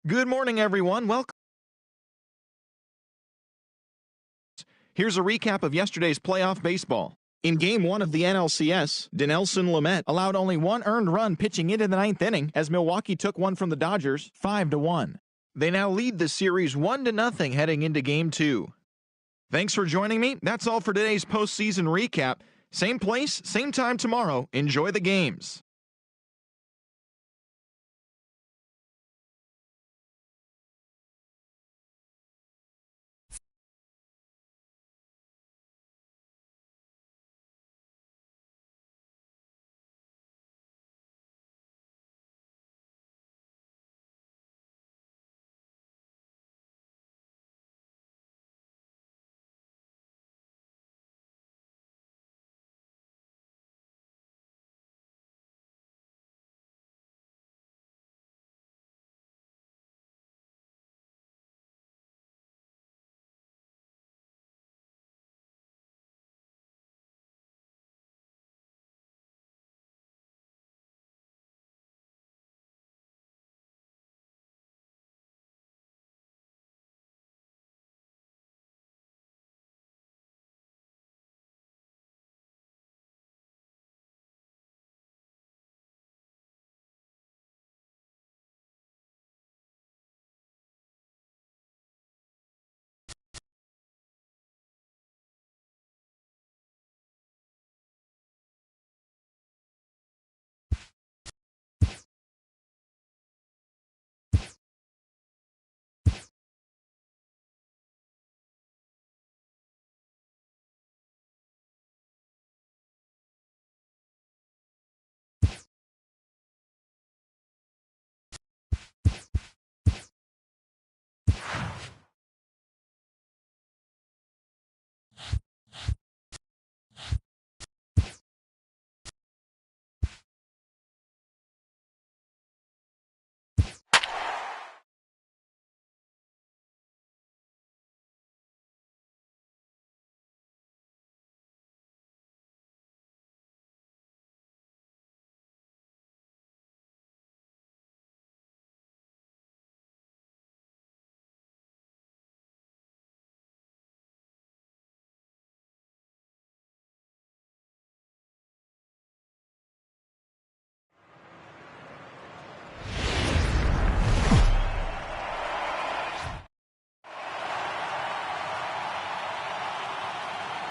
Good morning, everyone. Welcome. Here's a recap of yesterday's playoff baseball. In Game 1 of the NLCS, Dinelson Lamet allowed only one earned run pitching into the ninth inning as Milwaukee took one from the Dodgers 5-1. They now lead the series 1-0 heading into Game 2. Thanks for joining me. That's all for today's postseason recap. Same place, same time tomorrow. Enjoy the games.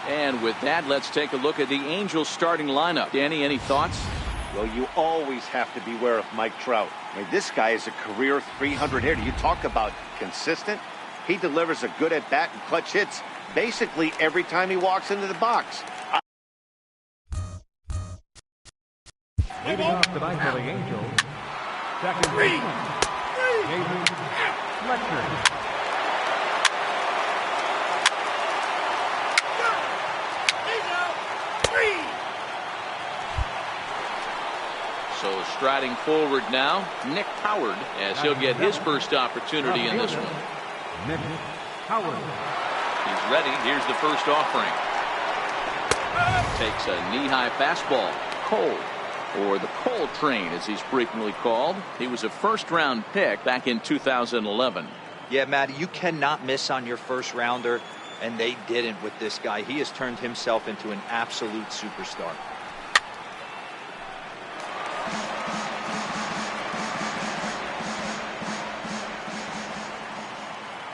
And with that, let's take a look at the Angels starting lineup. Danny, any thoughts? Well, you always have to beware of Mike Trout. I mean, this guy is a career 300 hitter. You talk about consistent. He delivers a good at-bat and clutch hits basically every time he walks into the box. Leading off tonight for the Angels, second baseman, David Fletcher. So striding forward now, Nick Howard, as he'll get his first opportunity in this one. Nick Howard. He's ready. Here's the first offering. Takes a knee-high fastball. Cole, or the Cole Train as he's frequently called. He was a first-round pick back in 2011. Yeah, Matty, you cannot miss on your first rounder, and they didn't with this guy. He has turned himself into an absolute superstar.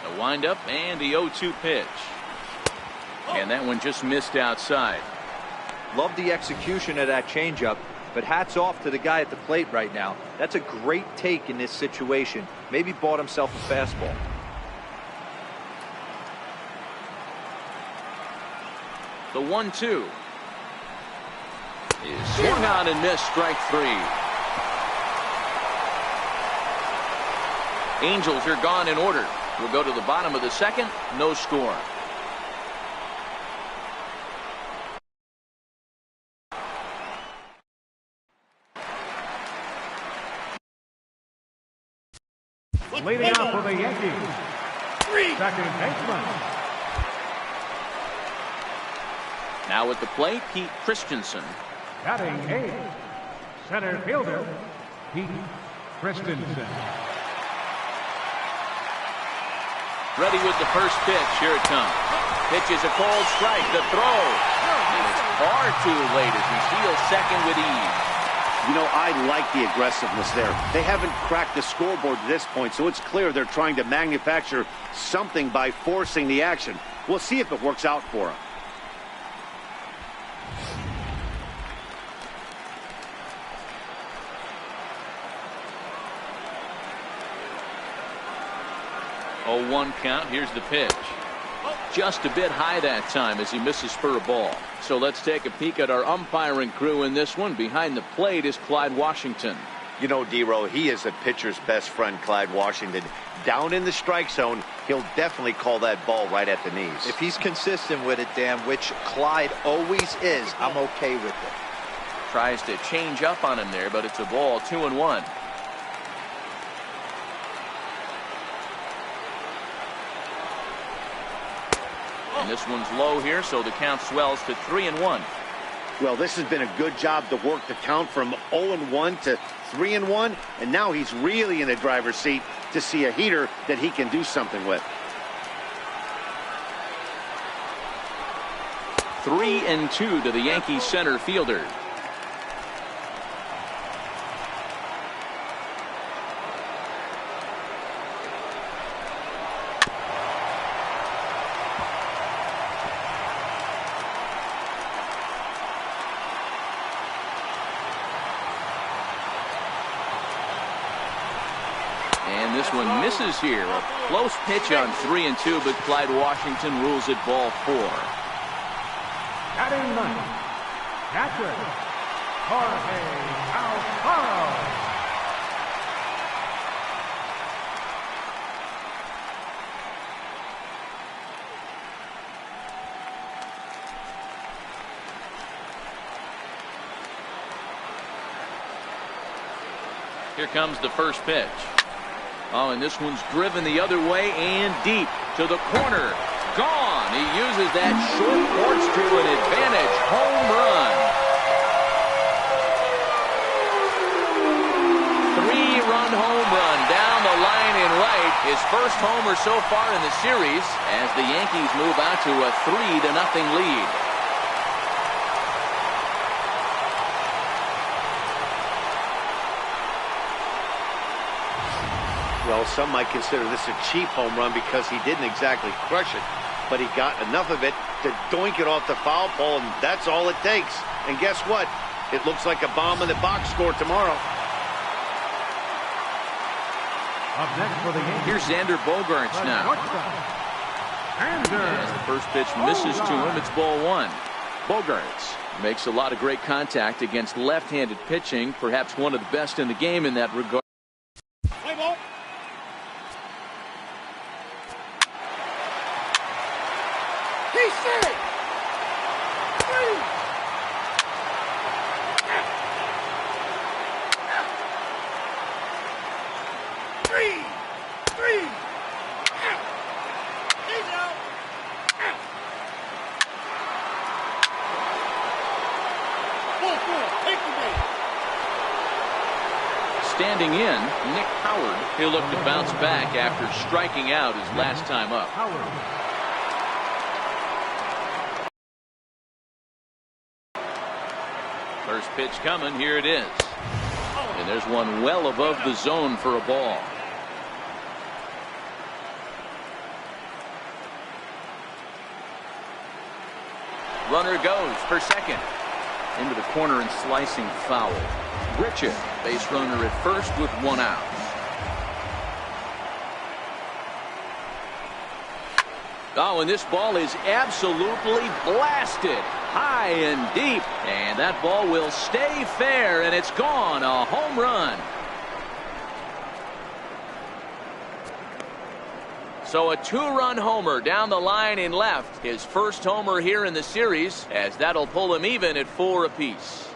The windup and the 0-2 pitch. And that one just missed outside. Love the execution of that changeup, but hats off to the guy at the plate right now. That's a great take in this situation. Maybe bought himself a fastball. The 1-2 is swung on and missed, strike three. Angels are gone in order. We'll go to the bottom of the second. No score. Leading off for the Yankees, second baseman. Now at the plate, Pete Christensen. Batting eighth, center fielder, Pete Christensen. Ready with the first pitch. Here it comes. Pitch is a cold strike. The throw. And it's far too late as he steals second with ease. You know, I like the aggressiveness there. They haven't cracked the scoreboard at this point, so it's clear they're trying to manufacture something by forcing the action. We'll see if it works out for them. Oh, 1 count. Here's the pitch. Just a bit high that time as he misses for a ball. So let's take a peek at our umpiring crew in this one. Behind the plate is Clyde Washington. You know, D-Row, he is a pitcher's best friend, Clyde Washington. Down in the strike zone, he'll definitely call that ball right at the knees. If he's consistent with it, Dan, which Clyde always is, I'm okay with it. Tries to change up on him there, but it's a ball. 2-1. And this one's low here, so the count swells to 3-1. Well, this has been a good job to work the count from 0-1 to 3-1, and now he's really in the driver's seat to see a heater that he can do something with. 3-2 to the Yankees center fielder. And this one misses here. A close pitch on 3-2, but Clyde Washington rules it ball 4. Batting ninth, catcher, Jorge Alfaro. Here comes the first pitch. Oh, and this one's driven the other way and deep to the corner. Gone. He uses that short porch to an advantage. Home run. 3-run home run down the line in right. His first homer so far in the series as the Yankees move out to a 3-0 lead. Well, some might consider this a cheap home run because he didn't exactly crush it, but he got enough of it to doink it off the foul pole, and that's all it takes. And guess what? It looks like a bomb in the box score tomorrow. Up next for the Yankees. Here's Xander Bogaerts now. As the first pitch misses to him, it's ball 1. Bogaerts makes a lot of great contact against left-handed pitching, perhaps one of the best in the game in that regard. Play ball. He's set. 3. 3. He's out. Ball 4. Take the bait. Standing in, Nick Howard. He'll look to bounce back after striking out his last time up. First pitch coming. Here it is. And there's one well above the zone for a ball. Runner goes for second. Into the corner and slicing foul. Richard, base runner at first with 1 out. Oh, and this ball is absolutely blasted. High and deep. And that ball will stay fair, and it's gone. A home run. So a 2-run homer down the line in left. His first homer here in the series, as that'll pull him even at 4 apiece.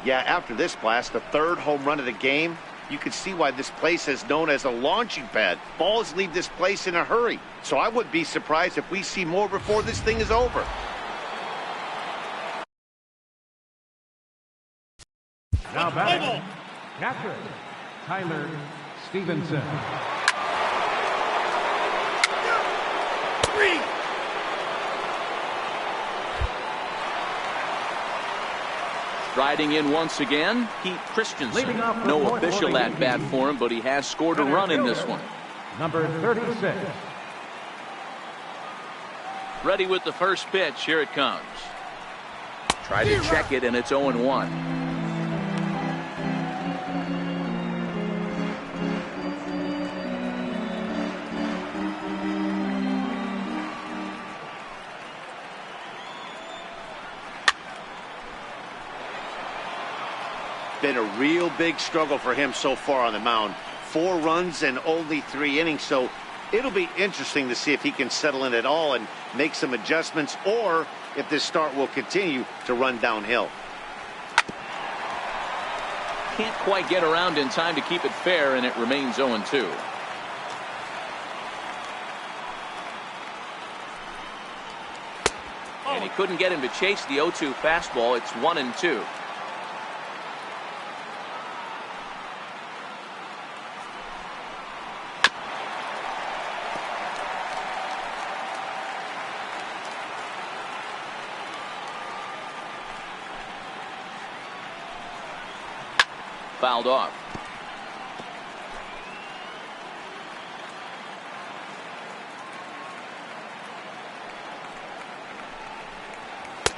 Yeah, after this blast, the 3rd home run of the game, you can see why this place is known as a launching pad. Balls leave this place in a hurry. So I wouldn't be surprised if we see more before this thing is over. Now batting, catcher, Tyler Stevenson. 3. Riding in once again, Pete Christensen. No official at bat for him, but he has scored a run in this one. Number 36. Ready with the first pitch. Here it comes. Try to check it, and it's 0-1. Been a real big struggle for him so far on the mound. 4 runs and only 3 innings, so it'll be interesting to see if he can settle in at all and make some adjustments, or if this start will continue to run downhill. Can't quite get around in time to keep it fair, and it remains 0-2. And he couldn't get him to chase the 0-2 fastball. It's 1-2. Fouled off.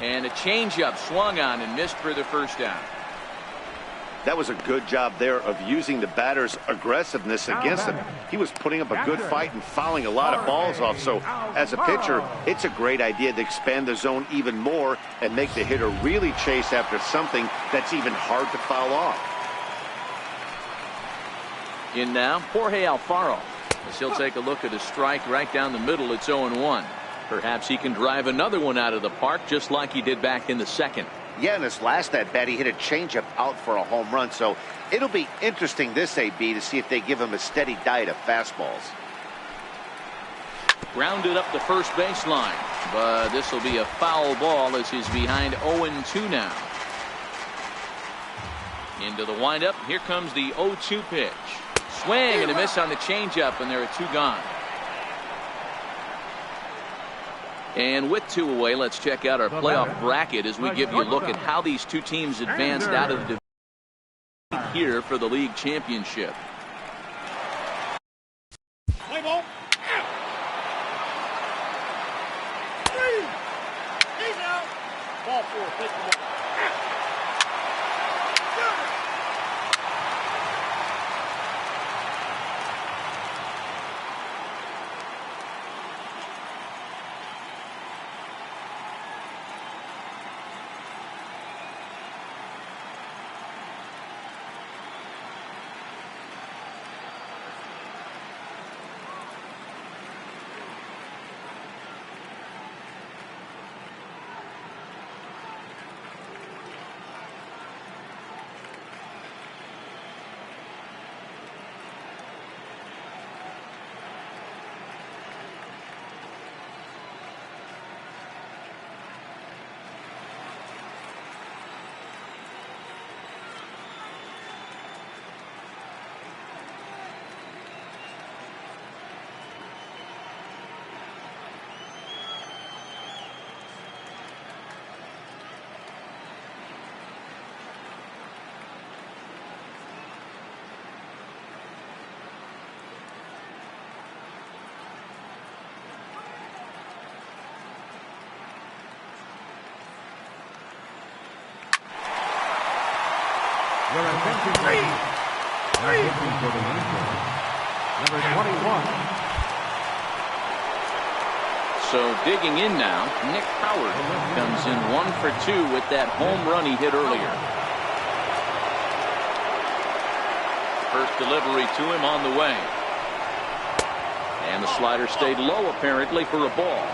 And a changeup swung on and missed for the first down. That was a good job there of using the batter's aggressiveness against him. He was putting up a good fight and fouling a lot of balls off. So as a pitcher, it's a great idea to expand the zone even more and make the hitter really chase after something that's even hard to foul off. In now, Jorge Alfaro, as he'll take a look at a strike right down the middle. It's 0-1. Perhaps he can drive another one out of the park, just like he did back in the second. Yeah, in his last at bat, he hit a changeup out for a home run. So it'll be interesting this AB to see if they give him a steady diet of fastballs. Grounded up the first baseline, but this will be a foul ball as he's behind 0-2 now. Into the windup. Here comes the 0-2 pitch. Swing and a miss on the changeup, and there are 2 gone. And with 2 away, let's check out our playoff bracket as we give you a look at how these 2 teams advanced out of the division here for the league championship. Play ball. 3. He's out. Ball 4. Take the ball. Your attention, please. Our pitching for the Angels, number 21. So digging in now, Nick Howard comes in 1 for 2 with that home run he hit earlier. First delivery to him on the way. And the slider stayed low apparently for a ball.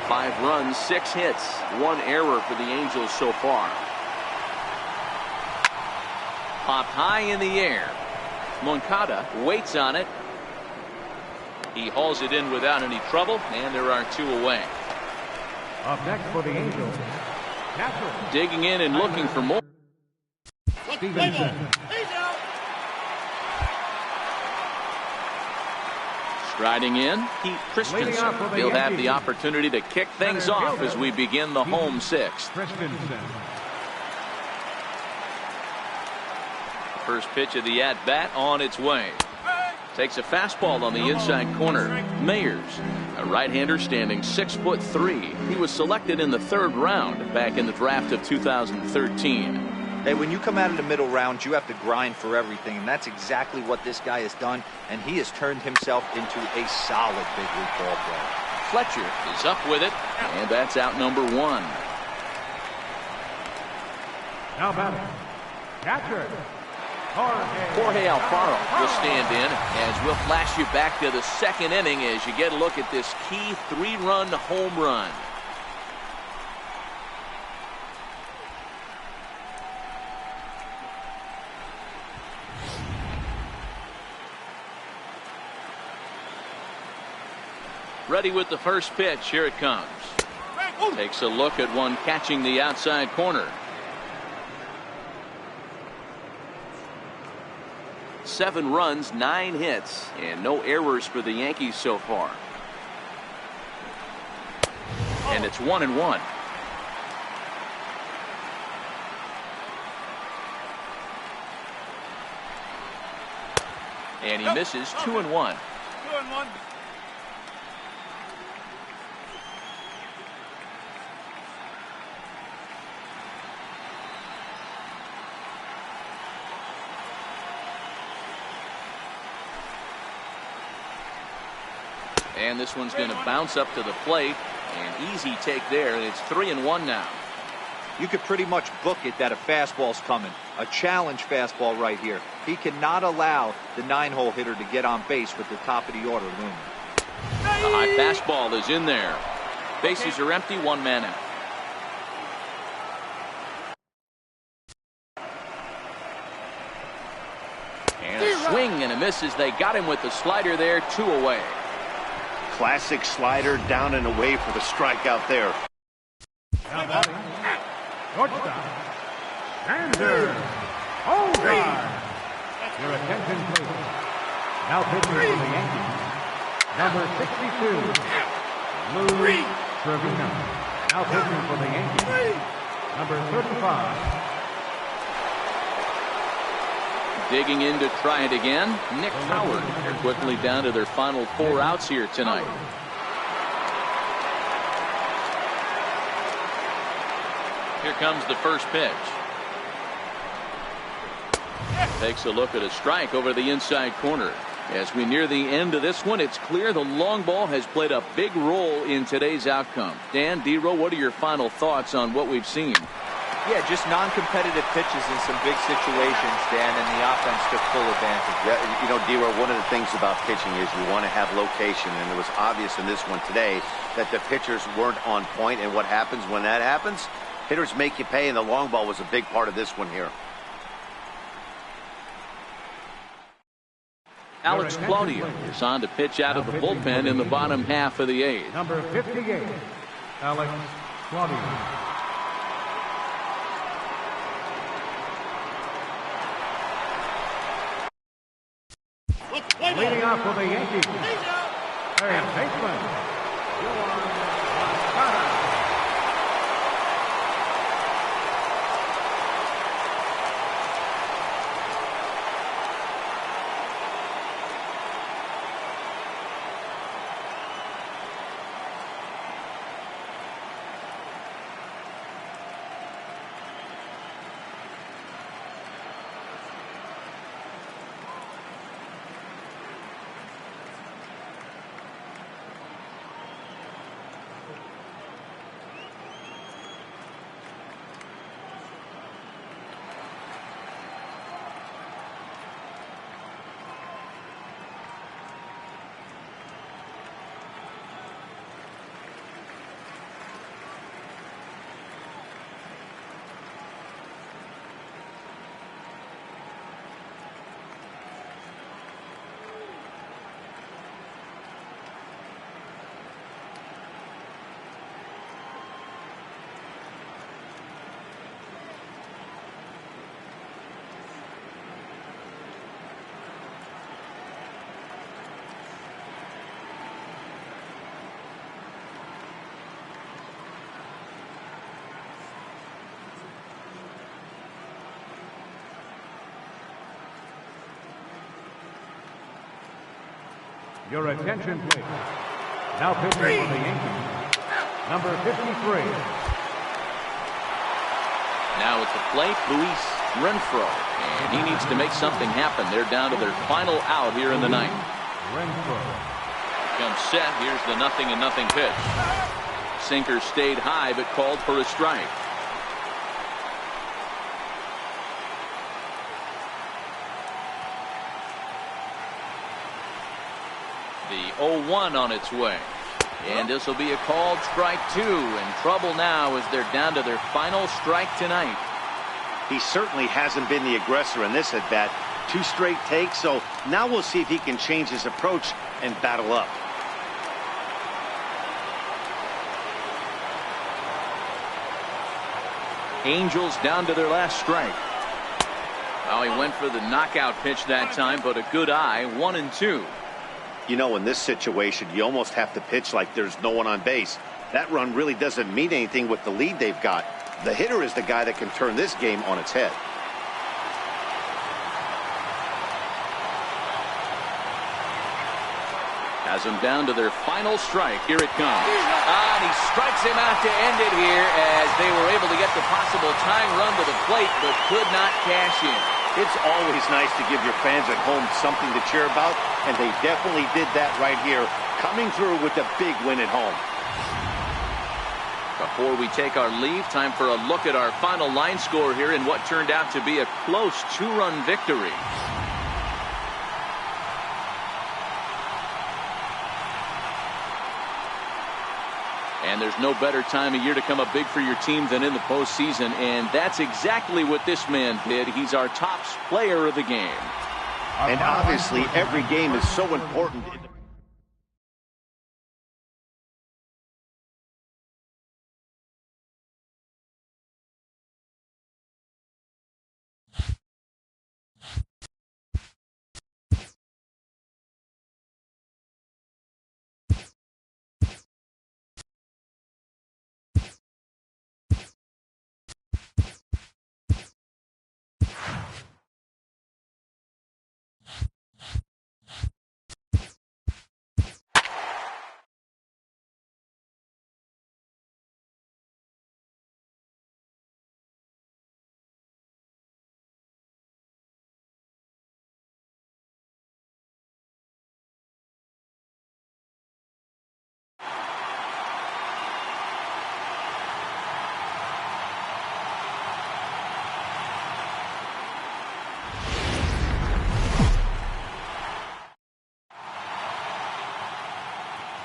5 runs, 6 hits, 1 error for the Angels so far. Popped high in the air. Moncada waits on it. He hauls it in without any trouble, and there are 2 away. Up next for the Angels, catcher. Digging in and looking for more. Stevenson. He's out. Striding in, Pete Christensen. He'll have the opportunity to kick things off as we begin the home sixth. Christensen. First pitch of the at-bat on its way. Takes a fastball on the inside corner. Mayers, a right-hander standing 6'3". He was selected in the 3rd round back in the draft of 2013. Hey, when you come out of the middle rounds, you have to grind for everything, and that's exactly what this guy has done, and he has turned himself into a solid big league ball player. Fletcher is up with it, and that's out number 1. Now batting, catcher, Jorge Alfaro will stand in as we'll flash you back to the 2nd inning as you get a look at this key 3-run home run. Ready with the first pitch. Here it comes. Takes a look at one catching the outside corner. 7 runs, 9 hits, and no errors for the Yankees so far. And it's 1-1. And he misses 2-1. 2-1. And this one's going to bounce up to the plate. An easy take there, and it's 3-1 now. You could pretty much book it that a fastball's coming. A challenge fastball right here. He cannot allow the 9-hole hitter to get on base with the top of the order looming. A high fastball is in there. Bases are empty, 1 man out. And a swing and a miss as they got him with the slider there, 2 away. Classic slider down and away for the strikeout there. now batting, shortstop, Xander Bogart. Your attention, please. Now pitching for the Yankees, number 62, Lou Trevino. Now pitching for the Yankees, number 35. Digging in to try it again, Nick Howard. They're quickly down to their final 4 outs here tonight. Here comes the first pitch. Takes a look at a strike over the inside corner. As we near the end of this one, it's clear the long ball has played a big role in today's outcome. Dan, D-Row, what are your final thoughts on what we've seen? Yeah, just non-competitive pitches in some big situations, Dan, and the offense took full advantage. Yeah, you know, D-Row, one of the things about pitching is you want to have location, and it was obvious in this one today that the pitchers weren't on point, and what happens when that happens? Hitters make you pay, and the long ball was a big part of this one here. Alex Claudio is on to pitch out of the bullpen in the bottom half of the 8th. Number 58, Alex Claudio. Leading off for the Yankees, third baseman, Yohan Moncada. Your attention, please. Now pitching for the Yankees, number 53. Now at the plate, Luis Renfroe. And he needs to make something happen. They're down to their final out here in the ninth. Renfroe. Comes set. Here's the 0-0 pitch. Sinker stayed high but called for a strike. The 0-1 on its way. And this will be a called strike 2. In trouble now as they're down to their final strike tonight. He certainly hasn't been the aggressor in this at bat. 2 straight takes, so now we'll see if he can change his approach and battle up. Angels down to their last strike. Well, he went for the knockout pitch that time, but a good eye. 1-2. You know, in this situation, you almost have to pitch like there's no one on base. That run really doesn't mean anything with the lead they've got. The hitter is the guy that can turn this game on its head. Has them down to their final strike. Here it comes. And he strikes him out to end it here as they were able to get the possible tying run to the plate but could not cash in. It's always nice to give your fans at home something to cheer about, and they definitely did that right here, coming through with a big win at home. Before we take our leave, time for a look at our final line score here in what turned out to be a close 2-run victory. And there's no better time of year to come up big for your team than in the postseason, and that's exactly what this man did. He's our top player of the game. And obviously, every game is so important.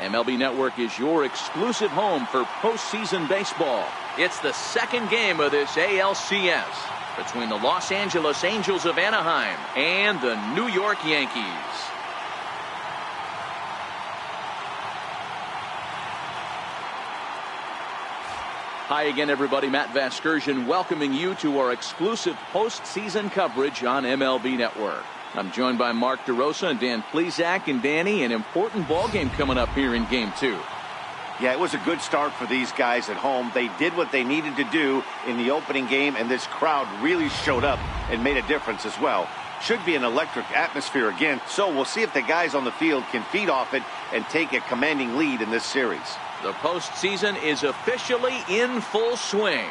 MLB Network is your exclusive home for postseason baseball. It's the second game of this ALCS between the Los Angeles Angels of Anaheim and the New York Yankees. Hi again, everybody. Matt Vasgersian welcoming you to our exclusive postseason coverage on MLB Network. I'm joined by Mark DeRosa and Dan Plesac. And Danny, an important ball game coming up here in Game 2. Yeah, it was a good start for these guys at home. They did what they needed to do in the opening game, and this crowd really showed up and made a difference as well. Should be an electric atmosphere again, so we'll see if the guys on the field can feed off it and take a commanding lead in this series. The postseason is officially in full swing.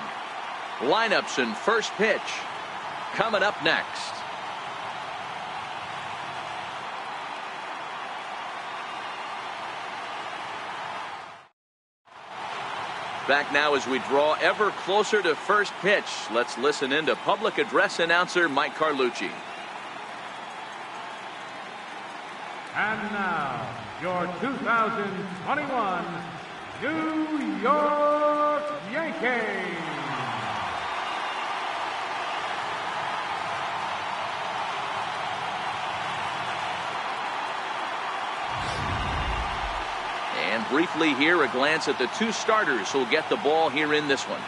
Lineups and first pitch coming up next. Back now as we draw ever closer to first pitch. Let's listen in to public address announcer Mike Carlucci. And now, your 2021 New York Yankees. And briefly here, a glance at the two starters who'll get the ball here in this one.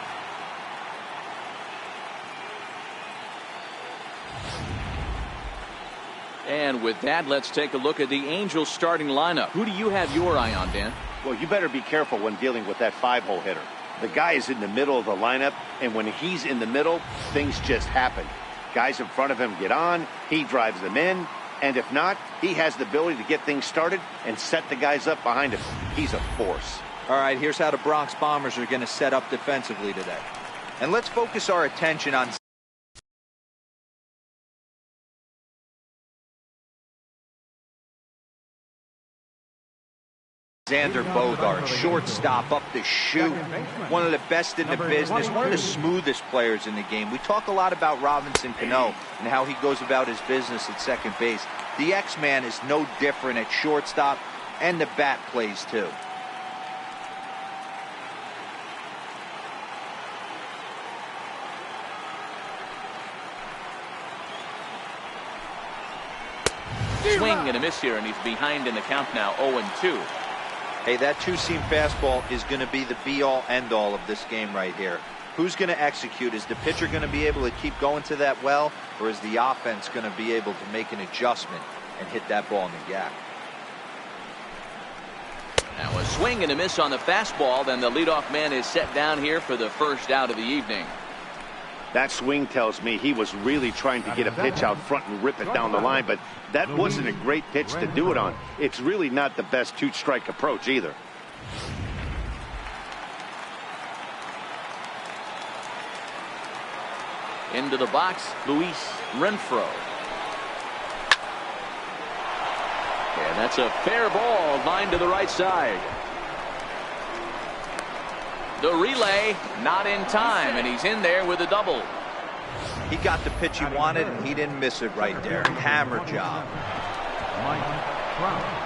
And with that, let's take a look at the Angels starting lineup. Who do you have your eye on, Dan? Well, you better be careful when dealing with that 5-hole hitter. The guy is in the middle of the lineup, and when he's in the middle, things just happen. Guys in front of him get on, he drives them in. And if not, he has the ability to get things started and set the guys up behind him. He's a force. All right, here's how the Bronx Bombers are going to set up defensively today. And let's focus our attention on Xander Bogaerts, shortstop up the chute, one of the best in the business, one of the smoothest players in the game. We talk a lot about Robinson Cano and how he goes about his business at second base. The X-Man is no different at shortstop, and the bat plays too. Swing and a miss here, and he's behind in the count now, 0-2. Hey, that two-seam fastball is going to be the be-all, end-all of this game right here. Who's going to execute? Is the pitcher going to be able to keep going to that well, or is the offense going to be able to make an adjustment and hit that ball in the gap? Now a swing and a miss on the fastball. Then the leadoff man is set down here for the first out of the evening. That swing tells me he was really trying to get a pitch out front and rip it down the line, but that wasn't a great pitch to do it on. It's really not the best two-strike approach either. Into the box, Luis Renfroe. And that's a fair ball, line to the right side. The relay not in time, and he's in there with a double. He got the pitch he wanted, and he didn't miss it right there. Hammer job. Mike Trout.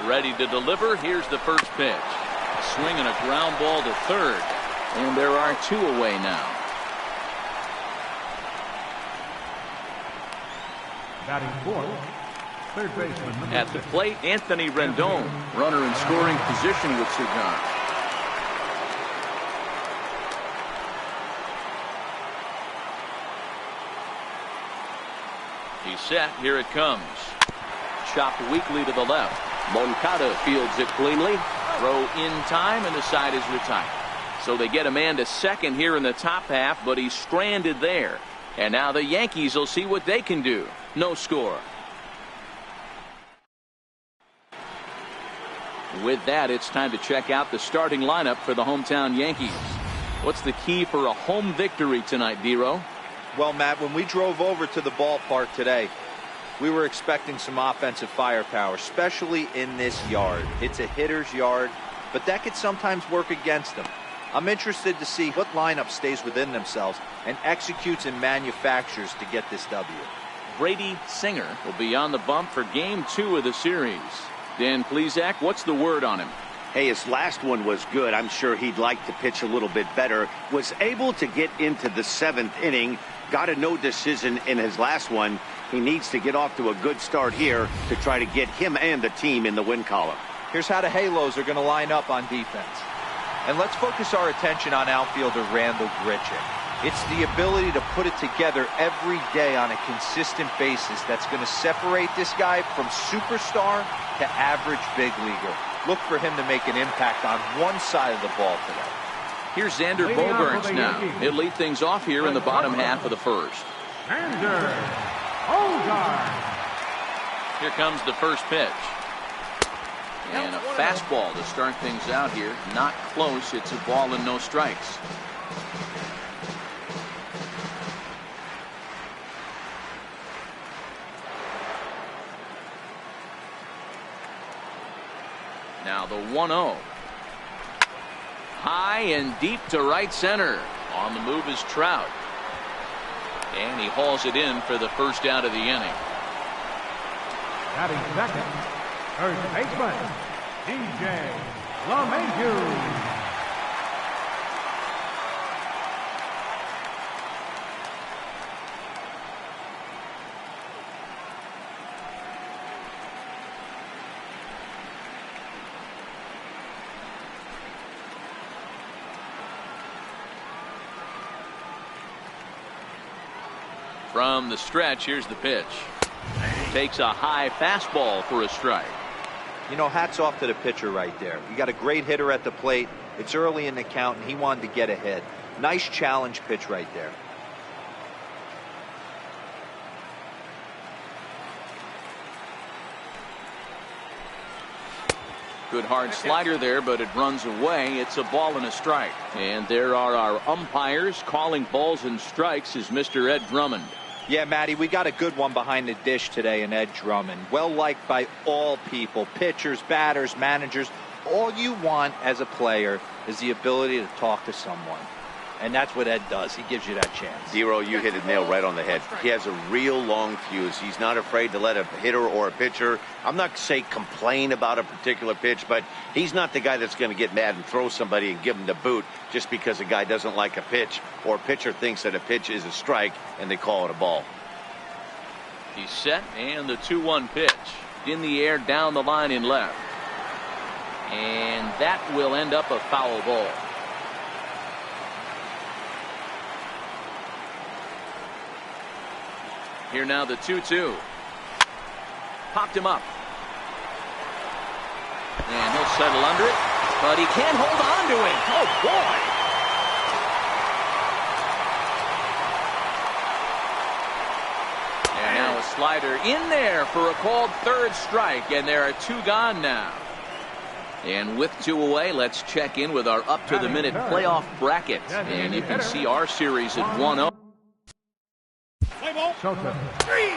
Ready to deliver. Here's the first pitch. A swing and a ground ball to third. And there are two away now. Batting fourth, third baseman. At the plate, Anthony Rendon. Runner in scoring position with Cigar. He's set. Here it comes. Chopped weakly to the left. Moncada fields it cleanly. Throw in time, and the side is retired. So they get a man to second here in the top half, but he's stranded there. And now the Yankees will see what they can do. No score. With that, it's time to check out the starting lineup for the hometown Yankees. What's the key for a home victory tonight, D-Row? Well, Matt, when we drove over to the ballpark today, we were expecting some offensive firepower, especially in this yard. It's a hitter's yard, but that could sometimes work against them. I'm interested to see what lineup stays within themselves and executes and manufactures to get this W. Brady Singer will be on the bump for Game 2 of the series. Dan Plesac, what's the word on him? Hey, his last one was good. I'm sure he'd like to pitch a little bit better. Was able to get into the 7th inning. Got a no decision in his last one. He needs to get off to a good start here to try to get him and the team in the win column. Here's how the Halos are going to line up on defense. And let's focus our attention on outfielder Randall Grichuk. It's the ability to put it together every day on a consistent basis that's going to separate this guy from superstar to average big leaguer. Look for him to make an impact on one side of the ball today. Here's Xander Bogaerts now. He'll lead things off here in the bottom half of the first. Here comes the first pitch. And a fastball to start things out here. Not close. It's a ball and no strikes. Now the 1-0. High and deep to right center. On the move is Trout. And he hauls it in for the first out of the inning. Batting second, first baseman, DJ LeMahieu. From the stretch, here's the pitch. Takes a high fastball for a strike. You know, hats off to the pitcher right there. You got a great hitter at the plate. It's early in the count, and he wanted to get ahead. Nice challenge pitch right there. Good hard slider there, but it runs away. It's a ball and a strike. And there are our umpires calling balls and strikes is Mr. Ed Drummond. Yeah, Matty, we got a good one behind the dish today in Ed Drummond. Well liked by all people, pitchers, batters, managers. All you want as a player is the ability to talk to someone. And that's what Ed does. He gives you that chance. Zero, you hit it nail right on the head. He has a real long fuse. He's not afraid to let a hitter or a pitcher, I'm not say complain about a particular pitch, but he's not the guy that's going to get mad and throw somebody and give him the boot just because a guy doesn't like a pitch or a pitcher thinks that a pitch is a strike and they call it a ball. He's set, and the 2-1 pitch. In the air, down the line in left. And that will end up a foul ball. Here now the 2-2. Popped him up. And he'll settle under it, but he can't hold on to it. Oh, boy. And now a slider in there for a called third strike, and there are 2 gone now. And with 2 away, let's check in with our up-to-the-minute playoff bracket. And you can see our series at 1-0. Showtime. 3.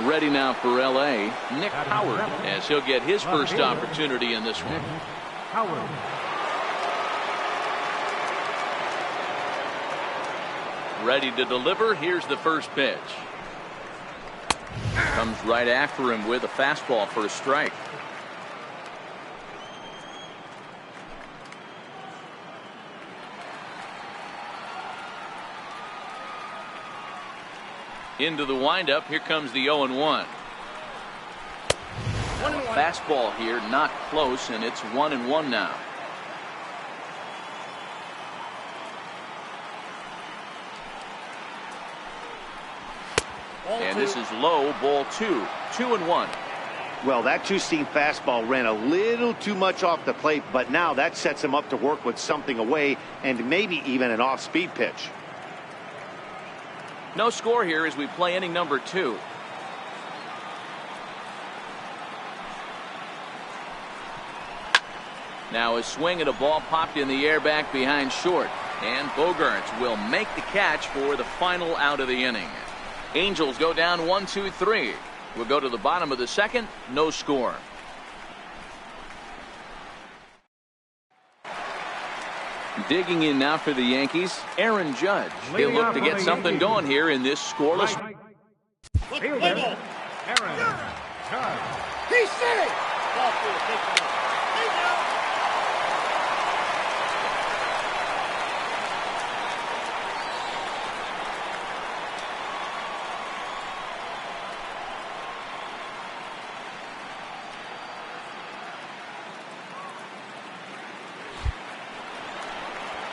Ready now for L.A., Nick Howard, as he'll get his first opportunity in this one. Howard. Ready to deliver. Here's the first pitch. Comes right after him with a fastball for a strike. Into the windup. Here comes the 0-1. Fastball here, not close, and it's 1-1 now. And this is low, ball 2. 2-1. Well, that two-seam fastball ran a little too much off the plate, but now that sets him up to work with something away and maybe even an off-speed pitch. No score here as we play inning number 2. Now a swing at a ball popped in the air back behind short. And Bogaerts will make the catch for the final out of the inning. Angels go down 1-2-3. We'll go to the bottom of the second. No score. Digging in now for the Yankees, Aaron Judge. He'll look to get something going here in this scoreless. Fielder, Aaron Judge. He's safe. Ball 4. Take it out.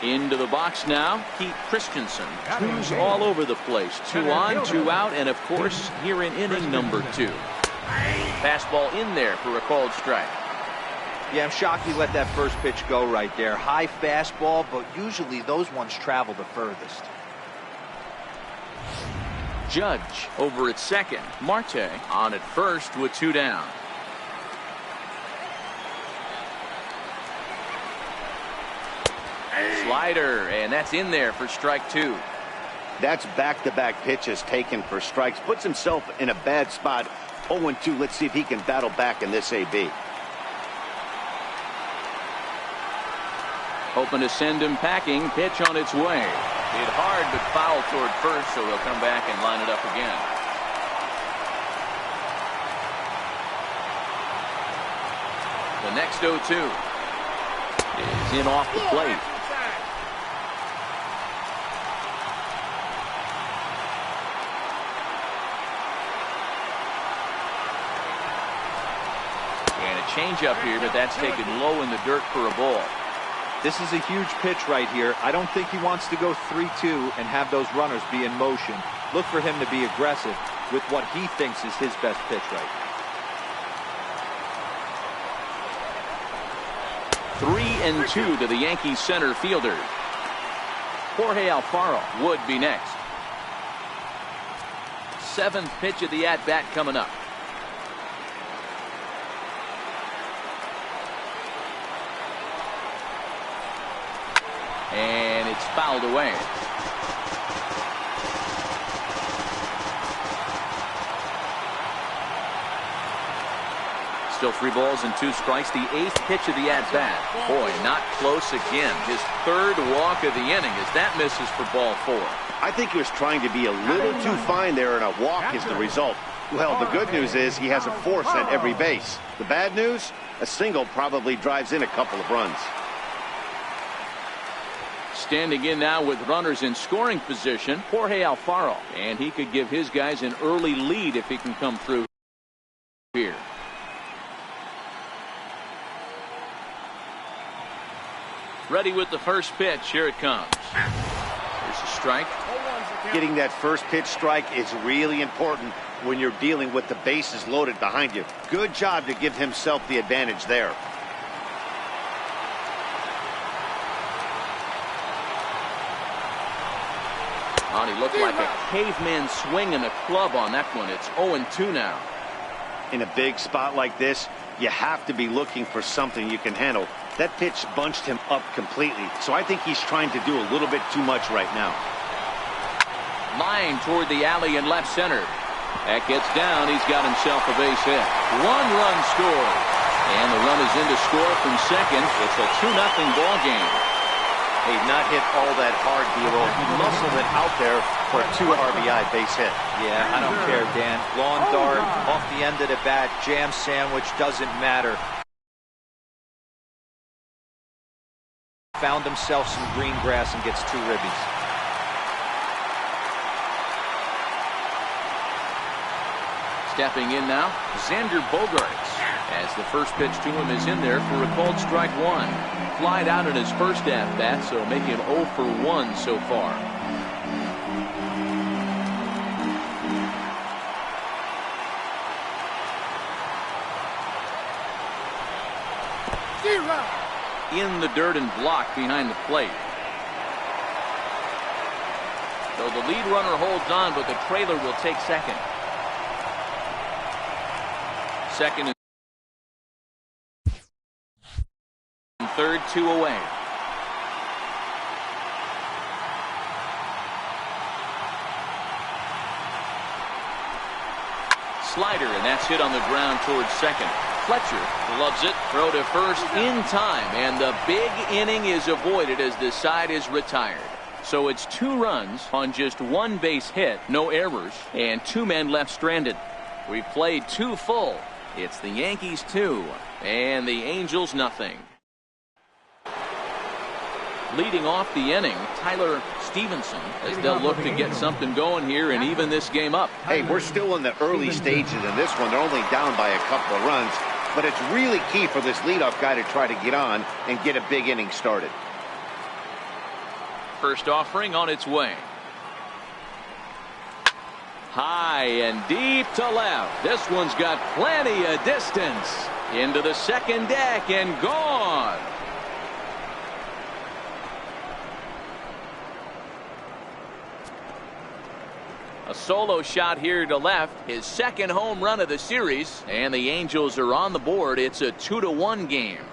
Into the box now, Pete Christensen. 2s all over the place. 2 on, 2 out, and of course, here in inning number 2. Fastball in there for a called strike. Yeah, I'm shocked he let that first pitch go right there. High fastball, but usually those ones travel the furthest. Judge over at second. Marte on at first with 2 down. Slider, and that's in there for strike 2. That's back-to-back pitches taken for strikes. Puts himself in a bad spot. 0-2. Let's see if he can battle back in this AB. Hoping to send him packing. Pitch on its way. Hit hard but foul toward first, so he'll come back and line it up again. The next 0-2 is in off the plate. And a changeup here, but that's taken low in the dirt for a ball. This is a huge pitch right here. I don't think he wants to go 3-2 and have those runners be in motion. Look for him to be aggressive with what he thinks is his best pitch right now. 3-2 to the Yankees center fielder. Jorge Alfaro would be next. 7th pitch of the at-bat coming up. And it's fouled away. Still 3 balls and 2 strikes. The 8th pitch of the at-bat. Boy, not close again. His 3rd walk of the inning as that misses for ball 4. I think he was trying to be a little too fine there, and a walk is the result. Well, the good news is he has a force at every base. The bad news, a single probably drives in a couple of runs. Standing in now with runners in scoring position, Jorge Alfaro. And he could give his guys an early lead if he can come through here. Ready with the first pitch. Here it comes. Here's a strike. Getting that first pitch strike is really important when you're dealing with the bases loaded behind you. Good job to give himself the advantage there. Oh, he looked like a caveman swinging a club on that one. It's 0-2 now. In a big spot like this, you have to be looking for something you can handle. That pitch bunched him up completely, so I think he's trying to do a little bit too much right now. Line toward the alley in left center. That gets down. He's got himself a base hit. 1 run scored. And the run is in to score from second. It's a 2-0 ball game. Hey, not hit all that hard, D'Lo. He muscled it out there for a 2 RBI base hit. Yeah, I don't care, Dan. Lawn dart, off the end of the bat, jam sandwich, doesn't matter. Found himself some green grass and gets 2 ribbies. Stepping in now, Xander Bogaerts, as the first pitch to him is in there for a called strike 1. Flied out in his first at-bat, so making him 0 for 1 so far. In the dirt and blocked behind the plate. So the lead runner holds on, but the trailer will take second. Second and third, 2 away. Slider, and that's hit on the ground towards second. Fletcher loves it. Throw to first in time, and the big inning is avoided as the side is retired. So it's 2 runs on just 1 base hit, no errors, and 2 men left stranded. We've played 2 full. It's the Yankees 2 and the Angels nothing. Leading off the inning, Tyler Stevenson, as they'll look to get something going here and even this game up. Hey, we're still in the early stages in this one. They're only down by a couple of runs, but it's really key for this leadoff guy to try to get on and get a big inning started. First offering on its way. High and deep to left. This one's got plenty of distance. Into the second deck and gone. A solo shot here to left. His second home run of the series. And the Angels are on the board. It's a 2-1 game.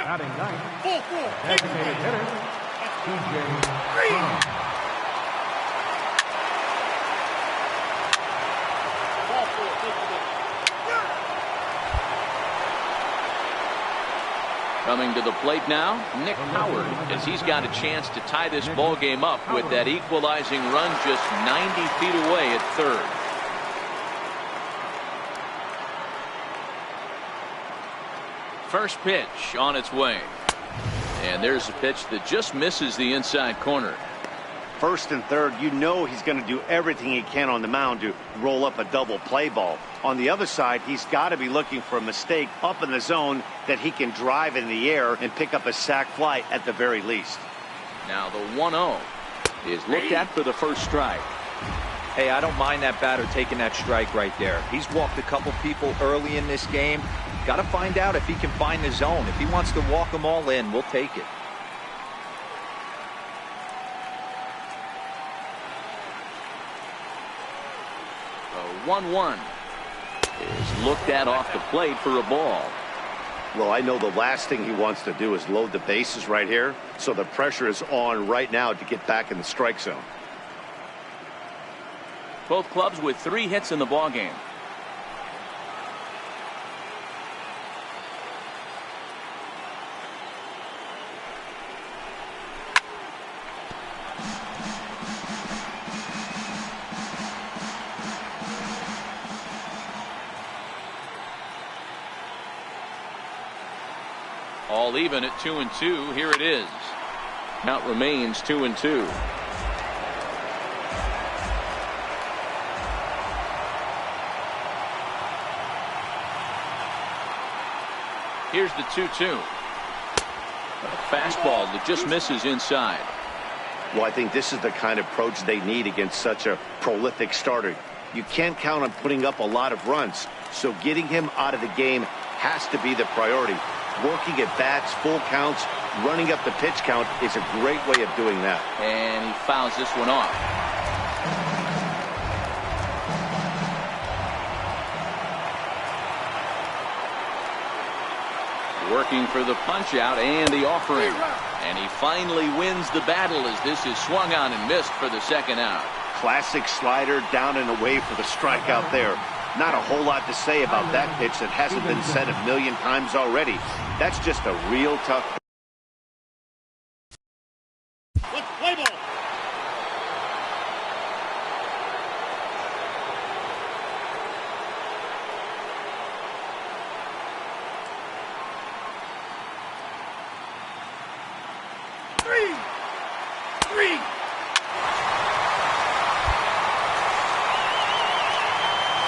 Batting ninth, designated hitter, TJ Brown. Coming to the plate now, Nick Howard, as he's got a chance to tie this ball game up with that equalizing run just 90 feet away at third. First pitch on its way. And there's a pitch that just misses the inside corner. 1st and 3rd, you know he's going to do everything he can on the mound to roll up a double play ball. On the other side, he's got to be looking for a mistake up in the zone that he can drive in the air and pick up a sac fly at the very least. Now the 1-0 is looked at for the first strike. Hey, I don't mind that batter taking that strike right there. He's walked a couple people early in this game. Got to find out if he can find the zone. If he wants to walk them all in, we'll take it. The 1-1 is looked at off the plate for a ball. Well, I know the last thing he wants to do is load the bases right here, so the pressure is on right now to get back in the strike zone. Both clubs with 3 hits in the ballgame. All even at 2-2. Here it is. Count remains 2-2. Here's the 2-2. A fastball that just misses inside. Well, I think this is the kind of approach they need against such a prolific starter. You can't count on putting up a lot of runs, so getting him out of the game has to be the priority. Working at bats, full counts, running up the pitch count is a great way of doing that. And he fouls this one off. Working for the punch out and the offering. And he finally wins the battle as this is swung on and missed for the second out. Classic slider down and away for the strikeout there. Not a whole lot to say about that pitch that hasn't been said a million times already. That's just a real tough. Let's play ball. Three.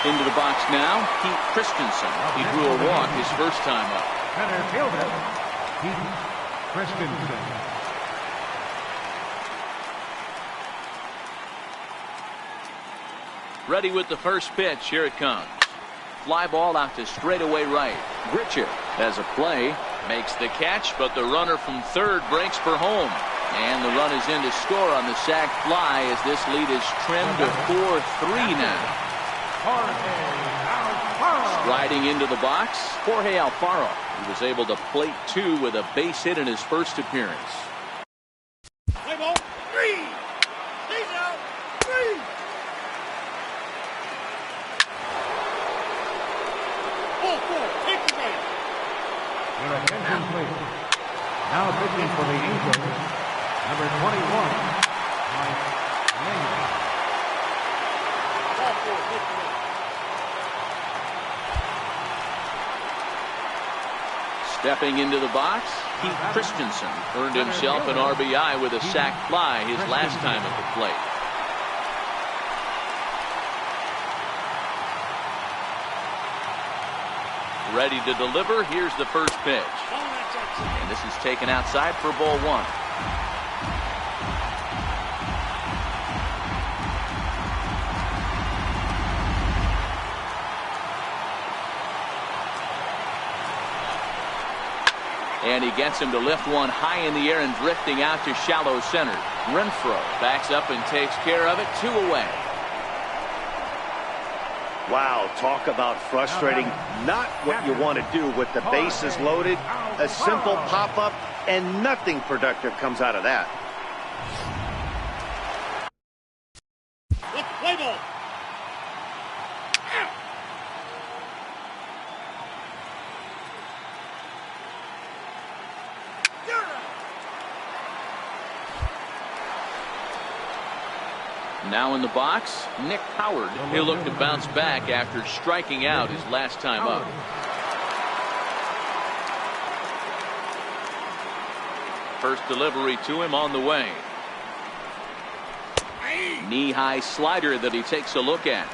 Into the box now, Pete Christensen. He drew a walk his first time up. Center fielder, Pete Christensen. Ready with the first pitch. Here it comes. Fly ball out to straightaway right. Grichuk has a play, makes the catch, but the runner from third breaks for home. And the run is in to score on the sac fly as this lead is trimmed to 4-3 now. Striding into the box, Jorge Alfaro. He was able to plate 2 with a base hit in his first appearance. Play ball. 3. He's out. 3. Ball 4. Take the base. Your attention, please. Now pitching for the Angels, number 21, Mike Lane. Ball 4. Take the base. Stepping into the box, Pete Christensen earned himself an RBI with a sac fly his last time at the plate. Ready to deliver. Here's the first pitch. And this is taken outside for ball 1. And he gets him to lift one high in the air and drifting out to shallow center. Renfroe backs up and takes care of it. 2 away. Wow, talk about frustrating. Not what you want to do with the bases loaded. A simple pop-up and nothing productive comes out of that. Let's play ball. Now in the box, Nick Howard. He'll look to bounce back after striking out his last time up. First delivery to him on the way. Knee-high slider that he takes a look at.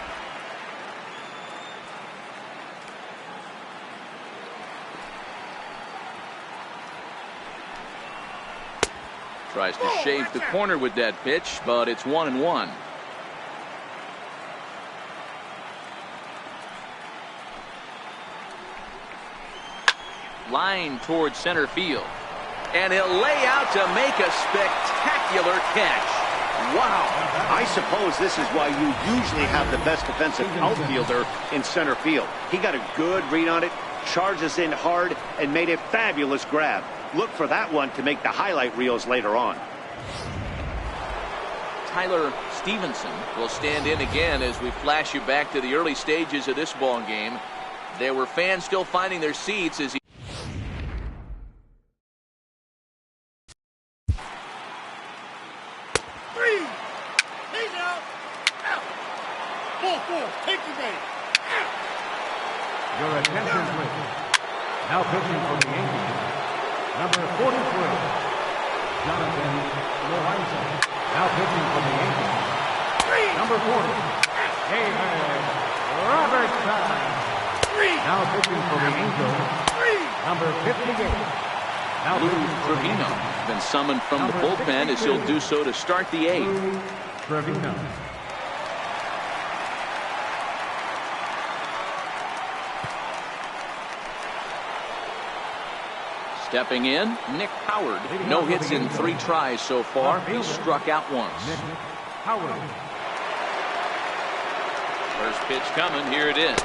Tries to shave the corner with that pitch, but it's 1-1. Line towards center field. And he'll lay out to make a spectacular catch. Wow. I suppose this is why you usually have the best defensive outfielder in center field. He got a good read on it, charges in hard, and made a fabulous grab. Look for that one to make the highlight reels later on. Tyler Stevenson will stand in again as we flash you back to the early stages of this ball game. There were fans still finding their seats as he take the bait. Your attention, please. Now pitching for the Yankees, number 43, Jonathan Loaiza. Now pitching for the Yankees, number 40, David Robertson. Now pitching for the Angels, number 58. Now Lou Trevino has been summoned from the bullpen as he'll do so to start the eighth. Lou Trevino. Stepping in, Nick Howard. No hits in 3 tries so far. He struck out once. Nick Howard. First pitch coming. Here it is.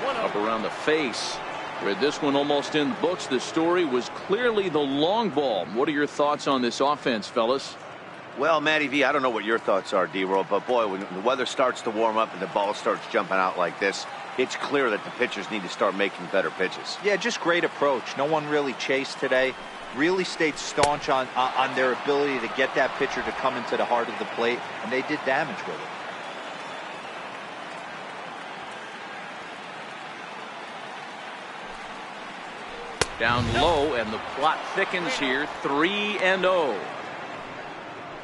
Up around the face. With this one almost in the books, the story was clearly the long ball. What are your thoughts on this offense, fellas? Well, Matty V, I don't know what your thoughts are, D-Roll, but boy, when the weather starts to warm up and the ball starts jumping out like this, it's clear that the pitchers need to start making better pitches. Yeah, just great approach. No one really chased today. Really stayed staunch on their ability to get that pitcher to come into the heart of the plate, and they did damage with it. Down low, and the plot thickens here. 3-0.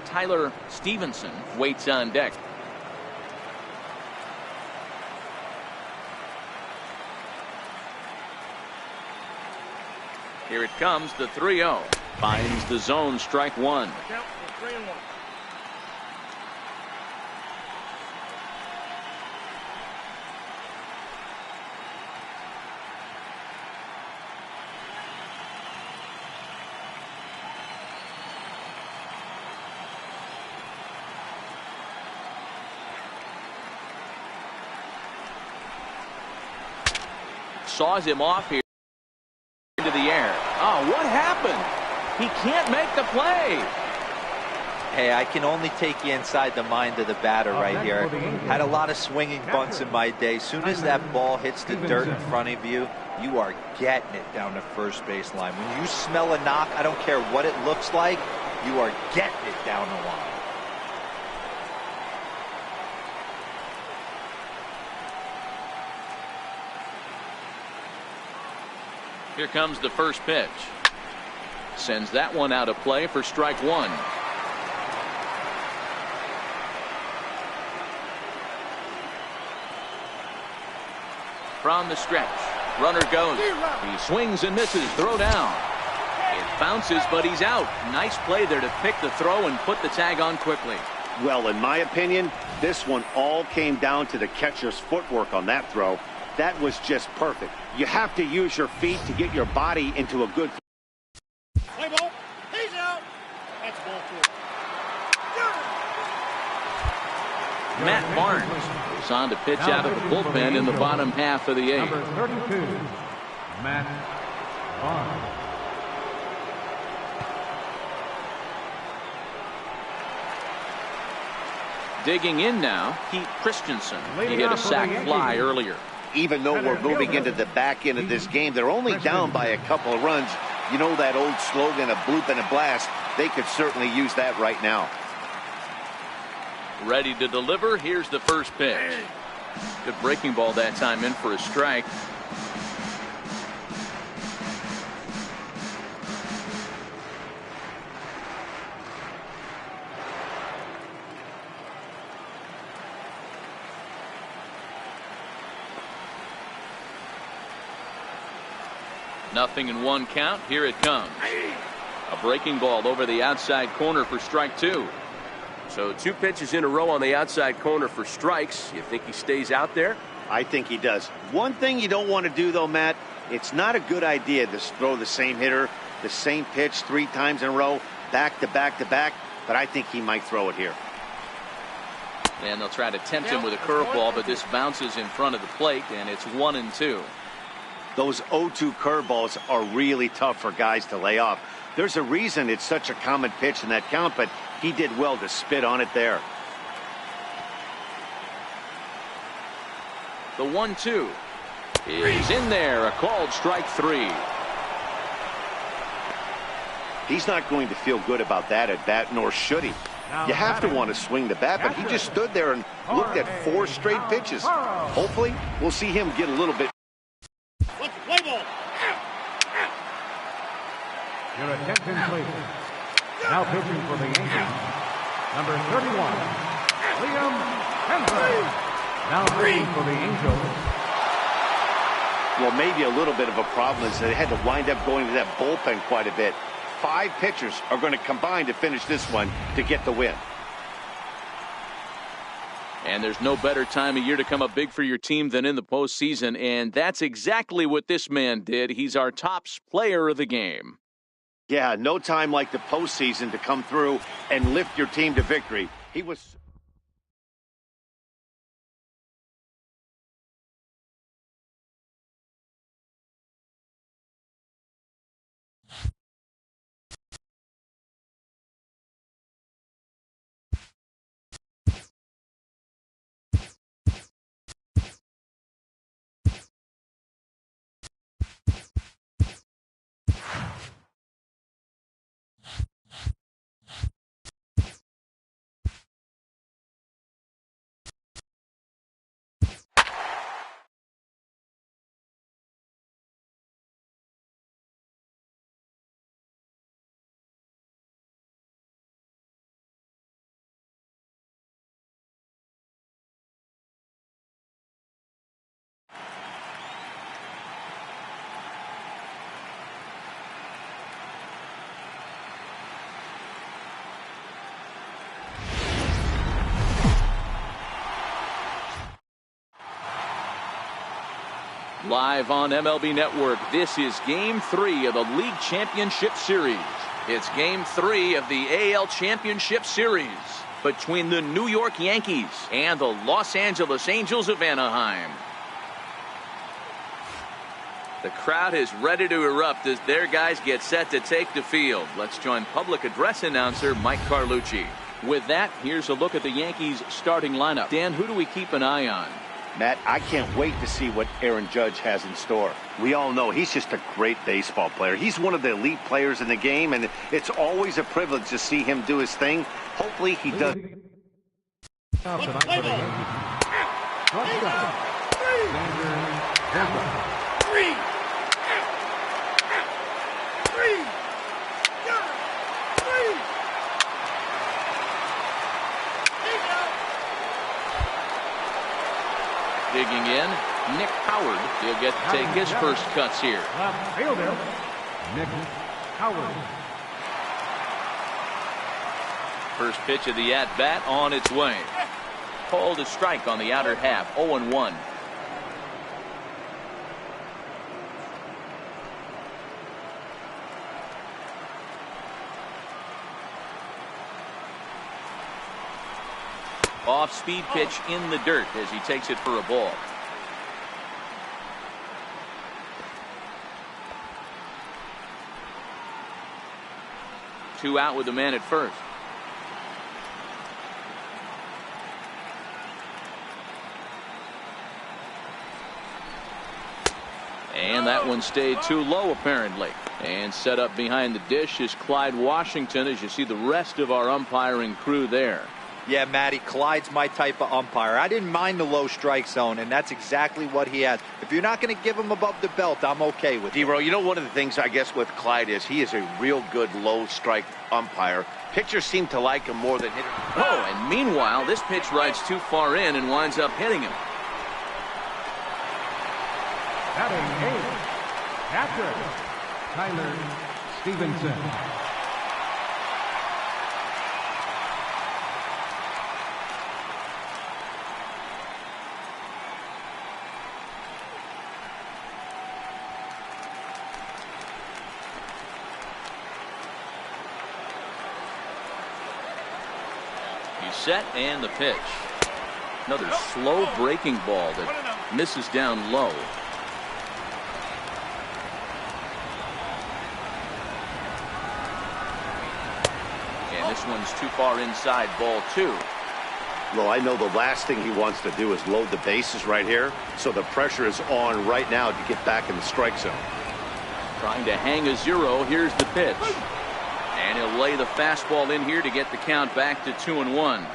Tyler Stevenson waits on deck. Here it comes, the 3-0. Finds the zone, strike one. Count for 3-1. Saws him off here into the air. Oh, what happened? He can't make the play. Hey, I can only take you inside the mind of the batter right here. Had a lot of swinging bunts in my day. Soon as that ball hits the dirt in front of you, you are getting it down the first base line. When you smell a knock, I don't care what it looks like, you are getting it down the line. Here comes the first pitch. Sends that one out of play for strike one. From the stretch, runner goes. He swings and misses. Throw down. It bounces, but he's out. Nice play there to pick the throw and put the tag on quickly. Well, in my opinion, this one all came down to the catcher's footwork on that throw. That was just perfect. You have to use your feet to get your body into a good. Play ball. He's out. That's ball 4. Matt Barnes goes on to pitch out of the bullpen in the bottom half of the eighth. Number 32, Matt Barnes. Digging in now, Pete Christensen. He hit a sac fly earlier. Even though we're moving into the back end of this game, they're only down by a couple of runs. You know that old slogan, a bloop and a blast. They could certainly use that right now. Ready to deliver. Here's the first pitch. Good breaking ball that time, in for a strike. 0-1 count. Here it comes. A breaking ball over the outside corner for strike 2. So 2 pitches in a row on the outside corner for strikes. You think he stays out there? I think he does. One thing you don't want to do, though, Matt, it's not a good idea to throw the same hitter, the same pitch 3 times in a row, back to back to back, but I think he might throw it here. And they'll try to tempt him with a curveball, but this bounces in front of the plate, and it's 1-2. Those 0-2 curveballs are really tough for guys to lay off. There's a reason it's such a common pitch in that count, but he did well to spit on it there. The 1-2 is in there, a called strike 3. He's not going to feel good about that at bat, nor should he. You have to want to swing the bat, but he just stood there and looked at 4 straight pitches. Hopefully, we'll see him get a little bit. Let's play ball. Your attention, please. Now pitching for the Yankees, number 31, Liam Hendricks. Now pitching for the Angels. Well, maybe a little bit of a problem is they had to wind up going to that bullpen quite a bit. 5 pitchers are going to combine to finish this one to get the win. And there's no better time of year to come up big for your team than in the postseason, and that's exactly what this man did. He's our top player of the game. Yeah, no time like the postseason to come through and lift your team to victory. He was... Live on MLB Network, this is Game 3 of the League Championship Series. It's Game 3 of the AL Championship Series between the New York Yankees and the Los Angeles Angels of Anaheim. The crowd is ready to erupt as their guys get set to take the field. Let's join public address announcer Mike Carlucci. With that, here's a look at the Yankees starting lineup. Dan, who do we keep an eye on? Matt, I can't wait to see what Aaron Judge has in store. We all know he's just a great baseball player. He's one of the elite players in the game, and it's always a privilege to see him do his thing. Hopefully he does. Let's play ball. Three. Digging in, Nick Howard. He'll get to take his first cuts here. Left fielder, Nick Howard. First pitch of the at-bat on its way. Called a strike on the outer half, 0-1. Off-speed pitch in the dirt as he takes it for a ball. Two out with the man at first. And that one stayed too low apparently. And set up behind the dish is Clyde Washington as you see the rest of our umpiring crew there. Yeah, Matty, Clyde's my type of umpire. I didn't mind the low strike zone, and that's exactly what he has. If you're not going to give him above the belt, I'm okay with it. D-Row, you know, one of the things I guess with Clyde is he is a real good low strike umpire. Pitchers seem to like him more than hitters. Oh, and meanwhile, this pitch rides too far in and winds up hitting him. Batting eighth, Catcher, Tyler Stevenson. Set and the pitch. Another slow breaking ball that misses down low. And this one's too far inside, ball 2. Well, I know the last thing he wants to do is load the bases right here, so the pressure is on right now to get back in the strike zone. Trying to hang a 0. Here's the pitch. And he'll lay the fastball in here to get the count back to 2-1.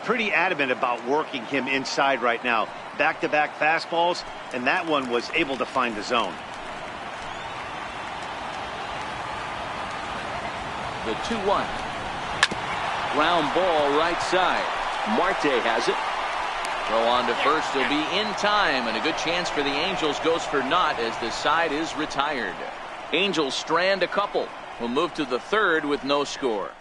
Pretty adamant about working him inside right now. Back-to-back fastballs, and that one was able to find the zone. The 2-1. Ground ball right side. Marte has it. Throw on to first. He'll be in time, and a good chance for the Angels goes for naught as the side is retired. Angels strand a couple. We'll move to the 3rd with no score.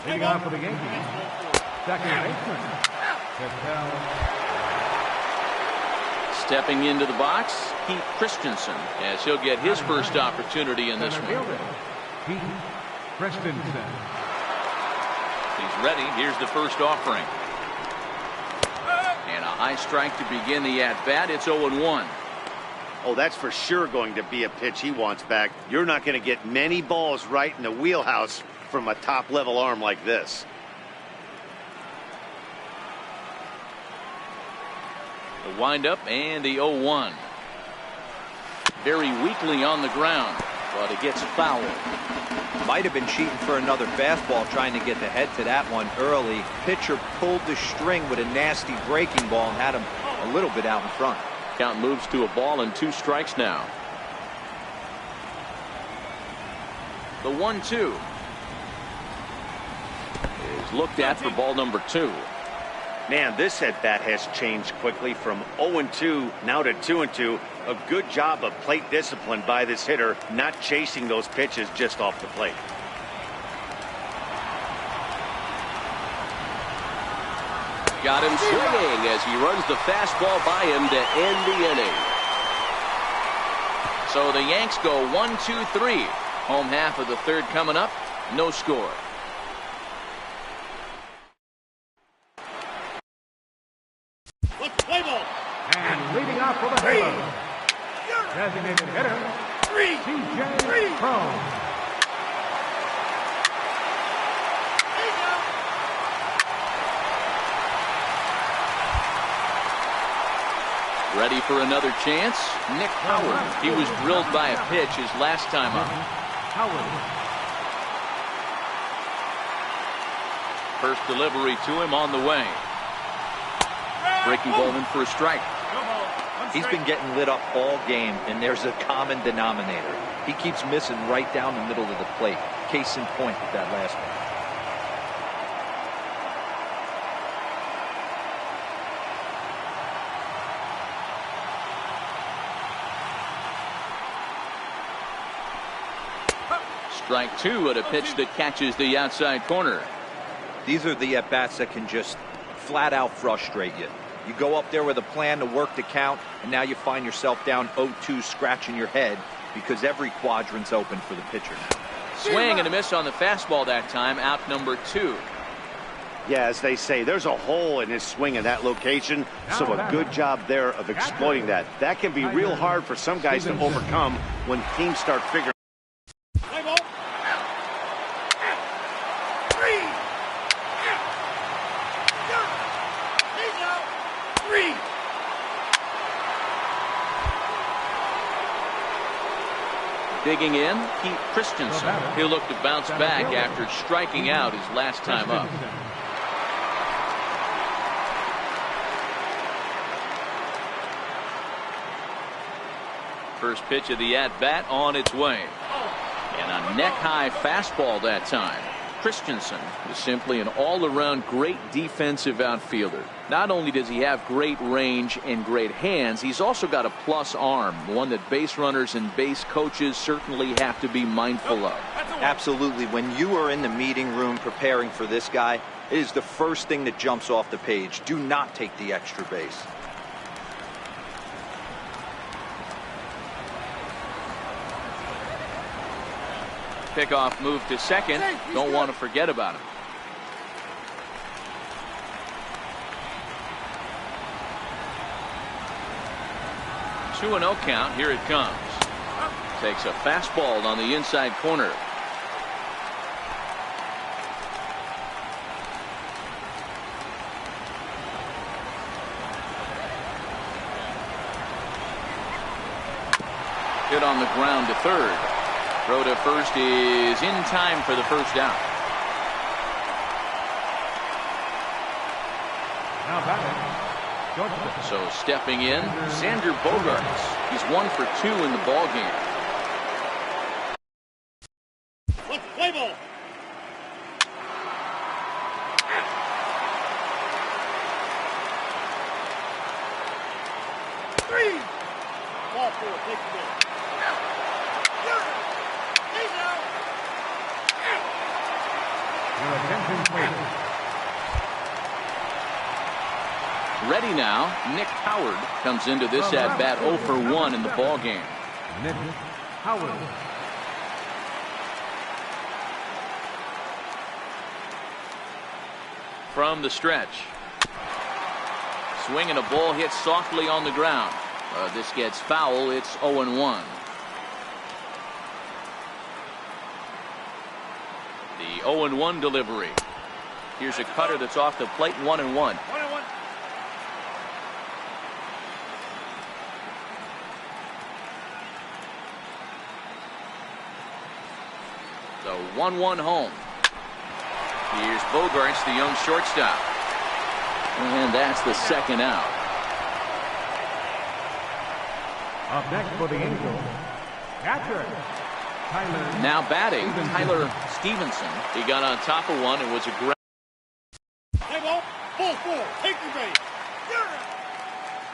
Leading on for the Yankees, second baseman, Patel. Stepping into the box, Pete Christensen, as he'll get his first opportunity in this one. Pete Christensen. He's ready. Here's the first offering. And a high strike to begin the at-bat. It's 0-1. Oh, that's for sure going to be a pitch he wants back. You're not going to get many balls right in the wheelhouse from a top-level arm like this. The windup and the 0-1. Very weakly on the ground, but it gets fouled. Might have been cheating for another fastball, trying to get the head to that one early. Pitcher pulled the string with a nasty breaking ball and had him a little bit out in front. Count moves to a ball and 2 strikes now. The 1-2 is looked at for ball number 2. Man, this at-bat has changed quickly from 0-2 now to 2-2. A good job of plate discipline by this hitter, not chasing those pitches just off the plate. Got him swinging as he runs the fastball by him to end the inning. So the Yanks go 1-2-3. Home half of the 3rd coming up. No score. Play ball. And leading off for the Halos, designated hitter, C.J. Cron. Ready for another chance? Nick Howard. He was drilled by a pitch his last time up. Howard. First delivery to him on the way. Breaking ball in for a strike. He's been getting lit up all game, and there's a common denominator. He keeps missing right down the middle of the plate. Case in point with that last one. Strike 2 at a pitch that catches the outside corner. These are the at-bats that can just flat out frustrate you. You go up there with a plan to work the count, and now you find yourself down 0-2 scratching your head because every quadrant's open for the pitcher now. Swing and a miss on the fastball that time, out number 2. Yeah, as they say, there's a hole in his swing in that location, so a good job there of exploiting that. That can be real hard for some guys to overcome when teams start figuring. Play ball. 3. Digging in, Pete Christensen. He'll look to bounce back after striking out his last time up. First pitch of the at-bat on its way. And a neck-high fastball that time. Christensen is simply an all-around great defensive outfielder. Not only does he have great range and great hands, he's also got a plus arm, one that base runners and base coaches certainly have to be mindful of. Absolutely. When you are in the meeting room preparing for this guy, it is the first thing that jumps off the page. Do not take the extra base. Pickoff move to second. Don't want to forget about him. Two and 0 count. Here it comes. Takes a fastball on the inside corner. Hit on the ground to third. Throw to first is in time for the first out. Now batting, so stepping in, Xander Bogaerts. He's 1 for 2 in the ball game. Let's play ball. Three. Ball 4. Take the ball. your attention please. Ready now, Nick Howard comes into this at bat 0 for 1 in the ball game. Nick Howard. From the stretch. Swing and a ball hit softly on the ground. This gets foul. It's 0-1. The 0-1 delivery. Here's a cutter that's off the plate. 1-1. 1-1. The 1-1 home. Here's Bogaerts, the young shortstop. And that's the second out. Up next for the Angels, catcher Tyler. Now batting, Tyler Stevenson. He got on top of one. It was a great. Play ball. Ball 4. Take the base.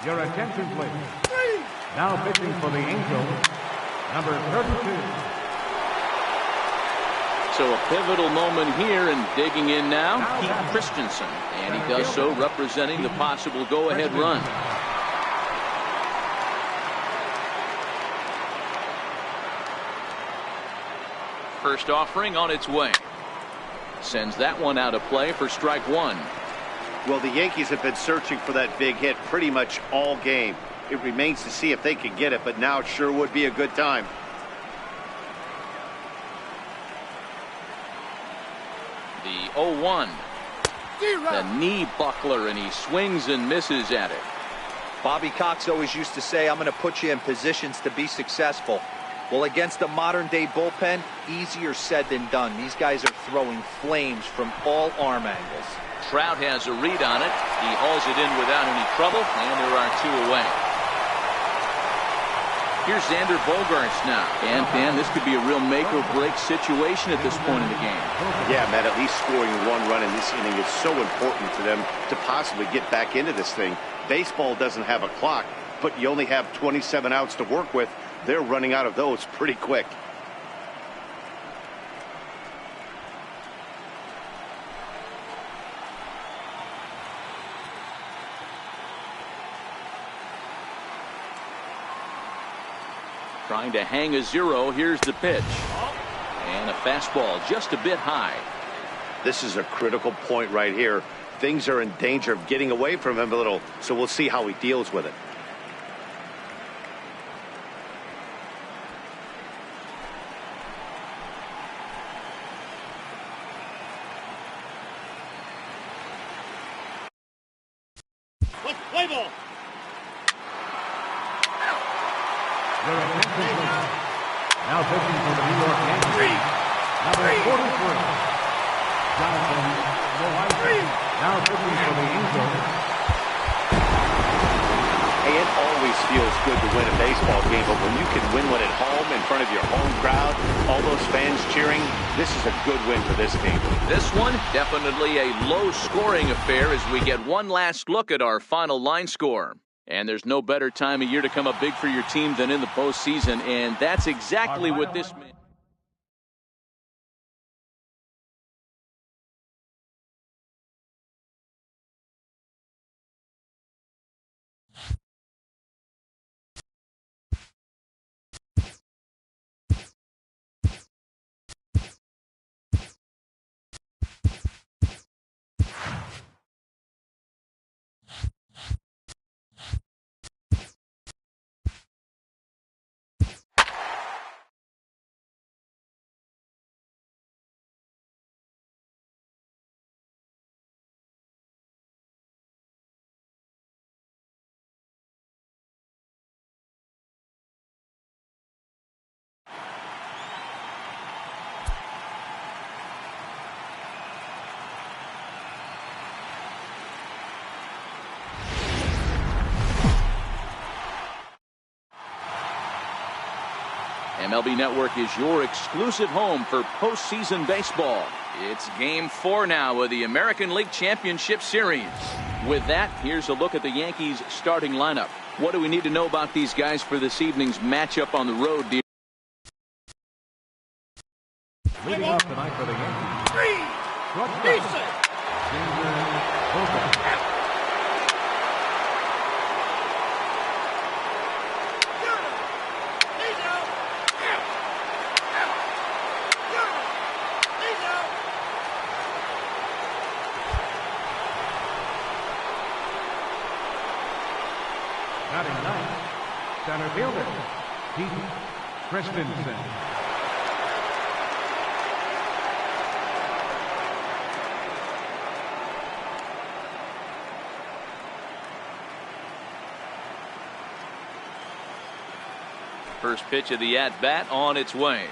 Your attention please. Three. Now pitching for the Angels, number 32. So a pivotal moment here, and digging in now, Pete Christensen. And he does so representing the possible go-ahead run. First offering on its way. Sends that one out of play for strike one. Well, the Yankees have been searching for that big hit pretty much all game. It remains to see if they can get it, but now sure would be a good time. The 0-1. The knee buckler, and he swings and misses at it. Bobby Cox always used to say, I'm going to put you in positions to be successful. Well, against a modern-day bullpen, easier said than done. These guys are throwing flames from all arm angles. Trout has a read on it. He hauls it in without any trouble, and there are two away. Here's Xander Bogaerts now. And this could be a real make-or-break situation at this point in the game. Yeah, Matt, at least scoring one run in this inning is so important to them to possibly get back into this thing. Baseball doesn't have a clock, but you only have 27 outs to work with. They're running out of those pretty quick. Trying to hang a zero. Here's the pitch. And a fastball just a bit high. This is a critical point right here. Things are in danger of getting away from him a little, so we'll see how he deals with it. Let's play ball. Now pitching for the New York Yankees, number 43, Jonathan Loaiza. Now pitching for the Angels. Hey, it always feels good to win a baseball game, but when you can win one at home in front of your home crowd, all those fans cheering, this is a good win for this team. This one, definitely a low-scoring affair as we get one last look at our final line score. And there's no better time of year to come up big for your team than in the postseason, and that's exactly what this means. MLB Network is your exclusive home for postseason baseball. It's Game 4 now of the American League Championship Series. With that, here's a look at the Yankees' starting lineup. What do we need to know about these guys for this evening's matchup on the road, dear? Leading off tonight for the Yankees. Batting ninth, center fielder, Pete Christensen. First pitch of the at-bat on its way.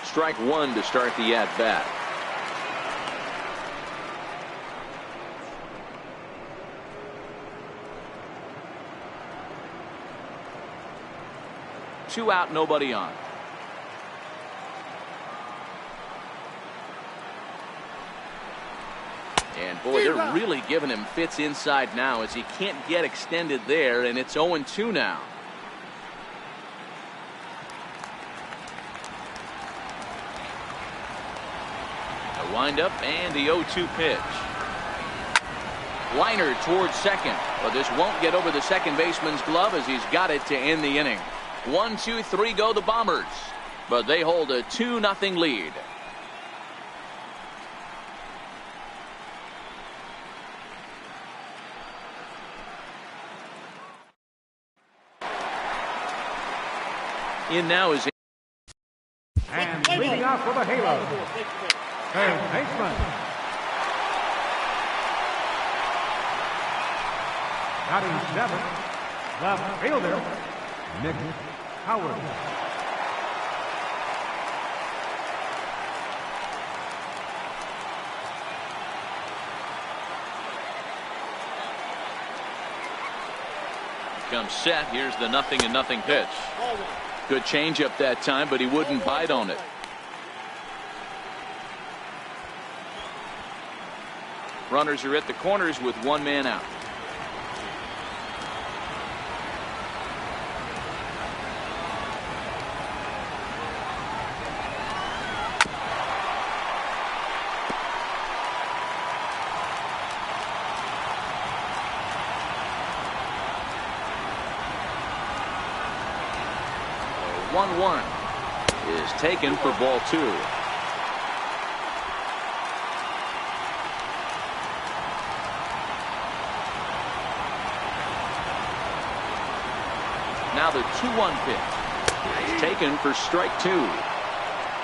Strike one to start the at-bat. Two out, nobody on. And boy, they're really giving him fits inside now as he can't get extended there, and it's 0-2 now. The windup and the 0-2 pitch. Liner towards second, but this won't get over the second baseman's glove as he's got it to end the inning. 1, 2, 3 go the Bombers, but they hold a 2-0 lead. In now is and leading off for the Halo, third baseman. Batting seventh, left fielder, Nick Howard. Comes set. Here's the 0-0 pitch. Good changeup that time, but he wouldn't bite on it. Runners are at the corners with one man out. The 1-1 is taken for ball two. Now the 2-1 pitch is taken for strike two.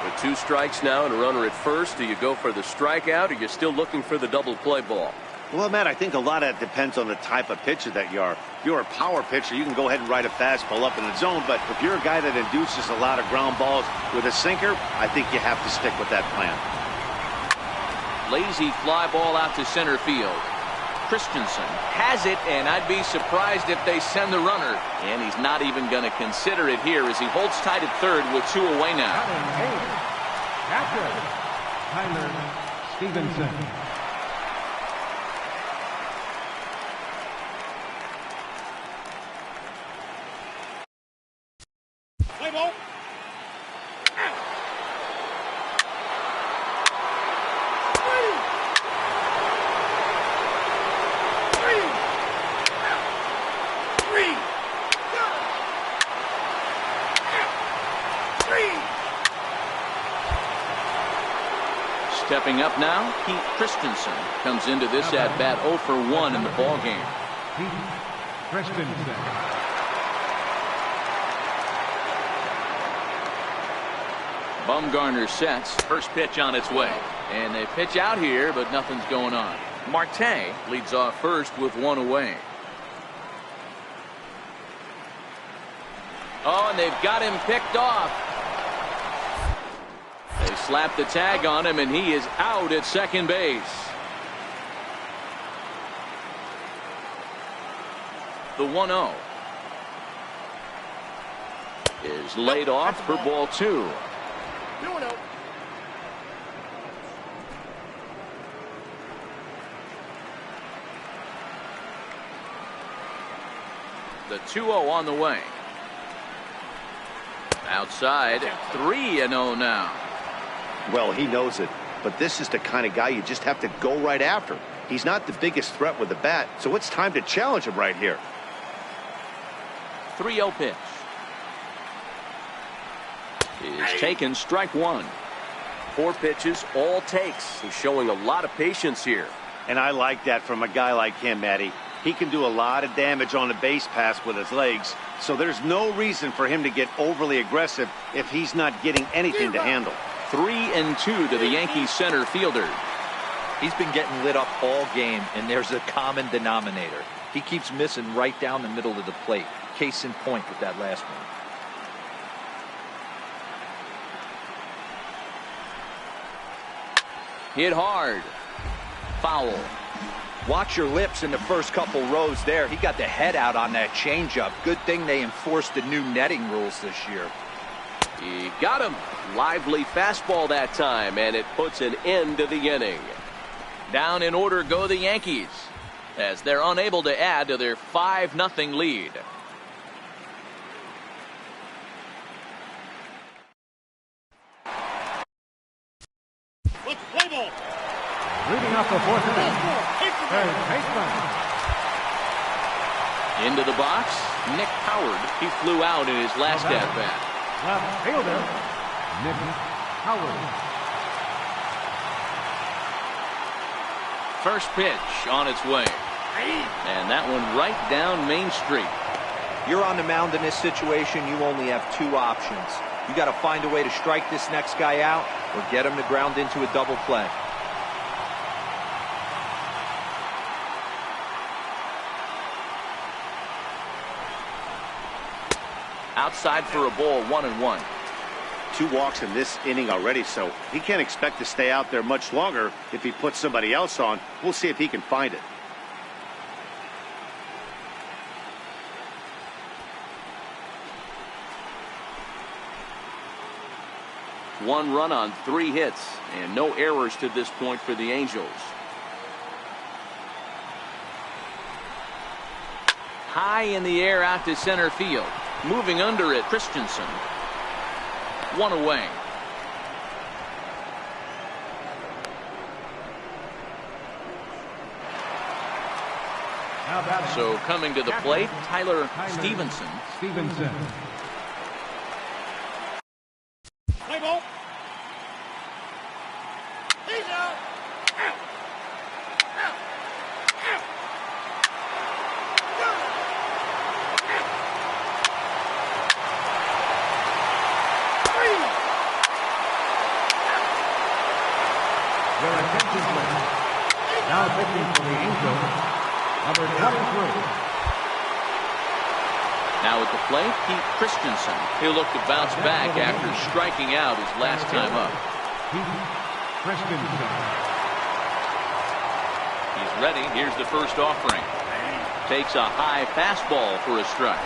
With two strikes now and a runner at first, do you go for the strikeout or you're still looking for the double play ball? Well, Matt, I think a lot of that depends on the type of pitcher that you are. If you're a power pitcher, you can go ahead and ride a fastball up in the zone. But if you're a guy that induces a lot of ground balls with a sinker, I think you have to stick with that plan. Lazy fly ball out to center field. Christensen has it, and I'd be surprised if they send the runner. And he's not even going to consider it here as he holds tight at third with 2 away now. Catcher, Tyler Stevenson. Play ball. Stepping up now, Pete Christensen comes into this at-bat 0 for 1 in the ballgame. Pete Christensen. Bumgarner sets. First pitch on its way. And they pitch out here, but nothing's going on. Marte leads off first with 1 away. Oh, and they've got him picked off. They slap the tag on him, and he is out at second base. The 1-0 is laid off for ball 2. 2-0. The 2-0 on the way. Outside, 3-0 now. Well, he knows it, but this is the kind of guy you just have to go right after. He's not the biggest threat with the bat, so it's time to challenge him right here. 3-0 pitch. Is taken, strike 1. 4 pitches, all takes. He's showing a lot of patience here. And I like that from a guy like him, Matty. He can do a lot of damage on the base pass with his legs, so there's no reason for him to get overly aggressive if he's not getting anything to handle. 3-2 to the Yankees center fielder. He's been getting lit up all game, and there's a common denominator. He keeps missing right down the middle of the plate. Case in point with that last one. Hit hard. Foul. Watch your lips in the first couple rows there. He got the head out on that changeup. Good thing they enforced the new netting rules this year. He got him. Lively fastball that time, and it puts an end to the inning. Down in order go the Yankees, as they're unable to add to their 5-0 lead. Let's play ball. Leading off the 4th inning, third baseman. Into the box, Nick Howard. He flew out in his last at-bat. Left fielder, Nick Howard. First pitch on its way. And that one right down Main Street. You're on the mound in this situation. You only have 2 options. You got to find a way to strike this next guy out or get him to ground into a double play. Outside for a ball, 1-1. 2 walks in this inning already, so he can't expect to stay out there much longer if he puts somebody else on. We'll see if he can find it. One run on 3 hits, and no errors to this point for the Angels. High in the air out to center field. Moving under it, Christensen. 1 away. So coming to the plate, Tyler Stevenson. Play ball. He's out. Your attention, please. Now pitching for the Angels, number 23. Now at the plate, Pete Christensen. He'll look to bounce back after striking out his last time up. Pete Christensen. He's ready. Here's the first offering. Takes a high fastball for a strike.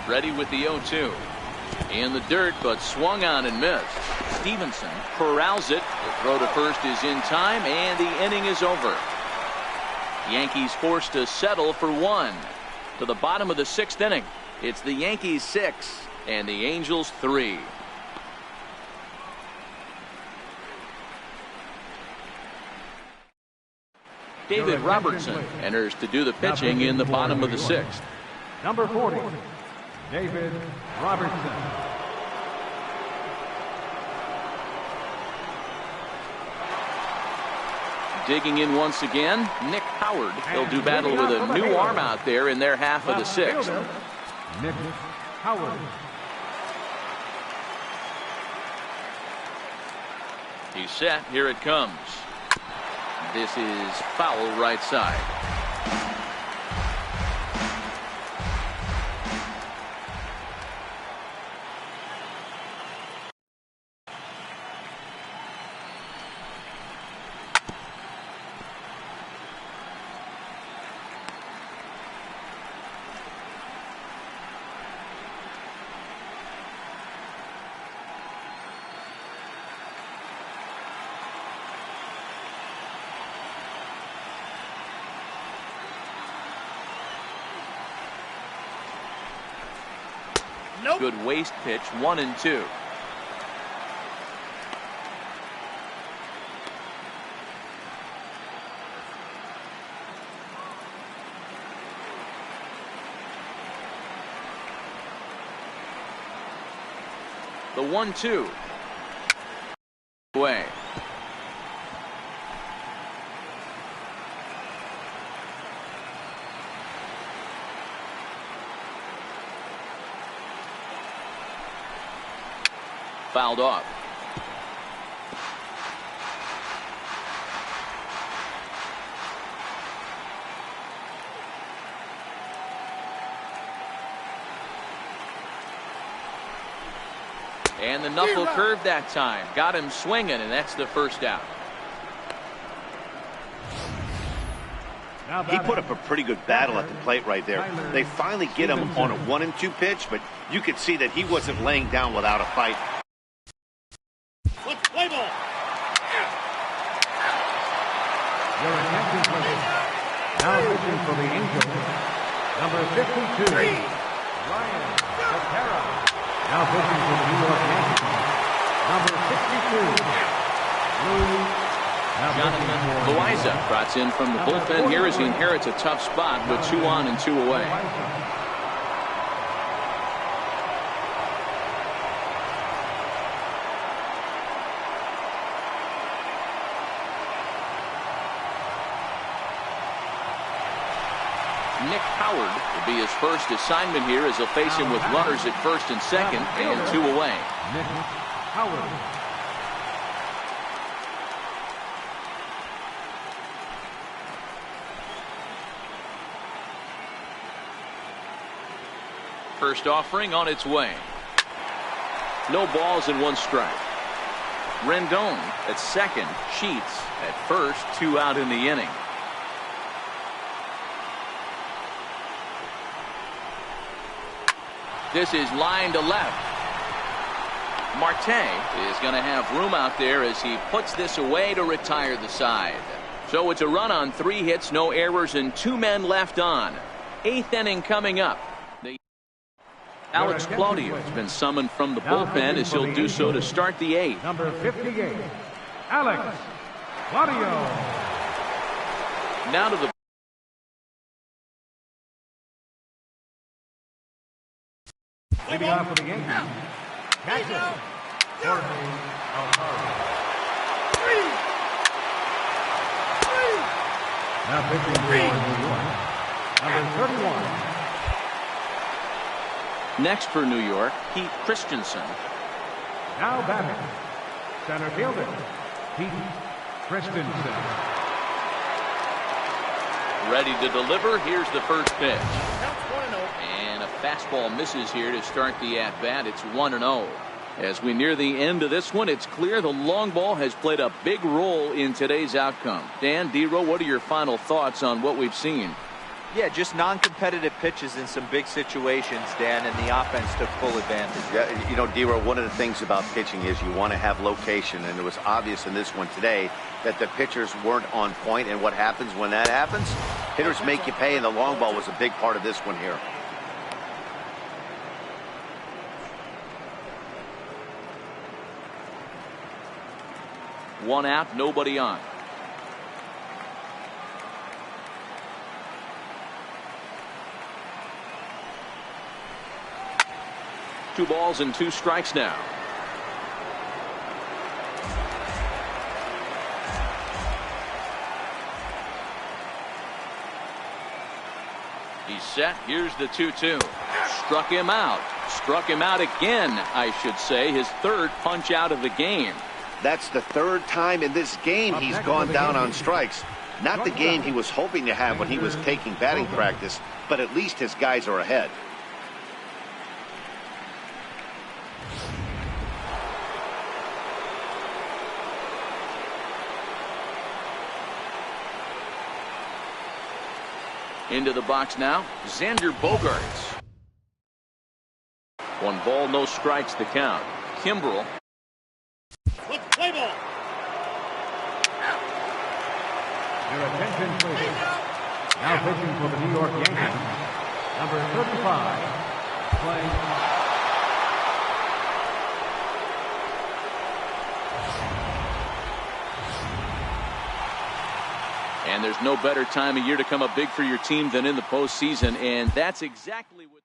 Ready with the 0-2. In the dirt, but swung on and missed. Stevenson corrals it. The throw to first is in time, and the inning is over. Yankees forced to settle for one. To the bottom of the 6th inning. It's the Yankees 6 and the Angels 3. David Robertson enters to do the pitching in the bottom of the 6th. Number 40, David Robertson. Digging in once again, Nick Howard. He'll do battle with a new arm out there in their half of the 6th. Nick Howard. He's set. Here it comes. This is foul right side. Nope. Good waist pitch, 1-2. The 1-2. Away. Fouled off. And the knuckle curve that time. Got him swinging, and that's the first out. He put up a pretty good battle at the plate right there. They finally get him on a 1-2 pitch, but you could see that he wasn't laying down without a fight. Let's play ball. Your attention, please. Now pitching for the Angels, number 52, Ryan Tepera. Now pitching for the New York Yankees, number 62, Lou. Jonathan Loaiza brought in from the bullpen here as he inherits a tough spot with 2 on and 2 away. Nick Howard will be his first assignment here as he'll face him with runners at first and second and 2 away. Nick Howard. First offering on its way. No balls and 1 strike. Rendon at second. Sheets at first. 2 out in the inning. This is line to left. Marte is going to have room out there as he puts this away to retire the side. So it's a run on 3 hits, no errors, and 2 men left on. 8th inning coming up. Alex Claudio has been summoned from the bullpen as he'll do so to start the 8th. Number 58, Alex Claudio. Now to the leading off for the Yankees, catcher, Jorge Alfaro. Now pitching for New York, number 31. Next for New York, Pete Christensen. Now batting, Center fielder, Pete Christensen. Ready to deliver. Here's the first pitch. Counts 1-0. And a fastball misses here to start the at-bat. It's 1-0. As we near the end of this one, it's clear the long ball has played a big role in today's outcome. Dan, D-Row, what are your final thoughts on what we've seen? Yeah, just non-competitive pitches in some big situations, Dan, and the offense took full advantage. Yeah, you know, D-Row, one of the things about pitching is you want to have location, and it was obvious in this one today that the pitchers weren't on point, and what happens when that happens? Hitters make you pay, and the long ball was a big part of this one here. One out, nobody on. Two balls and two strikes now. He's set. Here's the 2-2. Struck him out. Struck him out again, I should say. His third punch out of the game. That's the third time in this game he's gone down on strikes. Not the game he was hoping to have when he was taking batting practice, but at least his guys are ahead. Into the box now, Xander Bogaerts. One ball, no strikes the count. Kimbrel. Let's play ball. Your attention, please. Now pitching for the New York Yankees, number 35, playing. And there's no better time of year to come up big for your team than in the postseason, and that's exactly what.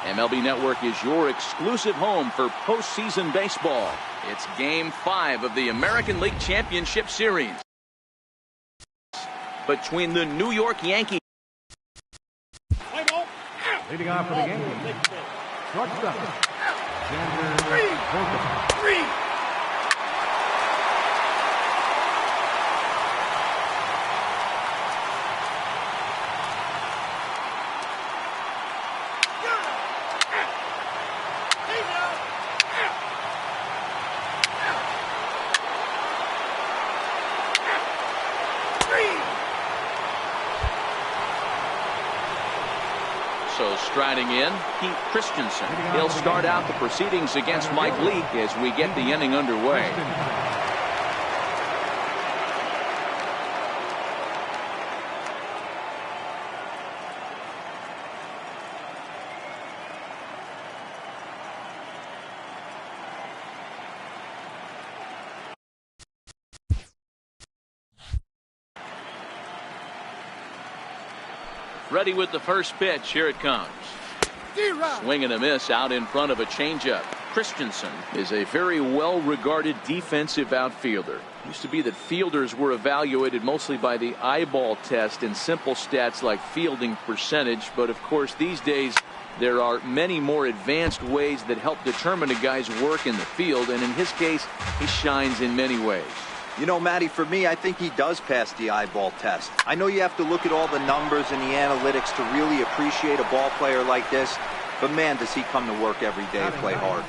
MLB Network is your exclusive home for postseason baseball. It's Game 5 of the American League Championship Series between the New York Yankees. Leading off for the Yankees, shortstop, Xander Bogaerts. So striding in, Pete Christensen. He'll start out the proceedings against Mike Leake as we get the inning underway. Ready with the first pitch. Here it comes. Swing and a miss out in front of a changeup. Christensen is a very well-regarded defensive outfielder. It used to be that fielders were evaluated mostly by the eyeball test and simple stats like fielding percentage, but of course these days there are many more advanced ways that help determine a guy's work in the field, and in his case he shines in many ways. You know, Matty, for me, I think he does pass the eyeball test. I know you have to look at all the numbers and the analytics to really appreciate a ball player like this, but man, does he come to work every day and play hard.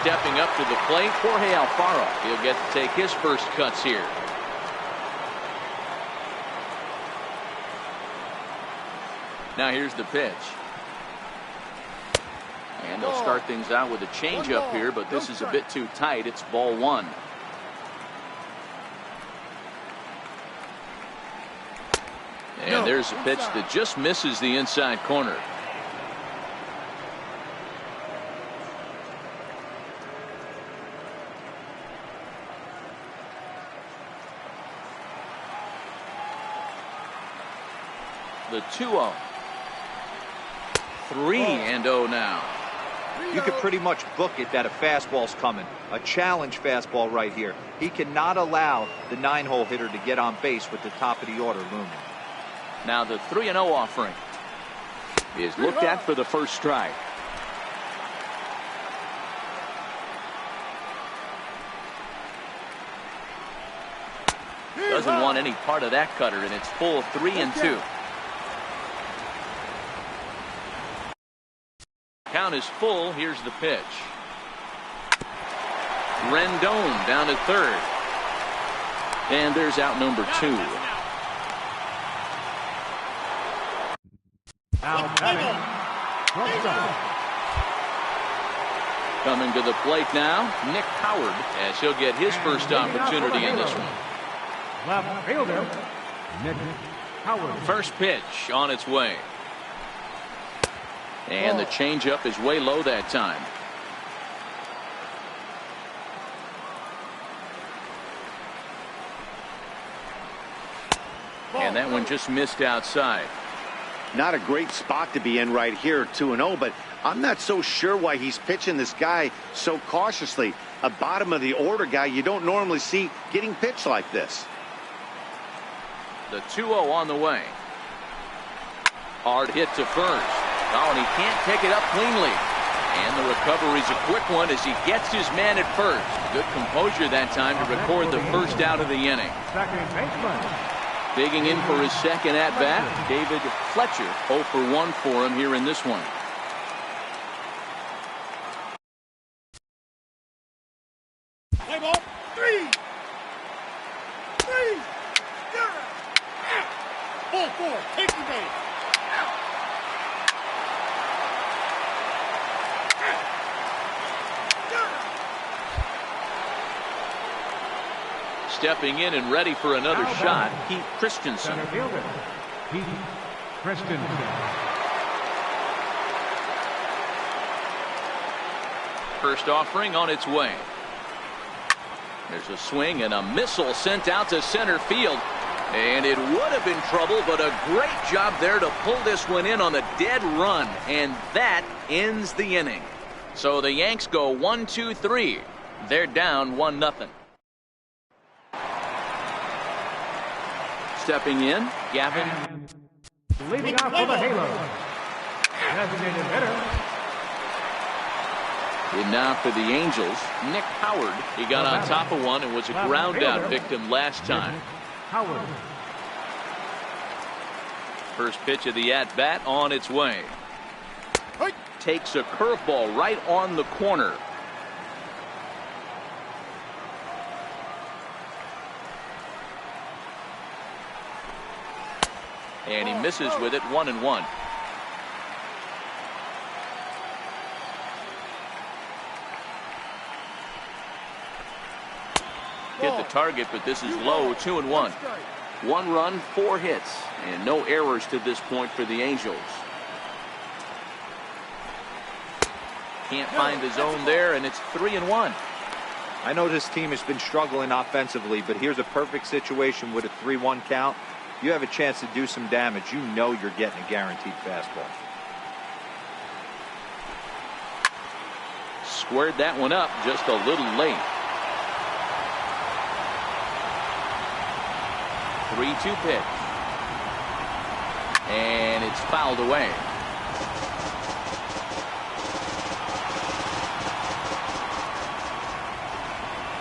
Stepping up to the plate, Jorge Alfaro. He'll get to take his first cuts here. Now here's the pitch. And they'll start things out with a changeup here, but this is a bit too tight. It's ball one. And there's a pitch that just misses the inside corner. The 2-0. 3-0 now. You could pretty much book it that a fastball's coming. A challenge fastball right here. He cannot allow the 9-hole hitter to get on base with the top of the order looming. Now the 3-0 offering is looked at for the first strike. Doesn't want any part of that cutter, and it's full 3-2. Count is full. Here's the pitch. Rendon down at third. And there's out number 2. Coming to the plate now, Nick Howard, as he'll get his first opportunity in this one. Left fielder, Nick Howard. First pitch on its way. And the changeup is way low that time. And that one just missed outside. Not a great spot to be in right here, 2-0, but I'm not so sure why he's pitching this guy so cautiously. A bottom of the order guy you don't normally see getting pitched like this. The 2-0 on the way. Hard hit to first. Oh, and he can't take it up cleanly. And the recovery's a quick one as he gets his man at first. Good composure that time to record the first out of the inning. Second baseman. Digging in for his second at-bat, David Fletcher. 0 for 1 for him here in this one. Play ball. 3. Ball 4. Take the base. Stepping in and ready for another shot, Pete Christensen. Center fielder, Pete Christensen. First offering on its way. There's a swing and a missile sent out to center field. And it would have been trouble, but a great job there to pull this one in on the dead run. And that ends the inning. So the Yanks go 1-2-3. They're down 1-0. Stepping in, Gavin. Leading off for the Halos. Designated hitter. And now for the Angels, Nick Howard. He got on top of one and was a ground out victim last time. Howard. First pitch of the at-bat on its way. Takes a curveball right on the corner. And he misses with it, 1-1. Hit the target, but this is low, 2-1. 1 run, 4 hits, and no errors to this point for the Angels. Can't find the zone there, and it's 3-1. I know this team has been struggling offensively, but here's a perfect situation with a 3-1 count. You have a chance to do some damage. You know you're getting a guaranteed fastball. squared that one up just a little late. 3-2 pitch. And it's fouled away.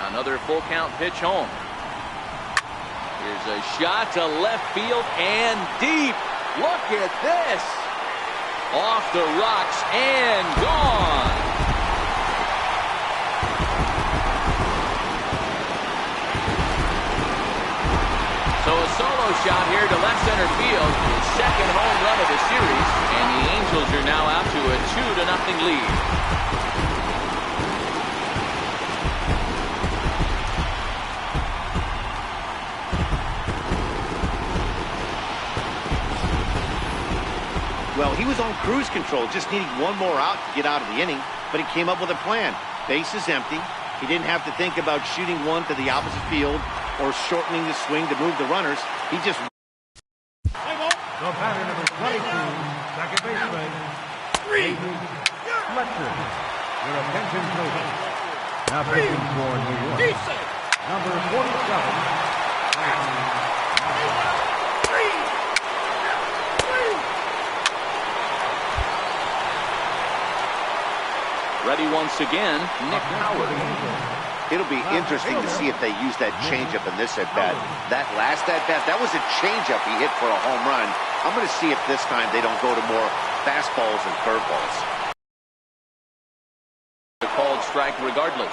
Another full count pitch home. Here's a shot to left field and deep. Look at this. Off the rocks and gone. So a solo shot here to left center field. His second home run of the series. And the Angels are now out to a 2-0 lead. Well, he was on cruise control, just needing one more out to get out of the inning, but he came up with a plan. Base is empty. He didn't have to think about shooting one to the opposite field or shortening the swing to move the runners. He just... The batter number 22, second baseman, Fletcher. Your attention, please. Now pitching for New York. Number 47. Ready once again, Nick Howard. It'll be interesting to see if they use that changeup in this at-bat. That last at-bat, that was a changeup he hit for a home run. I'm going to see if this time they don't go to more fastballs and curveballs. A called strike regardless.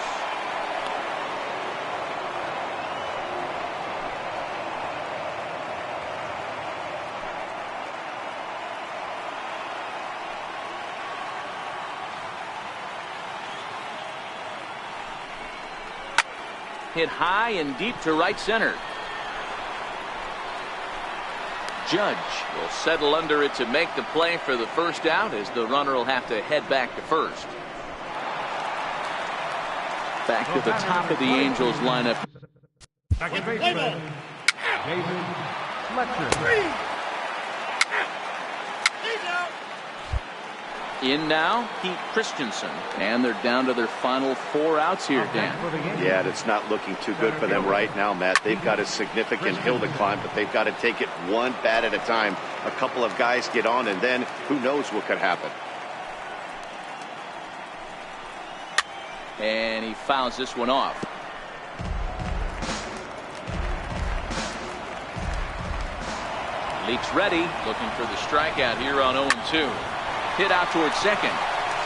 Hit high and deep to right center. Judge will settle under it to make the play for the first out, as the runner will have to head back to first. Back to the top of the Angels lineup. Second baseman, David Fletcher. In now, Pete Christensen. And they're down to their final 4 outs here, Dan. Yeah, it's not looking too good for them right now, Matt. They've got a significant hill to climb, but they've got to take it one bat at a time. A couple of guys get on, and then who knows what could happen. And he fouls this one off. Leaks ready, looking for the strikeout here on 0-2. Hit out towards second.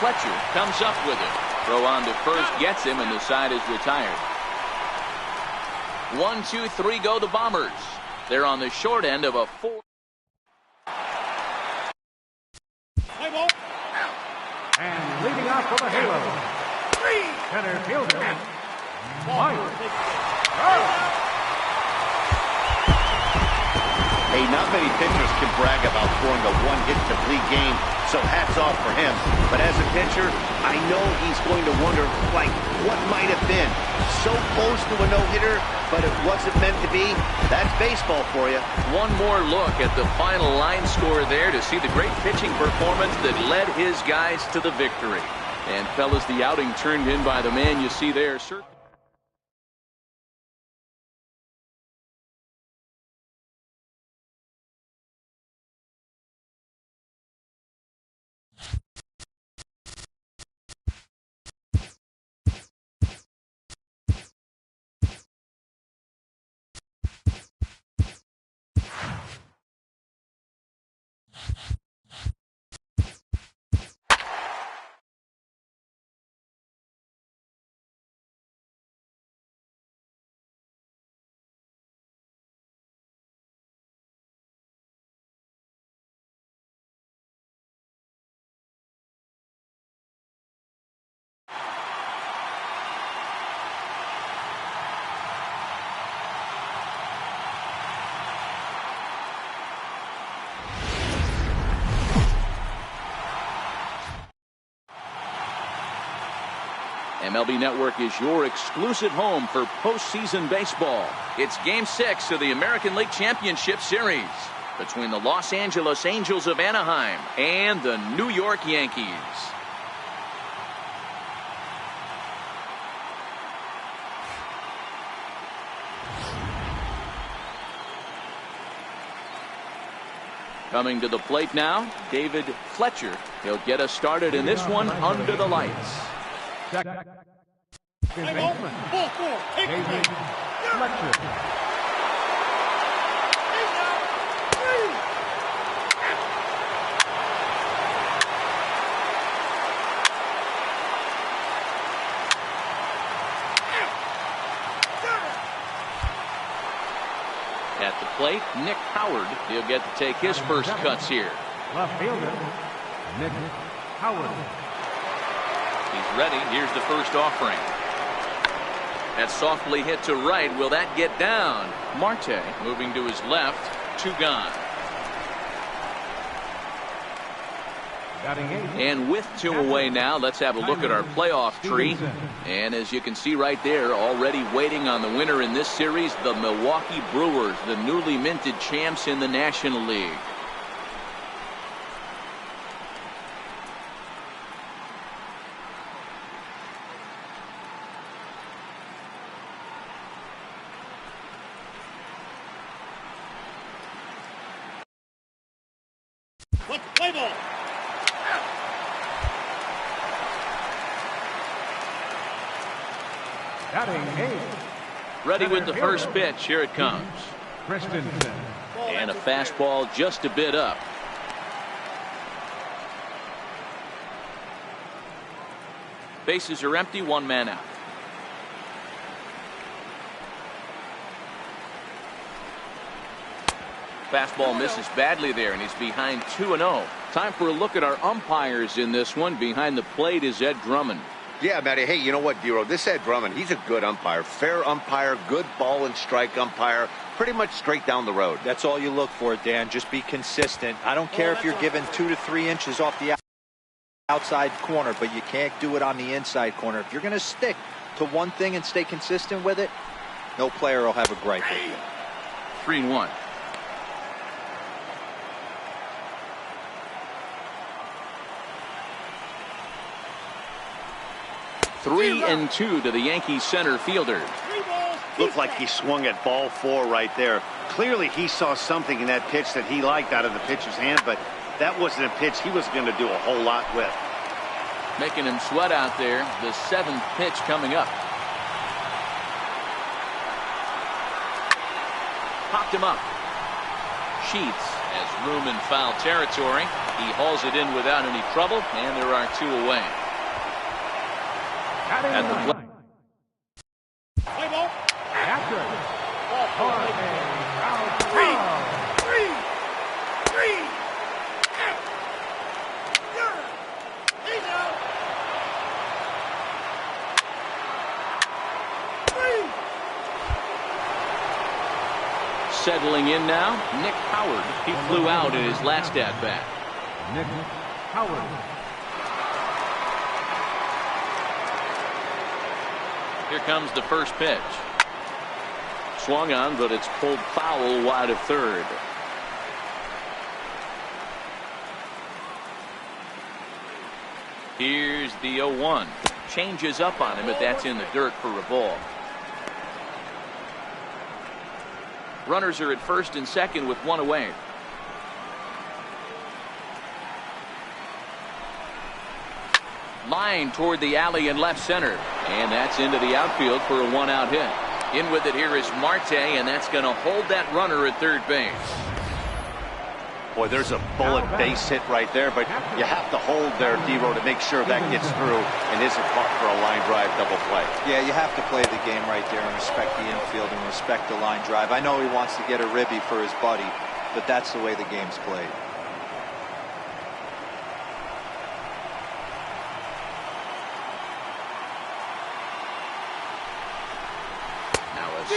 Fletcher comes up with it. Throw on to first, gets him, and the side is retired. 1, 2, 3 go the Bombers. They're on the short end of a 4. And leading off for the Halo, center fielder, Mike. Hey, not many pitchers can brag about throwing a one-hit complete game, so hats off for him. But as a pitcher, I know he's going to wonder, like, what might have been. So close to a no-hitter, but it wasn't meant to be. That's baseball for you. One more look at the final line score there to see the great pitching performance that led his guys to the victory. And, fellas, the outing turned in by the man you see there. MLB Network is your exclusive home for postseason baseball. It's Game 6 of the American League Championship Series between the Los Angeles Angels of Anaheim and the New York Yankees. Coming to the plate now, David Fletcher. He'll get us started in this one under the lights. Second baseman, David Fletcher. At the plate, Nick Howard. He'll get to take his first cuts here. Left fielder, Nick Howard. He's ready. Here's the first offering. That's softly hit to right. Will that get down? Marte moving to his left. 2 gone. And with 2 away now, let's have a look at our playoff tree. And as you can see right there, already waiting on the winner in this series, the Milwaukee Brewers, the newly minted champs in the National League. Let's play ball. Ready with the first pitch. Here it comes. And a fastball just a bit up. Bases are empty. 1 man out. Fastball misses badly there, and he's behind 2-0. Time for a look at our umpires in this one. Behind the plate is Ed Drummond. Yeah, Matty. Hey, you know what, Dero? This Ed Drummond, he's a good umpire. Fair umpire, good ball and strike umpire. Pretty much straight down the road. That's all you look for, Dan. Just be consistent. I don't care if you're given 2 to 3 inches off the outside corner, but you can't do it on the inside corner. If you're going to stick to one thing and stay consistent with it, no player will have a gripe with you. 3-1. Three and 2 to the Yankees center fielder. Looked like he swung at ball 4 right there. Clearly he saw something in that pitch that he liked out of the pitcher's hand, but that wasn't a pitch he was going to do a whole lot with. Making him sweat out there. The 7th pitch coming up. Popped him up. Sheets has room in foul territory. He hauls it in without any trouble, and there are 2 away. At the plate. Play ball. After. Three. He's out. 3. Settling in now, Nick Howard. He flew out in his last at-bat. Nick Howard. Here comes the first pitch. Swung on, but it's pulled foul wide of third. Here's the 0-1. Changes up on him, but that's in the dirt for a ball. Runners are at first and second with 1 away. Line toward the alley in left center. And that's into the outfield for a 1-out hit. In with it here is Marte, and that's going to hold that runner at third base. Boy, there's a bullet base hit right there, but you have to hold there, Dero, to make sure that gets through and isn't caught for a line drive double play. Yeah, you have to play the game right there and respect the infield and respect the line drive. I know he wants to get a ribby for his buddy, but that's the way the game's played.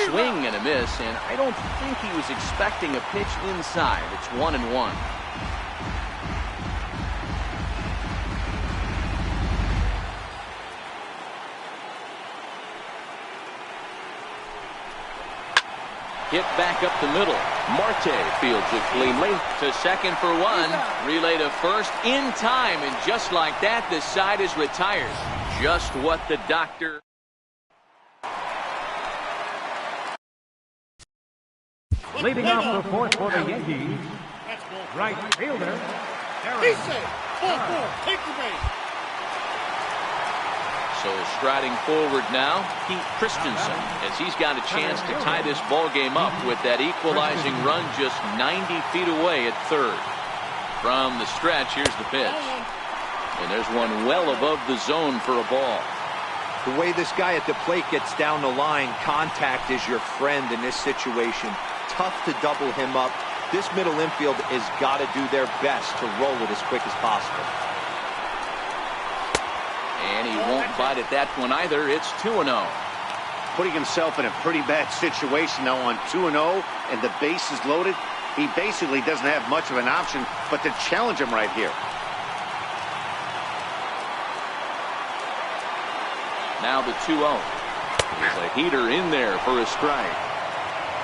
Swing and a miss, and I don't think he was expecting a pitch inside. It's 1-1. Hit back up the middle. Marte fields it cleanly to second for 1. Relay to first in time, and just like that, the side is retired. Just what the doctor... Leading off the 4th for the Yankees, Right fielder. He's safe. Ball four. Take the base. So striding forward now, Pete Christensen, as he's got a chance to tie this ball game up with that equalizing run just 90 feet away at third. From the stretch, here's the pitch. And there's one well above the zone for a ball. The way this guy at the plate gets down the line, contact is your friend in this situation. Tough to double him up. This middle infield has got to do their best to roll it as quick as possible. And he won't bite at that one either. It's 2-0. Putting himself in a pretty bad situation now on 2-0, and the base is loaded. He basically doesn't have much of an option but to challenge him right here. Now the 2-0. There's a heater in there for a strike.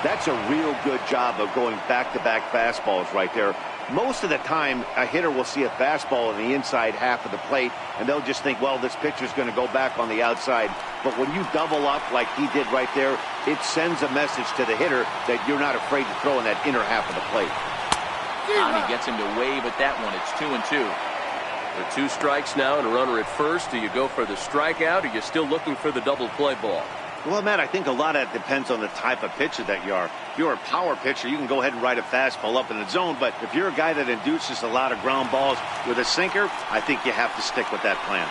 That's a real good job of going back-to-back fastballs right there. Most of the time, a hitter will see a fastball in the inside half of the plate, and they'll just think, well, this pitcher's going to go back on the outside. But when you double up like he did right there, it sends a message to the hitter that you're not afraid to throw in that inner half of the plate. Connie gets him to wave at that one. It's 2-2. With 2 strikes now and a runner at first, do you go for the strikeout, or are you still looking for the double play ball? Well, Matt, I think a lot of that depends on the type of pitcher that you are. If you're a power pitcher, you can go ahead and ride a fastball up in the zone. But if you're a guy that induces a lot of ground balls with a sinker, I think you have to stick with that plan.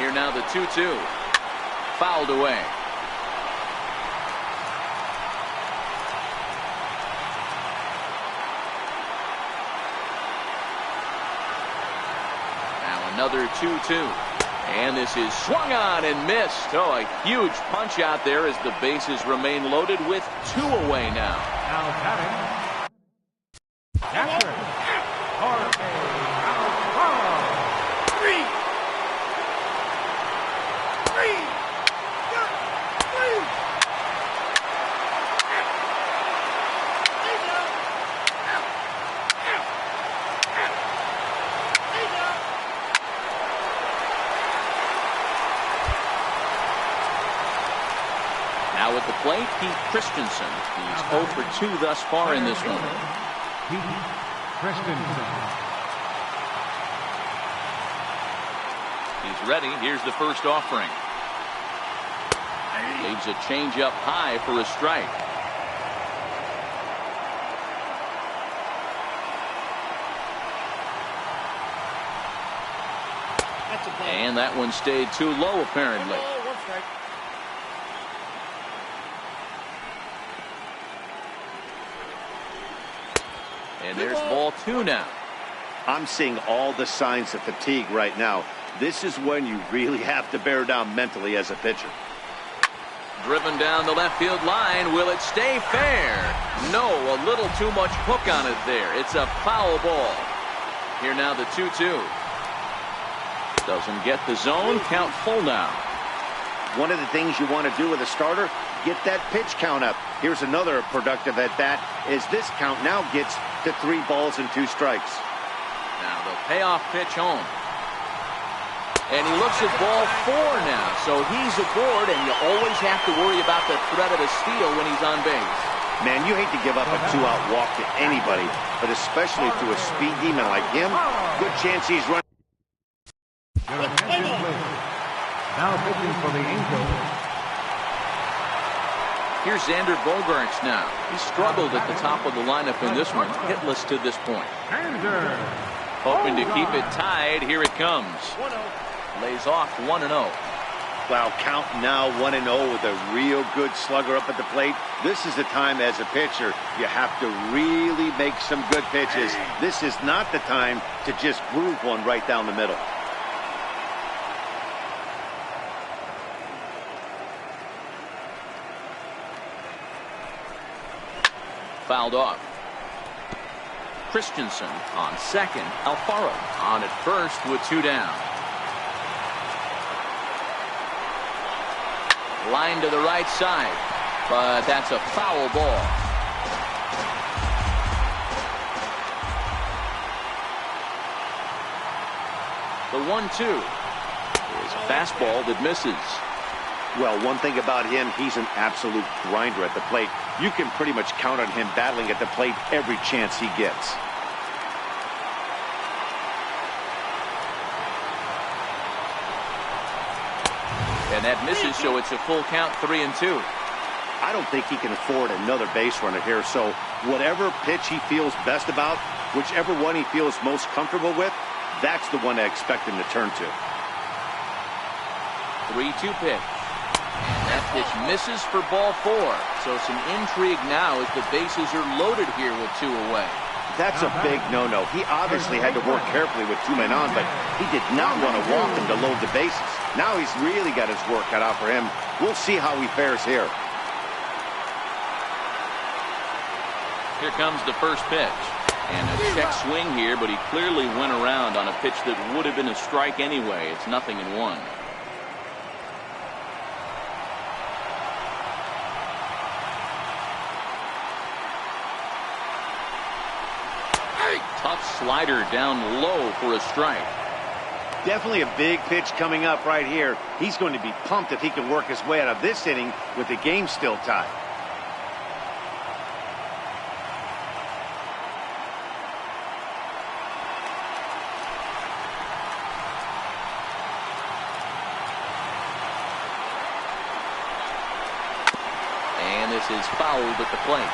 Here now the 2-2. Fouled away. Another 2-2. And this is swung on and missed. Oh, a huge punch out there as the bases remain loaded with 2 away now. Now batting. Catcher. Jorge Alfaro. 3. Now at the plate, Pete Christensen. He's 0 for 2 thus far in this one. Pete Christensen. He's ready. Here's the first offering. Leaves a changeup high for a strike. And that one stayed too low, apparently. And there's ball 2 now. I'm seeing all the signs of fatigue right now. This is when you really have to bear down mentally as a pitcher. Driven down the left field line. Will it stay fair? No, a little too much hook on it there. It's a foul ball. Here now the 2-2. Doesn't get the zone. Count full now. One of the things you want to do with a starter, get that pitch count up. Here's another productive at bat as this count now gets to 3 balls and 2 strikes. Now the payoff pitch home. And he looks at ball 4 now. So he's aboard, and you always have to worry about the threat of a steal when he's on base. Man, you hate to give up a 2-out walk to anybody, but especially to a speed demon like him. Good chance he's running. Your attention, please. Now pitching for the Angels. Here's Xander Bogaerts now. He struggled at the top of the lineup in this one, hitless to this point. Hoping to keep it tied. Here it comes. Lays off 1-0. Wow, count now 1-0 with a real good slugger up at the plate. This is the time as a pitcher you have to really make some good pitches. This is not the time to just groove one right down the middle. Fouled off. Christensen on second. Alfaro on at first with 2 down. Line to the right side, but that's a foul ball. The 1-2 is a fastball that misses. Well, one thing about him, he's an absolute grinder at the plate. You can pretty much count on him battling at the plate every chance he gets. And that misses, so it's a full count, 3-2. I don't think he can afford another base runner here, so whatever pitch he feels best about, whichever one he feels most comfortable with, that's the one I expect him to turn to. 3-2 pitch. That pitch misses for ball 4. So some intrigue now as the bases are loaded here with 2 away. That's a big no-no. He obviously had to work carefully with 2 men on, but he did not want to walk him to load the bases. Now he's really got his work cut out for him. We'll see how he fares here. Here comes the first pitch. And a check swing here, but he clearly went around on a pitch that would have been a strike anyway. It's 0-1. Tough slider down low for a strike. Definitely a big pitch coming up right here. He's going to be pumped if he can work his way out of this inning with the game still tied. And this is fouled at the plate.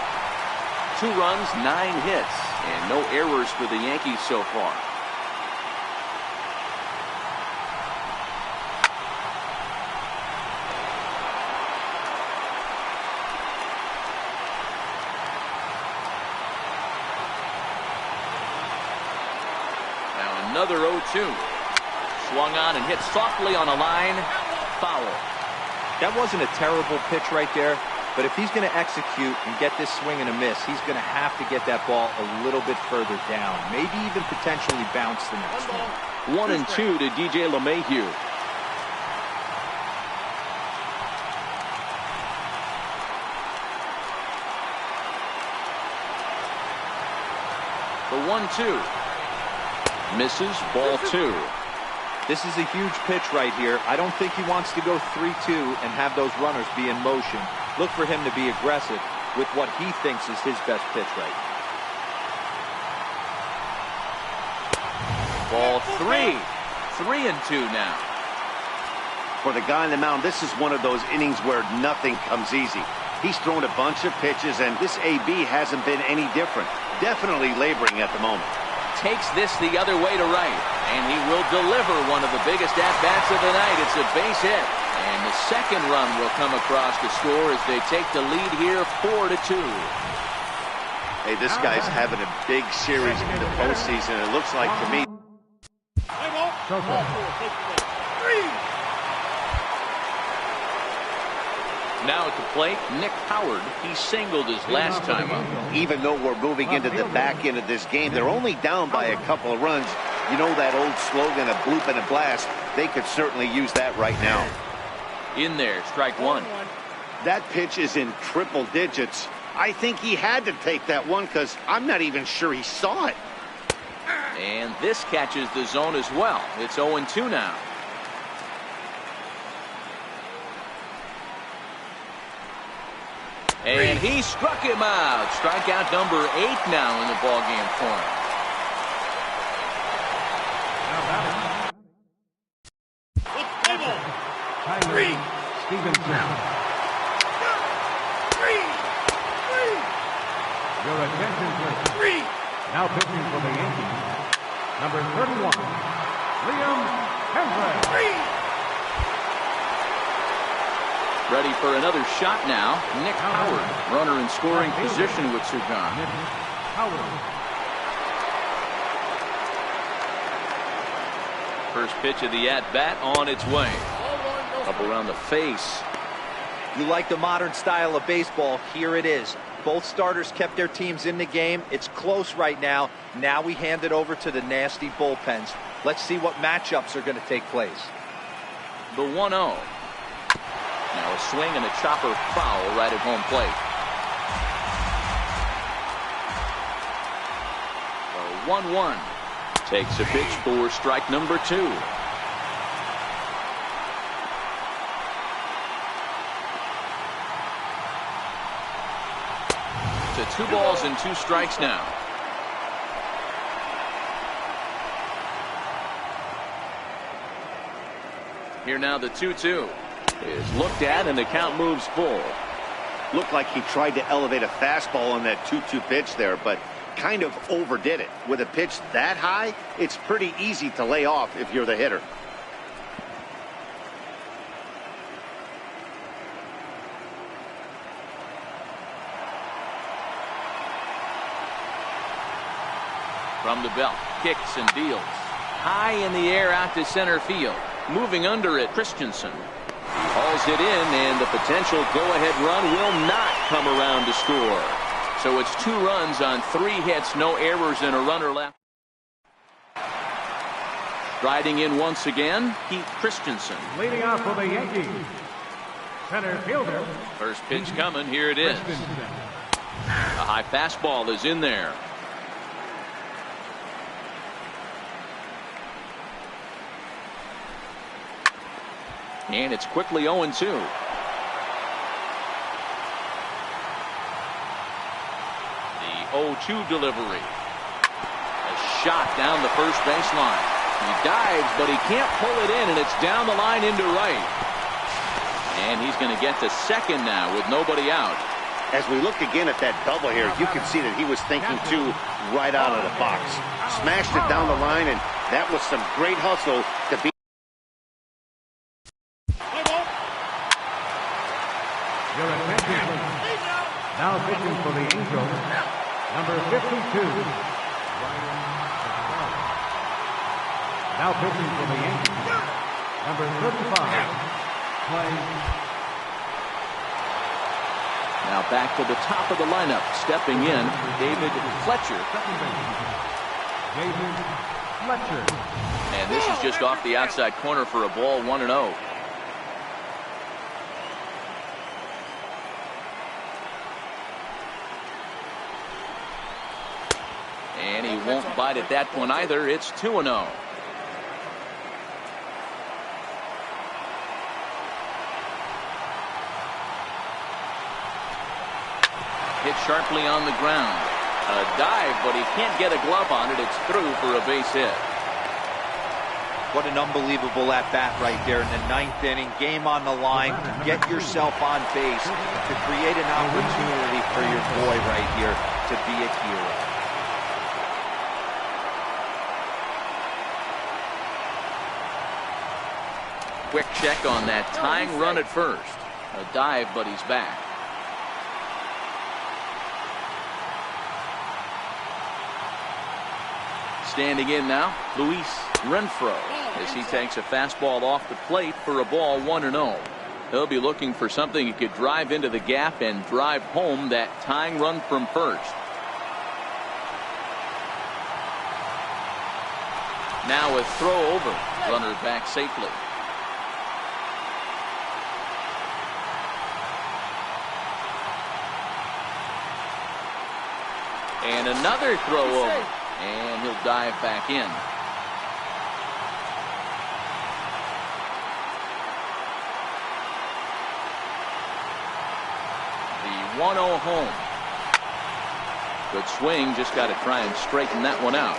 2 runs, 9 hits, and no errors for the Yankees so far. Now another 0-2. Swung on and hit softly on a line. Foul. That wasn't a terrible pitch right there. But if he's going to execute and get this swing and a miss, he's going to have to get that ball a little bit further down. Maybe even potentially bounce the next one. 1-2 to DJ LeMahieu. The 1-2. Misses, ball 2. This is a huge pitch right here. I don't think he wants to go 3-2 and have those runners be in motion. Look for him to be aggressive with what he thinks is his best pitch right now. Ball 3. 3-2 now. For the guy on the mound, this is one of those innings where nothing comes easy. He's thrown a bunch of pitches, and this AB hasn't been any different. Definitely laboring at the moment. Takes this the other way to right, and he will deliver one of the biggest at-bats of the night. It's a base hit, and the second run will come across the score as they take the lead here 4-2. Hey, this guy's having a big series in the postseason. It looks like to me. Now at the plate, Nick Howard. He singled his last time up. Even though we're moving into the back end of this game, they're only down by a couple of runs. You know that old slogan, a bloop and a blast. They could certainly use that right now. In there, strike 1. That pitch is in triple digits. I think he had to take that one because I'm not even sure he saw it. And this catches the zone as well. It's 0-2 now. And he struck him out. Strikeout number 8 now in the ballgame for him. Stevenson. Your attention, please. Now pitching for the Yankees, number 31, Liam Hendricks. Ready for another shot now. Nick Howard, runner in scoring position with Sugan. First pitch of the at-bat on its way. Up around the face. You like the modern style of baseball? Here it is. Both starters kept their teams in the game. It's close right now. Now we hand it over to the nasty bullpens. Let's see what matchups are going to take place. The 1-0. Now a swing and a chopper foul right at home plate. The 1-1. Takes a pitch for strike number 2. to 2 balls and 2 strikes now. Here now the 2-2 is looked at, and the count moves full. Looked like he tried to elevate a fastball on that 2-2 pitch there, but kind of overdid it. With a pitch that high, it's pretty easy to lay off if you're the hitter. From the belt, kicks and deals. High in the air out to center field. Moving under it, Christensen. He hauls it in, and the potential go-ahead run will not come around to score. So it's 2 runs on 3 hits, no errors, and a runner left. Riding in once again, Pete Christensen. Leading off for the Yankees, center fielder. First pitch coming, here it is. A high fastball is in there. And it's quickly 0-2. The 0-2 delivery. A shot down the first baseline. He dives, but he can't pull it in, and it's down the line into right. And he's going to get to second now with nobody out. As we look again at that double here, you can see that he was thinking too right out of the box. Smashed it down the line, and that was some great hustle to beat. Your attention, please. Now pitching for the Angels, number 52. Now pitching for the Yankees, number 35. Now back to the top of the lineup, stepping in, David Fletcher. David Fletcher. And this is just off the outside corner for a ball, 1-0. And he won't bite at that one either. It's 2-0. Hit sharply on the ground. A dive, but he can't get a glove on it. It's through for a base hit. What an unbelievable at-bat right there in the 9th inning. Game on the line. Get yourself on base to create an opportunity for your boy right here to be a hero. Quick check on that tying run at first. A dive, but he's back. Standing in now, Luis Renfroe, as he takes a fastball off the plate for a ball, 1-0. He'll be looking for something he could drive into the gap and drive home that tying run from first. Now a throw over, runner back safely. And another throw over. And he'll dive back in. The 1-0 home. Good swing. Just got to try and straighten that one out.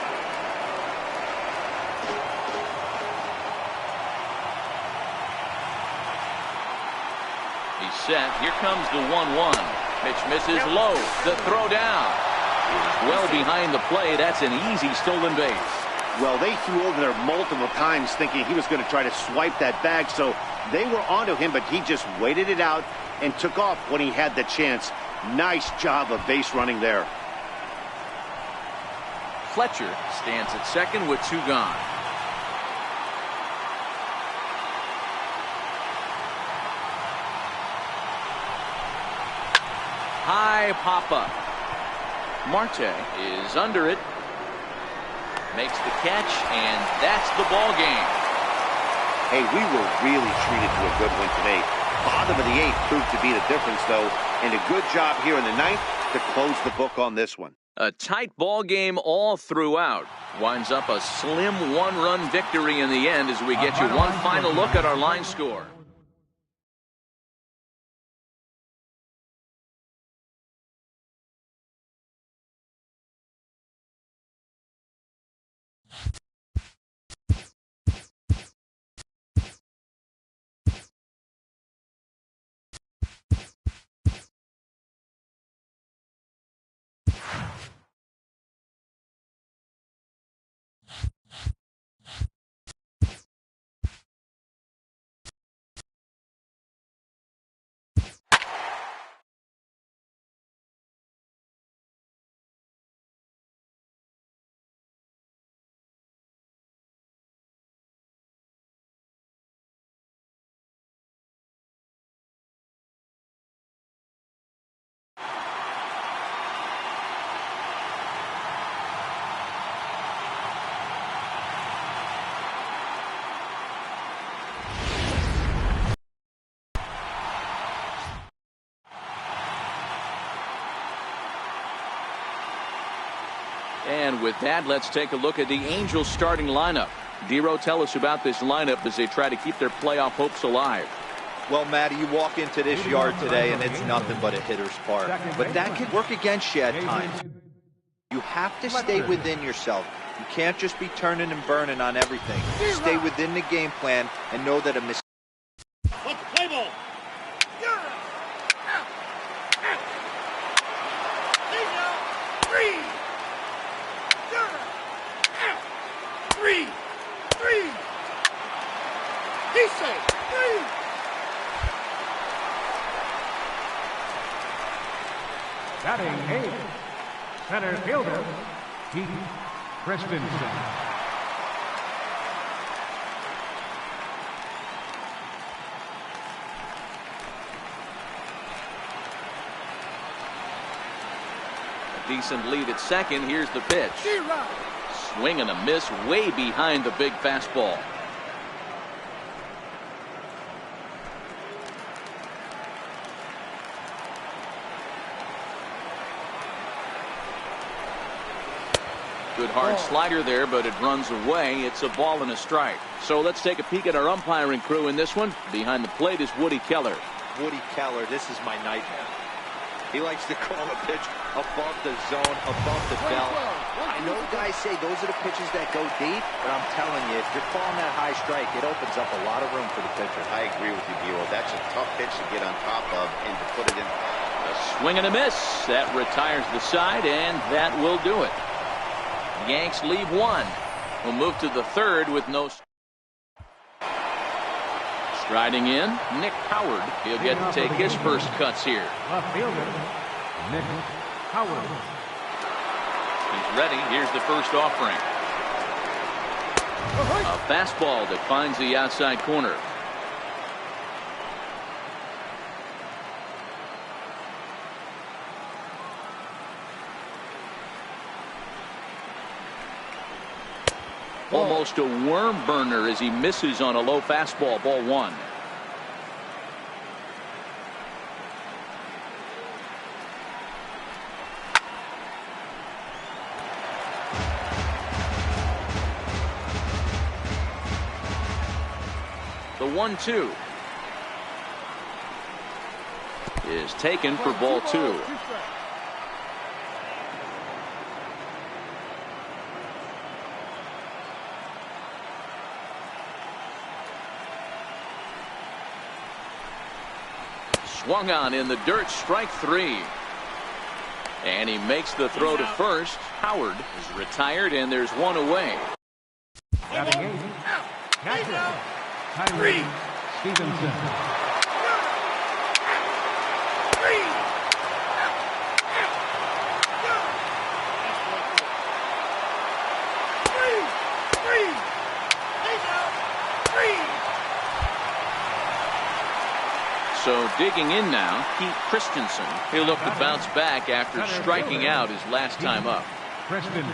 He's set. Here comes the 1-1. Pitch misses low. The throw down. Well behind the play. That's an easy stolen base. Well, they threw over there multiple times thinking he was going to try to swipe that bag, so they were onto him, but he just waited it out and took off when he had the chance. Nice job of base running there. Fletcher stands at second with 2 gone. High pop-up. Marte is under it. Makes the catch, and that's the ball game. Hey, we were really treated to a good one today. Bottom of the 8th proved to be the difference, though, and a good job here in the 9th to close the book on this one. A tight ball game all throughout. Winds up a slim 1-run victory in the end as we get you one final look at our line score. with that, let's take a look at the Angels starting lineup. Dero, tell us about this lineup as they try to keep their playoff hopes alive. Well, Matty, you walk into this yard today and it's nothing but a hitter's park. But that can work against you at times. You have to stay within yourself. You can't just be turning and burning on everything. Stay within the game plan and know that a mistake. Play ball. Three. He's safe. 3. Batting 8, center fielder, Keith Christensen. A decent lead at second. Here's the pitch. Swing and a miss way behind the big fastball. Good hard slider there, but it runs away. It's a ball and a strike. So let's take a peek at our umpiring crew in this one. Behind the plate is Woody Keller. Woody Keller, this is my nightmare. He likes to call a pitch above the zone, above the belt. I know guys say those are the pitches that go deep, but I'm telling you, if you're calling that high strike, it opens up a lot of room for the pitcher. I agree with you, Buell. That's a tough pitch to get on top of and to put it in. A swing and a miss. That retires the side, and that will do it. Yanks leave one. We'll move to the third with no. Striding in, Nick Howard. He'll get to take his first cuts here. Left fielder, Nick Howard. He's ready. Here's the first offering. A fastball that finds the outside corner. Almost a worm burner as he misses on a low fastball. Ball 1. The 1-2 is taken for ball 2. Swung on in the dirt, strike 3. And he makes the throw to first. Howard is retired, and there's one away. Batting 8, catcher, Tyree Stevenson. So digging in now, Keith Christensen. He'll look to bounce back after striking out his last time up. Christensen.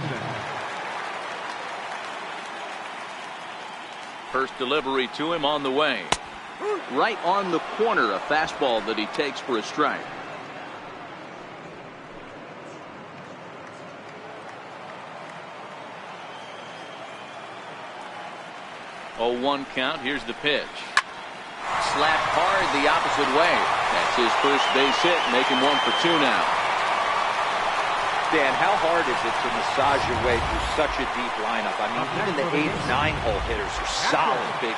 First delivery to him on the way. Right on the corner, a fastball that he takes for a strike. Oh, 1 count. Here's the pitch. Slapped hard the opposite way. That's his first base hit, making 1 for 2 now. Dan, how hard is it to massage your way through such a deep lineup? I mean, even the 8 and 9 hole hitters are solid big.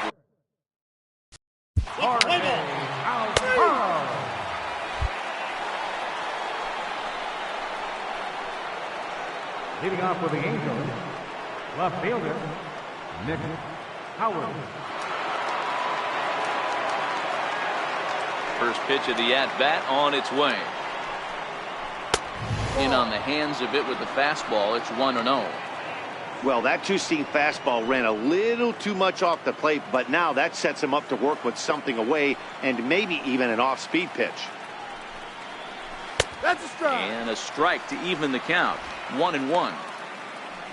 Leading off with the Angels, left fielder, Nick Howard. First pitch of the at-bat on its way. In on the hands of it with the fastball. It's 1-0. Well, that two-seam fastball ran a little too much off the plate, but now that sets him up to work with something away and maybe even an off-speed pitch. That's a strike. And a strike to even the count. 1-1.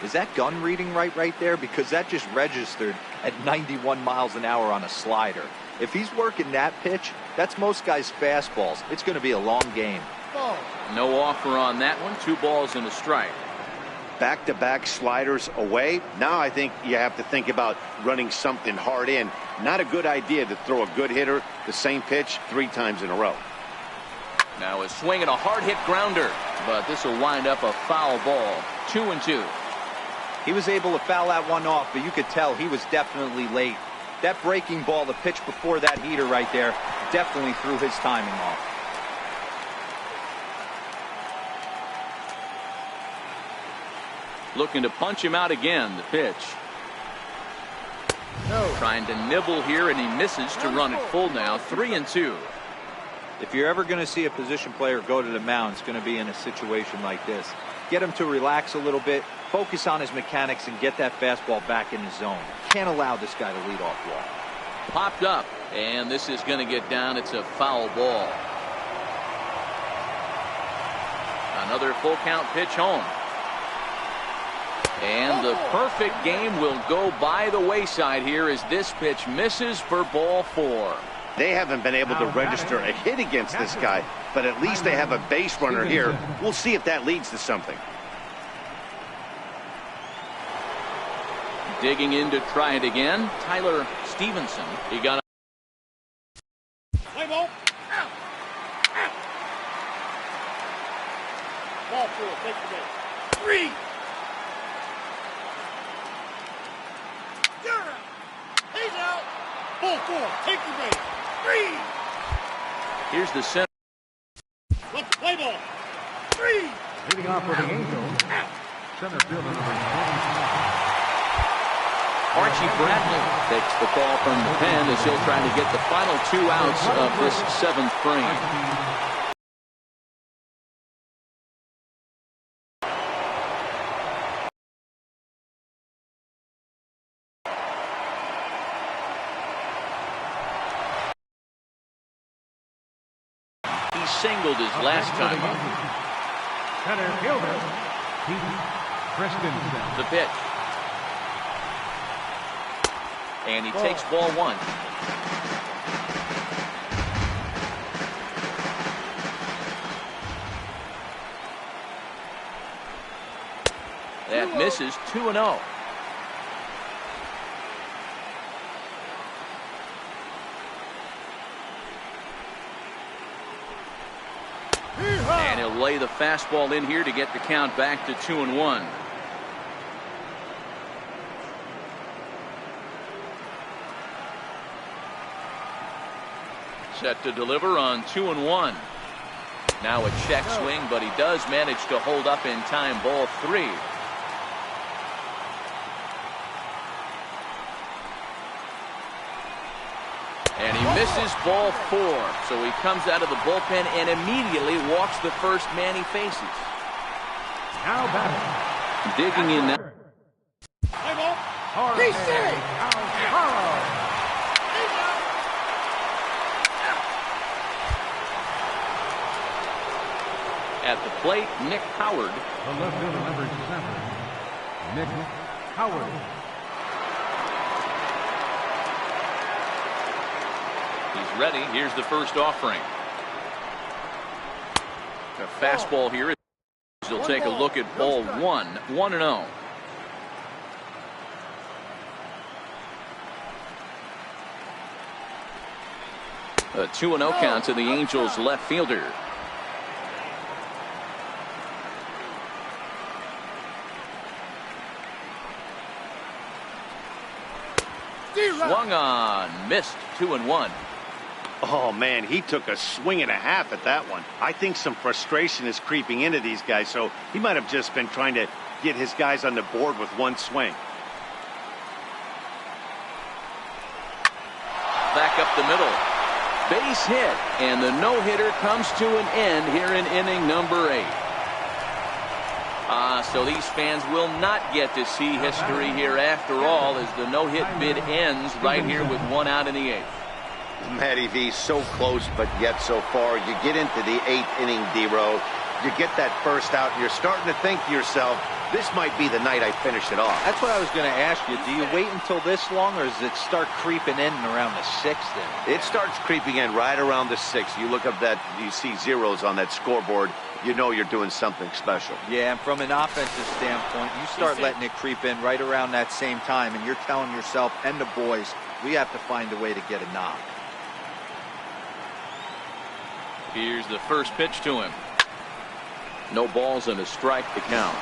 Is that gun reading right there? Because that just registered at 91 miles an hour on a slider. If he's working that pitch, that's most guys' fastballs. It's going to be a long game. No offer on that one. 2 balls and a strike. back-to-back sliders away. Now I think you have to think about running something hard in. Not a good idea to throw a good hitter the same pitch 3 times in a row. Now a swing and a hard hit grounder, but this will wind up a foul ball. 2-2. He was able to foul that one off, but you could tell he was definitely late. That breaking ball, the pitch before that heater right there, definitely threw his timing off. Looking to punch him out again. The pitch. No. Trying to nibble here, and he misses to run it full now. 3-2. If you're ever going to see a position player go to the mound, it's going to be in a situation like this. Get him to relax a little bit, focus on his mechanics, and get that fastball back in his zone. Can't allow this guy to lead off walk. Popped up, and this is going to get down. It's a foul ball. Another full count pitch home. And the perfect game will go by the wayside here as this pitch misses for ball 4. They haven't been able to register a hit against this guy, but at least they have a base runner here. We'll see if that leads to something. Digging in to try it again, Tyler Stevenson. He got Play ball. Ball 4. Take the base. 3. You're out. He's out. Ball 4. Take the base. 3. Here's the center. Let's play ball. 3. Leading off for the Angels, center fielder number 25. Archie Bradley takes the call from the pen as he'll try to get the final 2 outs of this 7th frame. He singled his last time up. Center fielder, Pete Christensen. The pitch. And he takes ball 1. That misses. 2-0. And he'll lay the fastball in here to get the count back to 2-1. Set to deliver on 2-1. Now a check swing, but he does manage to hold up in time. Ball 3. And he misses ball 4. So he comes out of the bullpen and immediately walks the first man he faces. Now batting. Digging in now. Play ball. Jorge Alfaro. At the plate, Nick Howard. The left fielder number 7, Nick Howard. He's ready. Here's the first offering. A fastball here. He'll take a look at ball 1. 1-0. A 2-0 count to the Angels left fielder. Swung on, missed. 2-1. Oh, man, he took a swing and a half at that one. I think some frustration is creeping into these guys, so he might have just been trying to get his guys on the board with one swing. Back up the middle. Base hit, and the no-hitter comes to an end here in inning number 8. So these fans will not get to see history here after all, as the no-hit bid ends right here with 1 out in the 8th. Matty V, so close, but yet so far. You get into the 8th inning, D-Row. You get that first out, and you're starting to think to yourself, this might be the night I finish it off. That's what I was going to ask you. Do you wait until this long, or does it start creeping in around the 6th inning? It starts creeping in right around the 6th. You look up that, you see zeros on that scoreboard. you know you're doing something special. Yeah, and from an offensive standpoint, you start letting it creep in right around that same time, and you're telling yourself and the boys, we have to find a way to get a knock. Here's the first pitch to him. No balls and a strike to count.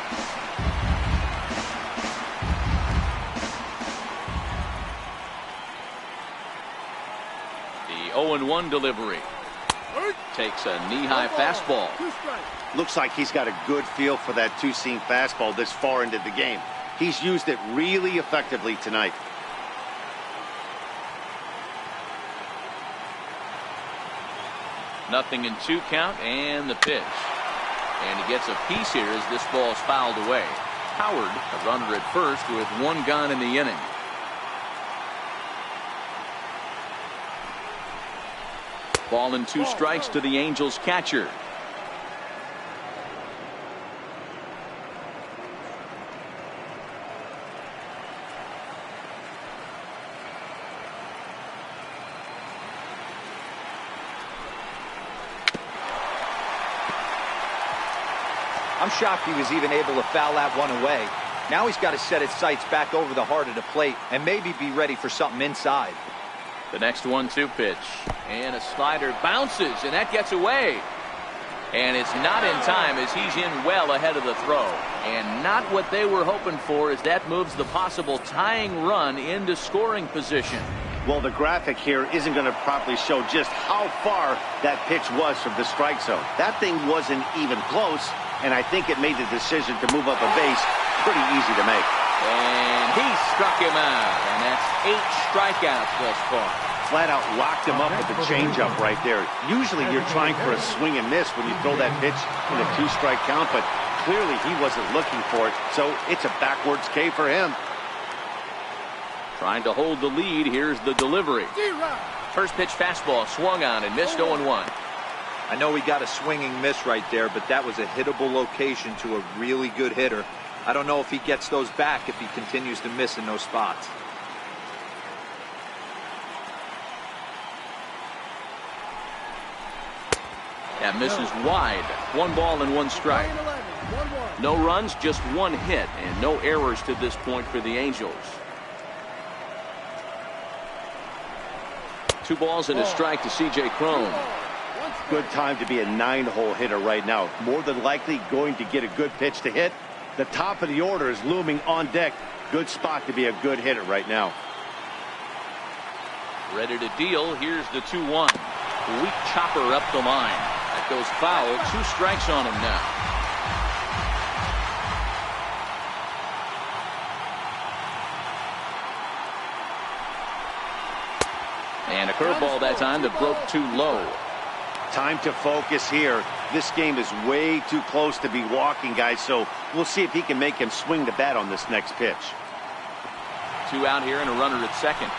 The 0-1 delivery. Takes a knee-high fastball. Looks like he's got a good feel for that two-seam fastball this far into the game. He's used it really effectively tonight. Nothing in 2 count and the pitch. And he gets a piece here as this ball is fouled away. Howard, a runner at first with 1 gone in the inning. Ball and 2 strikes to the Angels catcher. I'm shocked he was even able to foul that one away. Now he's got to set his sights back over the heart of the plate and maybe be ready for something inside. The next 1-2 pitch. And a slider bounces, and that gets away. And it's not in time as he's in well ahead of the throw. And not what they were hoping for as that moves the possible tying run into scoring position. Well, the graphic here isn't going to properly show just how far that pitch was from the strike zone. That thing wasn't even close, and I think it made the decision to move up a base pretty easy to make. And he struck him out, and that's 8 strikeouts thus far. Flat out locked him up with the changeup right there. Usually you're trying for a swing and miss when you throw that pitch in a 2-strike count, but clearly he wasn't looking for it, so it's a backwards K for him. Trying to hold the lead. Here's the delivery. First pitch fastball swung on and missed 0-1. I know he got a swinging miss right there, but that was a hittable location to a really good hitter. I don't know if he gets those back if he continues to miss in those spots. That misses wide. 1 ball and 1 strike. No runs, just 1 hit, and no errors to this point for the Angels. 2 balls and a strike to C.J. Cron. Good time to be a 9-hole hitter right now. More than likely going to get a good pitch to hit. The top of the order is looming on deck. Good spot to be a good hitter right now. Ready to deal. Here's the 2-1. Weak chopper up the line. That goes foul. 2 strikes on him now. And a curveball that time that broke too low. Time to focus here. This game is way too close to be walking, guys, so we'll see if he can make him swing the bat on this next pitch. 2 out here and a runner at second.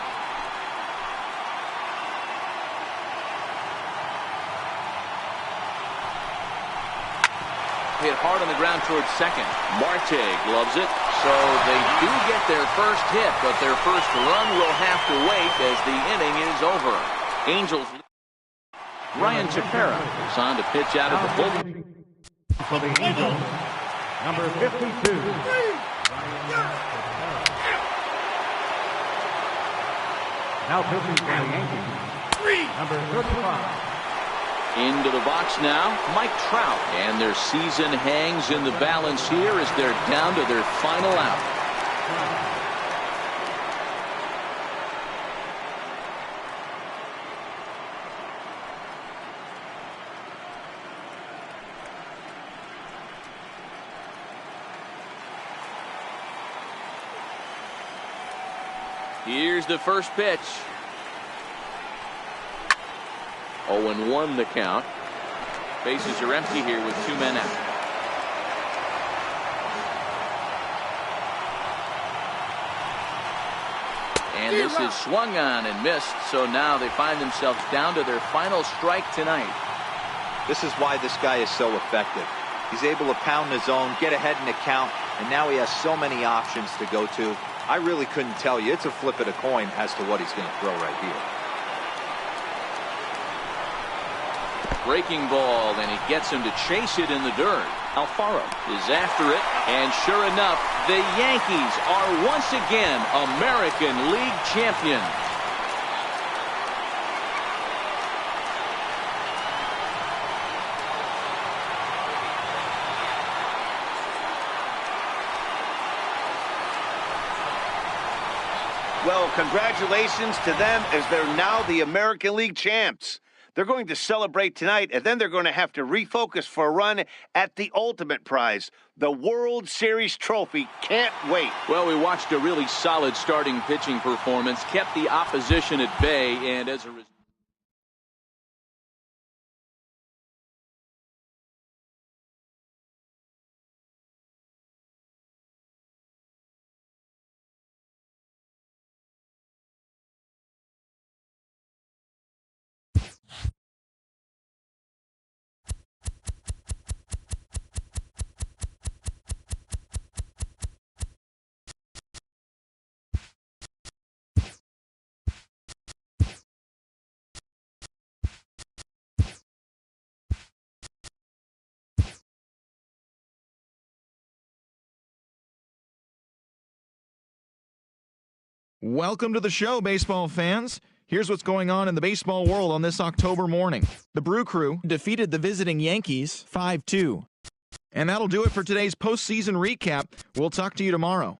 Hit hard on the ground towards second. Marte gloves it, so they do get their first hit, but their first run will have to wait as the inning is over. Angels. Ryan Tepera is on to pitch out of the bullpen. For the Angels, number 52. Now pitching for the Yankees, number 35. Into the box now, Mike Trout. And their season hangs in the balance here as they're down to their final out. Here's the first pitch. 0-1 the count. Bases are empty here with 2 men out. And this is swung on and missed, so now they find themselves down to their final strike tonight. This is why this guy is so effective. He's able to pound the zone, get ahead in the count, and now he has so many options to go to. I really couldn't tell you. It's a flip of the coin as to what he's going to throw right here. Breaking ball, and he gets him to chase it in the dirt. Alfaro is after it, and sure enough, the Yankees are once again American League champions. Well, congratulations to them as they're now the American League champs. They're going to celebrate tonight, and then they're going to have to refocus for a run at the ultimate prize, the World Series trophy. Can't wait. Well, we watched a really solid starting pitching performance, kept the opposition at bay, and as a result, Welcome to the show, baseball fans. Here's what's going on in the baseball world on this October morning. The Brew Crew defeated the visiting Yankees 5-2. And that'll do it for today's postseason recap. We'll talk to you tomorrow.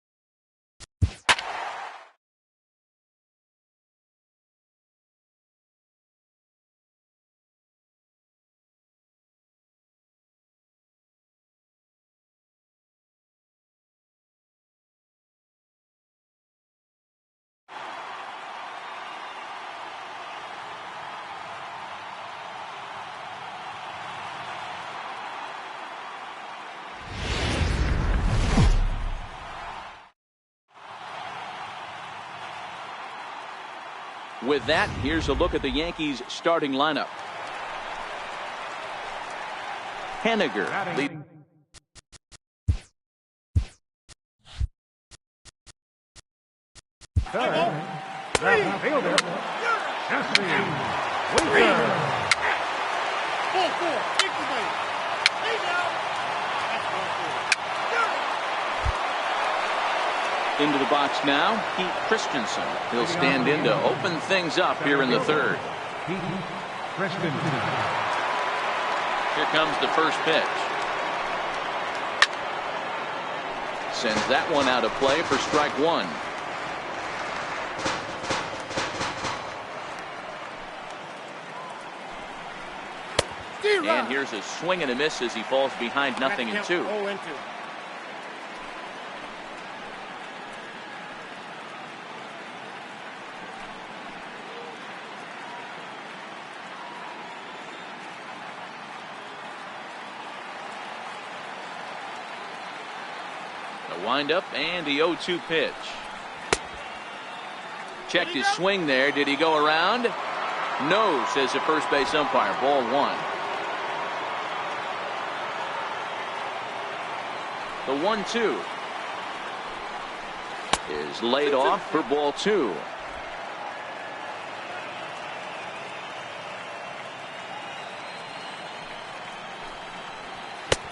with that, here's a look at the Yankees starting lineup. Henniger leading. Left fielder, Jesse Winker. Into the box now, Pete Christensen. He'll stand in to open things up here in the third. Pete Christensen. Here comes the first pitch. Sends that one out of play for strike one. And here's a swing and a miss as he falls behind 0-2. The windup and the 0-2 pitch. Checked his swing there. Did he go around? No, says the first base umpire. Ball one. The 1-2 is laid off for ball two.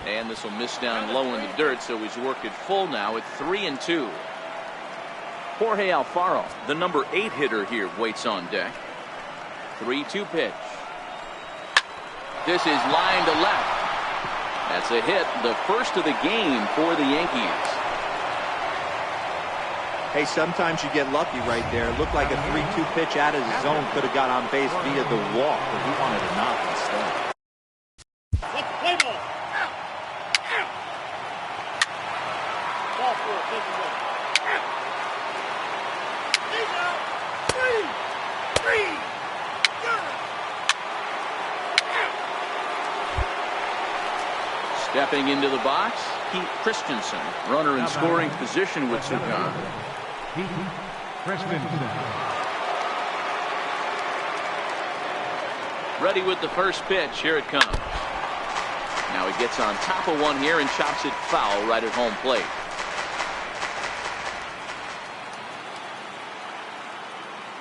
And this will miss down low in the dirt, so he's worked it full now at 3-2. Jorge Alfaro, the number 8 hitter here, waits on deck. 3-2 pitch. This is line to left. That's a hit, the first of the game for the Yankees. Hey, sometimes you get lucky right there. It looked like a 3-2 pitch out of the zone could have got on base via the walk, but he wanted a knock instead. Play ball. Ball four, take it away. He's out. Three. Stepping into the box, Pete Christensen, runner in scoring position with Sukan. Pete Christensen. Ready with the first pitch. Here it comes. Now he gets on top of one here and chops it foul right at home plate.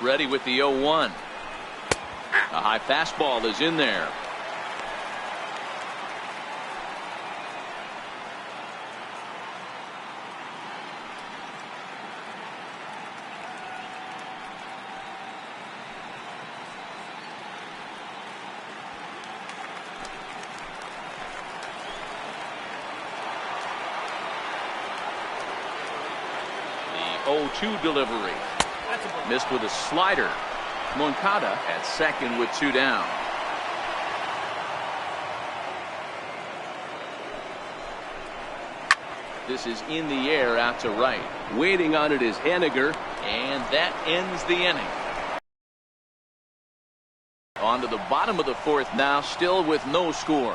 Ready with the 0-1. A high fastball is in there. 0-2 delivery. Missed with a slider. Moncada at second with 2 down. This is in the air out to right. Waiting on it is Henniger. And that ends the inning. On to the bottom of the 4th now, still with no score.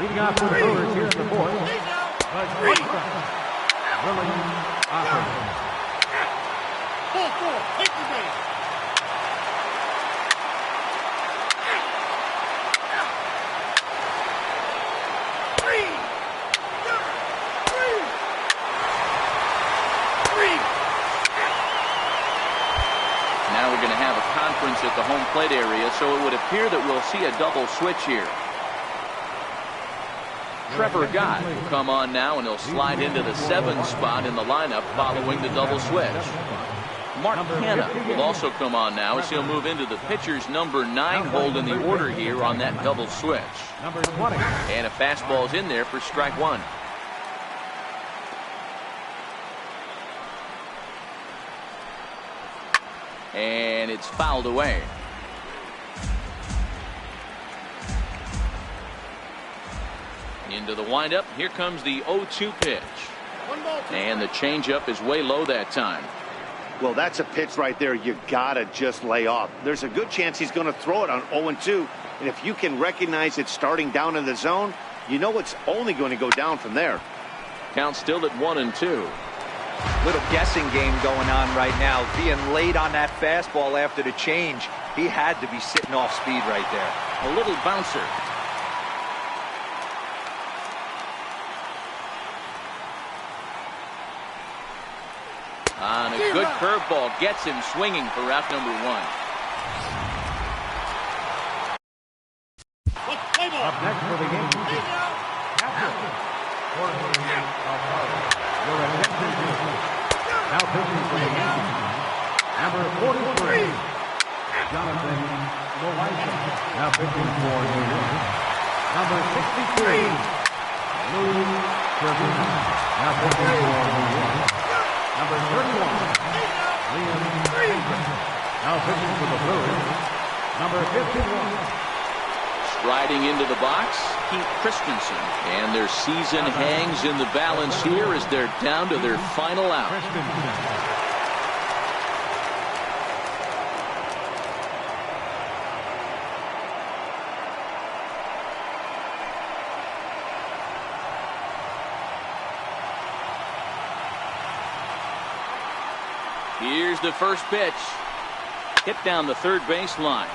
Leading off for the Brewers here in the 4th. Take the base. Now we're going to have a conference at the home plate area, so it would appear that we'll see a double switch here. Trevor Gott will come on now, and he'll slide into the 7 spot in the lineup following the double switch. Mark Hanna will also come on now as he'll move into the pitcher's number 9 hold in the order here on that double switch. Number 20. And a fastball's in there for strike 1. And it's fouled away. Into the windup. Here comes the 0-2 pitch. And the changeup is way low that time. Well, that's a pitch right there you gotta just lay off. There's a good chance he's going to throw it on 0-2. And if you can recognize it starting down in the zone, you know it's only going to go down from there. Count still at 1-2. Little guessing game going on right now. Being late on that fastball after the change. He had to be sitting off speed right there. A little bouncer. On a good curveball, gets him swinging for out number 1. Up next for the Yankees. Now pitching for the Yankees. Number 43, Jonathan Loaiza. Now pitching for New York. Number 63, Lou Trevino. Now pitching for New York. Number 31, Liam Hendricks. Now pitching for the Brewers. Number 51. Striding into the box, Keith Christensen. And their season hangs in the balance here as they're down to their final out. Here's the first pitch. Hit down the third baseline.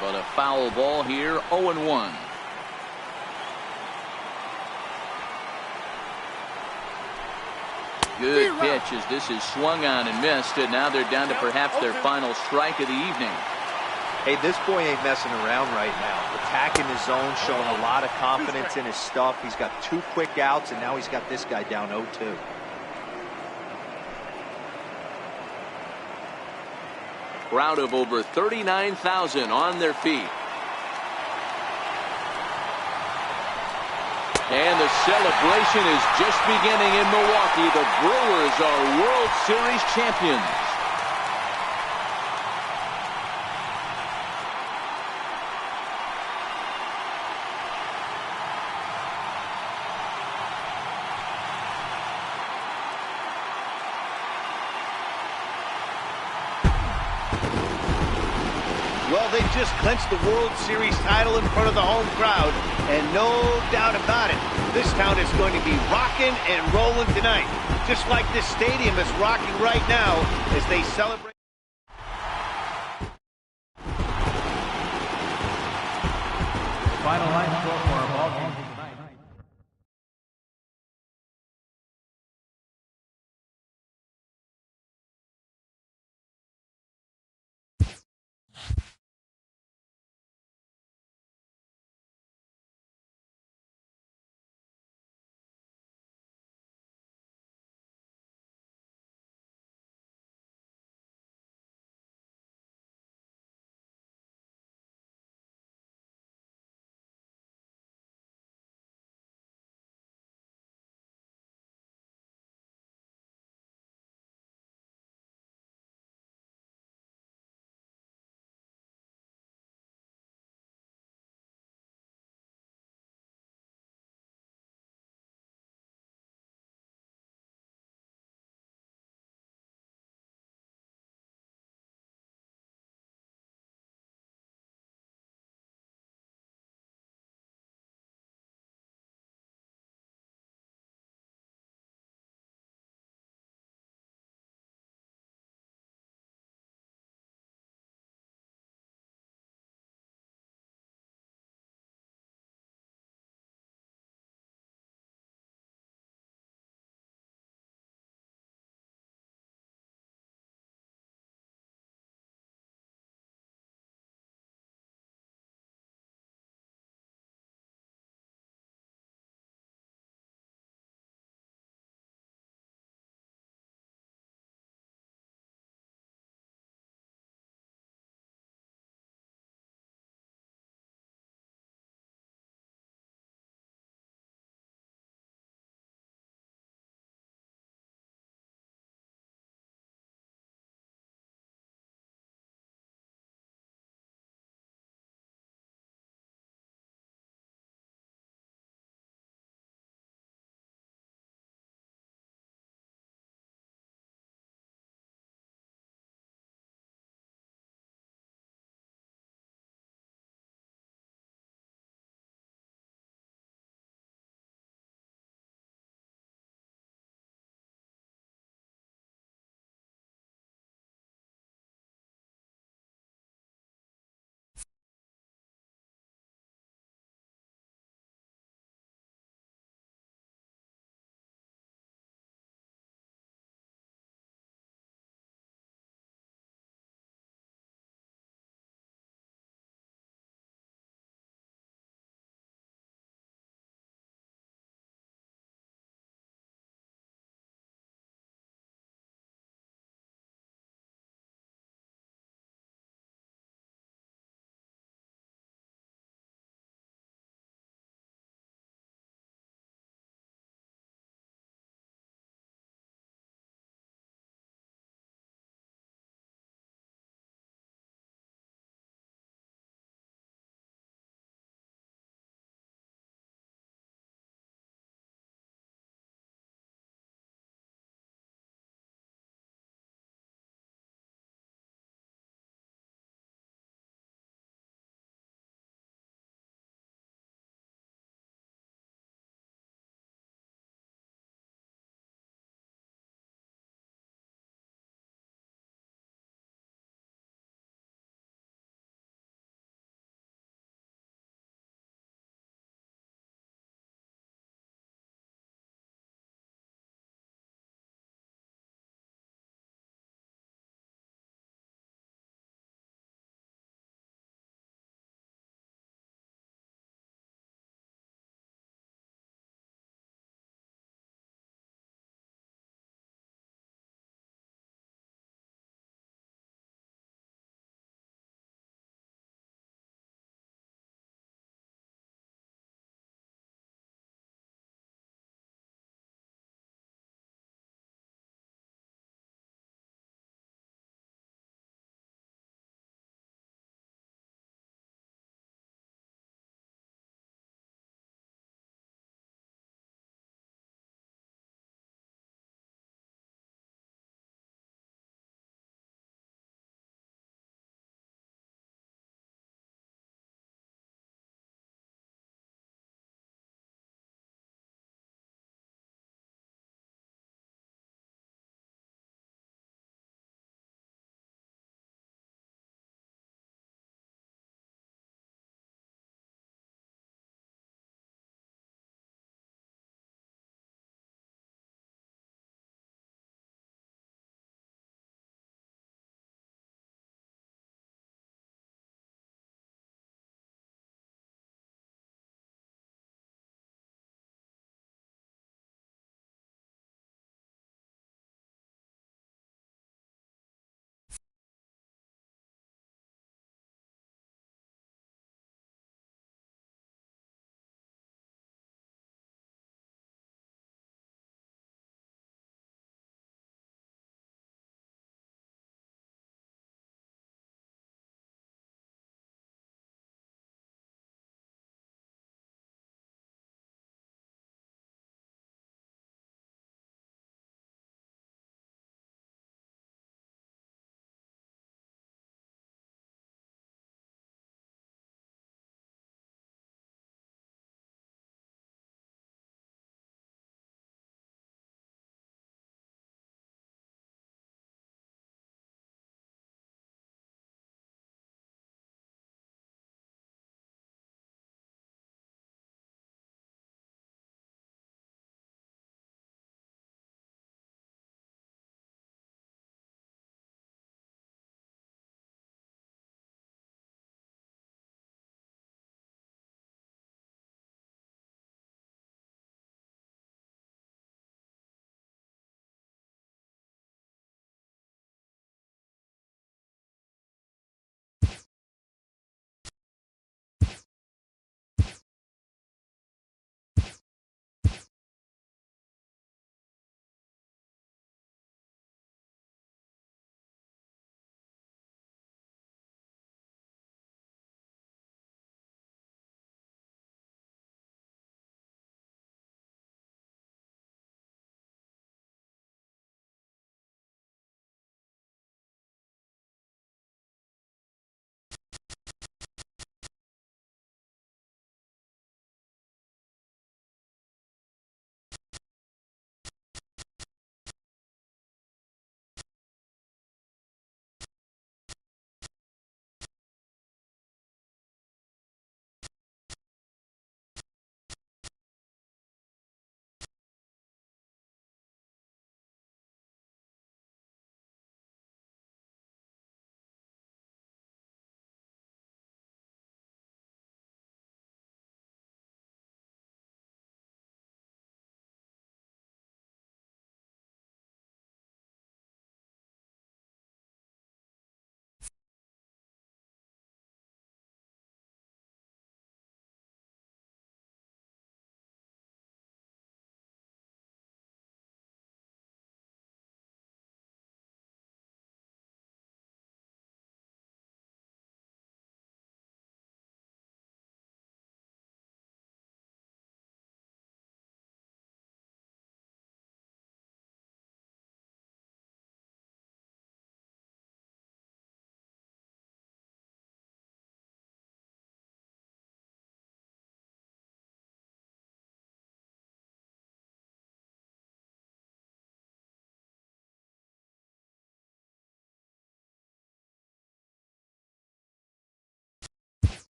But a foul ball here, 0-1. Good pitch as this is swung on and missed, and now they're down to perhaps their final strike of the evening. Hey, this boy ain't messing around right now. Attacking his zone, showing a lot of confidence in his stuff. He's got 2 quick outs, and now he's got this guy down 0-2. Crowd of over 39,000 on their feet. And the celebration is just beginning in Milwaukee. The Brewers are World Series champions. Well, they just clinched the World Series title in front of the home crowd, and no doubt about it, this town is going to be rocking and rolling tonight, just like this stadium is rocking right now as they celebrate. Final line score for our ball game.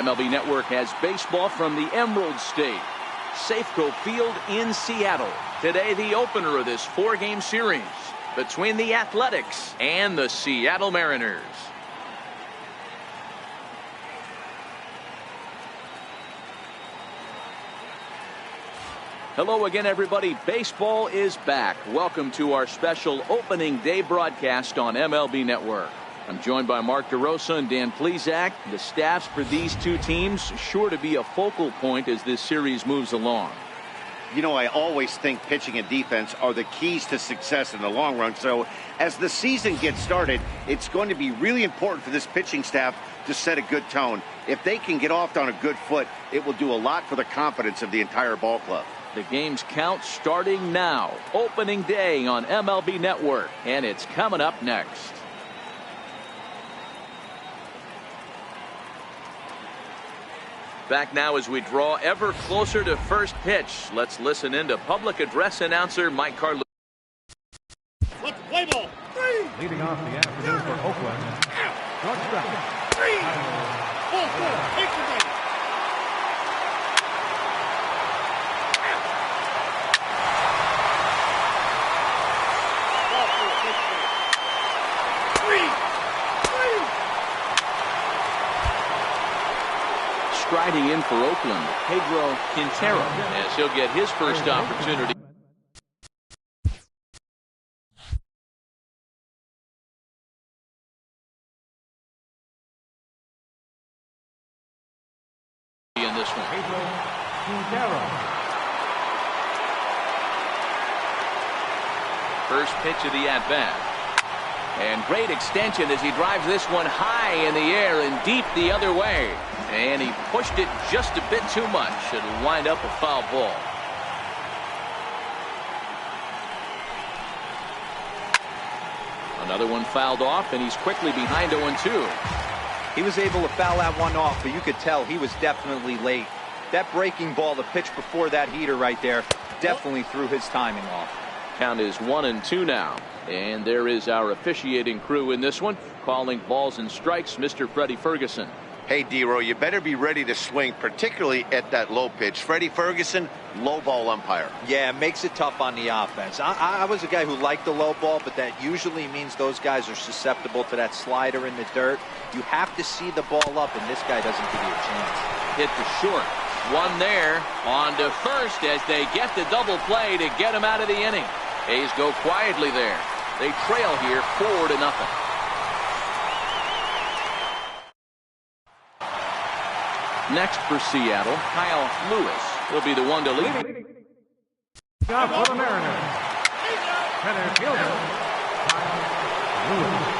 MLB Network has baseball from the Emerald State, Safeco Field in Seattle. Today, the opener of this 4-game series between the Athletics and the Seattle Mariners. Hello again, everybody. Baseball is back. Welcome to our special opening day broadcast on MLB Network. I'm joined by Mark DeRosa and Dan Plesac. The staffs for these two teams sure to be a focal point as this series moves along. You know, I always think pitching and defense are the keys to success in the long run. So as the season gets started, it's going to be really important for this pitching staff to set a good tone. If they can get off on a good foot, it will do a lot for the confidence of the entire ball club. The game's count starting now. Opening day on MLB Network, and it's coming up next. Back now as we draw ever closer to first pitch. Let's listen in to public address announcer Mike Carlucci. Let's play ball. 3. Leading off the afternoon for Oakland, shortstop. 3. 4. Take the game. Striding in for Oakland, Pedro Quintero, as he'll get his first opportunity. In this one. Pedro Quintero. First pitch of the at-bat. And great extension as he drives this one high in the air and deep the other way. And he pushed it just a bit too much. It'll wind up a foul ball. Another one fouled off, and he's quickly behind 0-2. He was able to foul that one off, but you could tell he was definitely late. That breaking ball, the pitch before that heater right there, definitely threw his timing off. Count is 1-2 now. And there is our officiating crew in this one, calling balls and strikes, Mr. Freddie Ferguson. Hey, D-Row, you better be ready to swing, particularly at that low pitch. Freddie Ferguson, low ball umpire. Yeah, it makes it tough on the offense. I was a guy who liked the low ball, but that usually means those guys are susceptible to that slider in the dirt. You have to see the ball up, and this guy doesn't give you a chance. Hit the short. One there. On to first as they get the double play to get him out of the inning. A's go quietly there. They trail here 4-0. Next for Seattle, Kyle Lewis will be the one to lead. Now for the Mariners, center fielder, Kyle Lewis.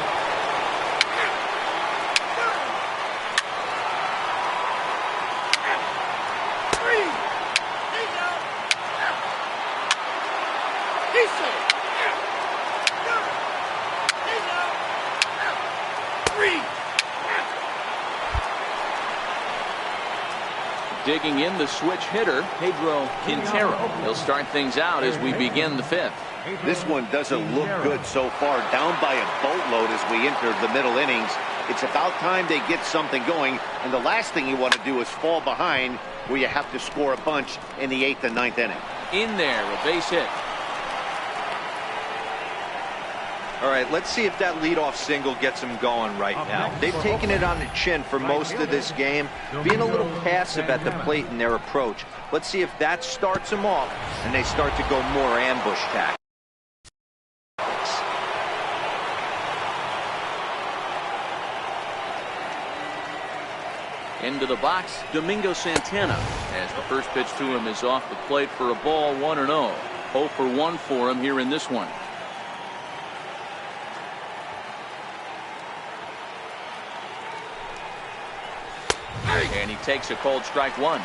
Digging in the switch hitter, Pedro Quintero. He'll start things out as we begin the 5th. This one doesn't look good so far. Down by a boatload as we enter the middle innings. It's about time they get something going, and the last thing you want to do is fall behind where you have to score a bunch in the 8th and 9th inning. In there, a base hit. All right, let's see if that leadoff single gets him going right now. They've taken it on the chin for most of this game, being a little passive at the plate in their approach. Let's see if that starts them off and they start to go more ambush tactics. Into the box, Domingo Santana, as the first pitch to him is off the plate for a ball, 1-0. 0 for 1 for him here in this one. And he takes a cold strike 1.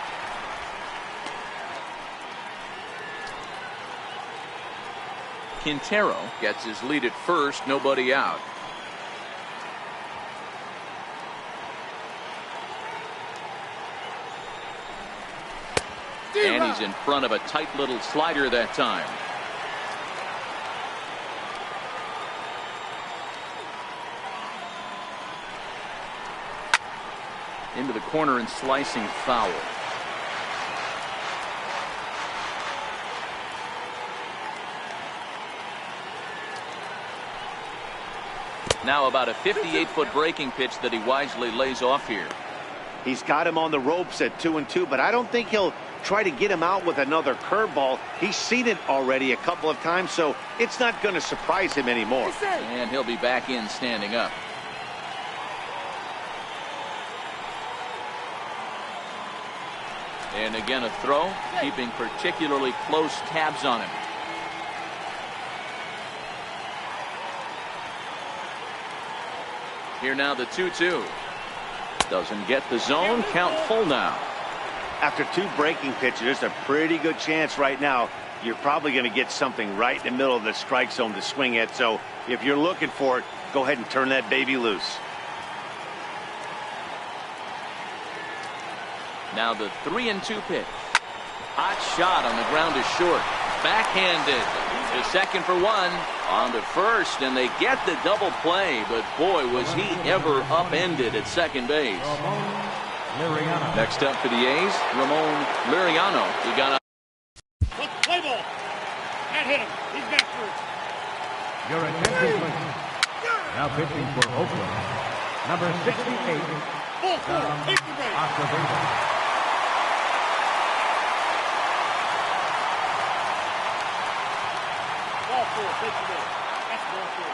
Quintero gets his lead at first, nobody out. And he's in front of a tight little slider that time. into the corner and slicing foul. Now about a 58-foot breaking pitch that he wisely lays off here. He's got him on the ropes at 2-2, but I don't think he'll try to get him out with another curveball. He's seen it already a couple of times, so it's not going to surprise him anymore. And he'll be back in standing up. And again a throw, keeping particularly close tabs on him. Here now the 2-2. Doesn't get the zone. Count full now. After two breaking pitches, there's a pretty good chance right now you're probably going to get something right in the middle of the strike zone to swing at. So if you're looking for it, go ahead and turn that baby loose. Now the 3-2 pitch. Hot shot on the ground is short. Backhanded to second for one. On to first, and they get the double play. But boy, was he ever upended at second base. Next up for the A's, Ramon Liriano. He got up. Play ball. Can't hit him. He's back first. Your attention, please. Now pitching for Oakland, number 68. Ball four. Take the base. Acevedo. Ball four. Take the base. That's ball four.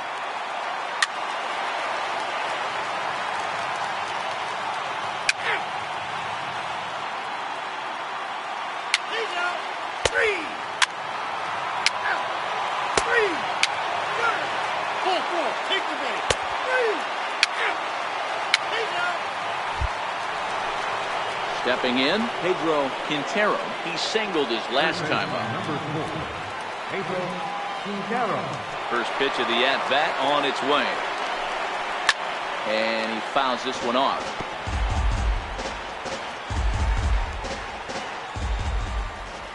He's out. Three. Out. Three. Ball four. Take the base. Three. Out. He's out. Stepping in, Pedro Quintero. He singled his last time up. Number 4, Pedro Quintero. First pitch of the at-bat on its way. And he fouls this one off.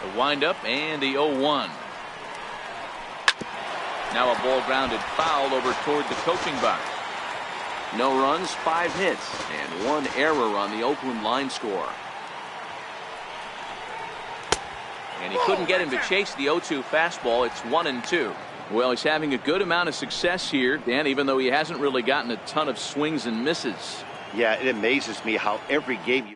The windup and the 0-1. Now a ball grounded foul over toward the coaching box. No runs, 5 hits, and 1 error on the Oakland line score. And he couldn't get him to chase the 0-2 fastball. It's 1-2. Well, he's having a good amount of success here, Dan, even though he hasn't really gotten a ton of swings and misses. Yeah, it amazes me how every game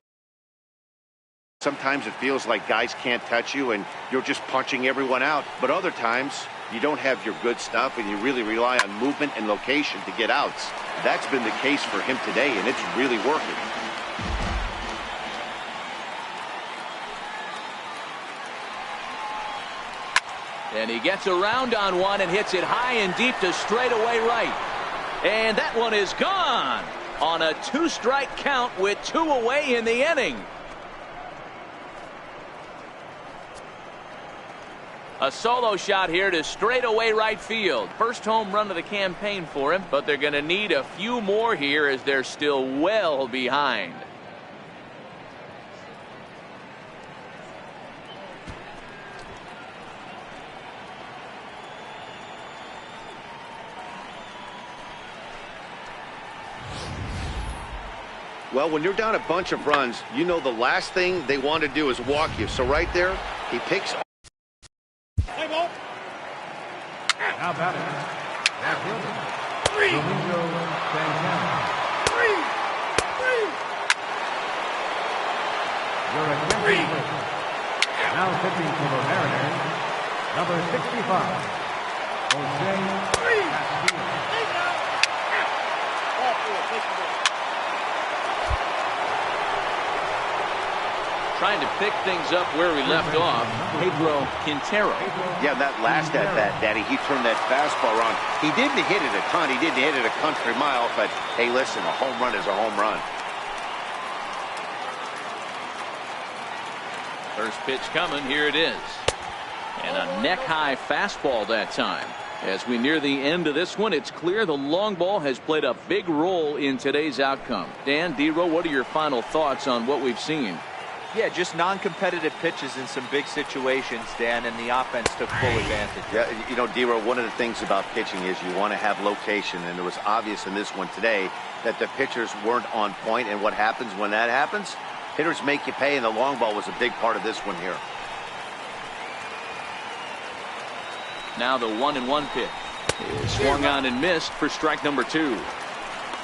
sometimes it feels like guys can't touch you and you're just punching everyone out. But other times you don't have your good stuff and you really rely on movement and location to get outs. That's been the case for him today, and it's really working. And he gets around on one and hits it high and deep to straightaway right. And that one is gone on a 2-strike count with 2 away in the inning. A solo shot here to straightaway right field. First home run of the campaign for him, but they're going to need a few more here as they're still well behind. Well, when you're down a bunch of runs, you know the last thing they want to do is walk you. So right there, he picks. Play ball. Now batting, left fielder, Three. Domingo Santana. Three. Your attention, please. Now pitching for the Mariners, number 65, Jose Castillo. He's out. Ball four. Take the base. Trying to pick things up where we left off, Pedro Quintero. Yeah, that last at bat, Daddy, he turned that fastball around. He didn't hit it a ton. He didn't hit it a country mile, but hey, listen, a home run is a home run. First pitch coming, here it is. And a neck-high fastball that time. As we near the end of this one, it's clear the long ball has played a big role in today's outcome. Dan, D-Row, what are your final thoughts on what we've seen? Yeah, just non-competitive pitches in some big situations, Dan, and the offense took full advantage. Yeah, you know, Dero, one of the things about pitching is you want to have location, and it was obvious in this one today that the pitchers weren't on point, and what happens when that happens? Hitters make you pay, and the long ball was a big part of this one here. Now the 1-1 pitch is swung on and missed for strike number 2.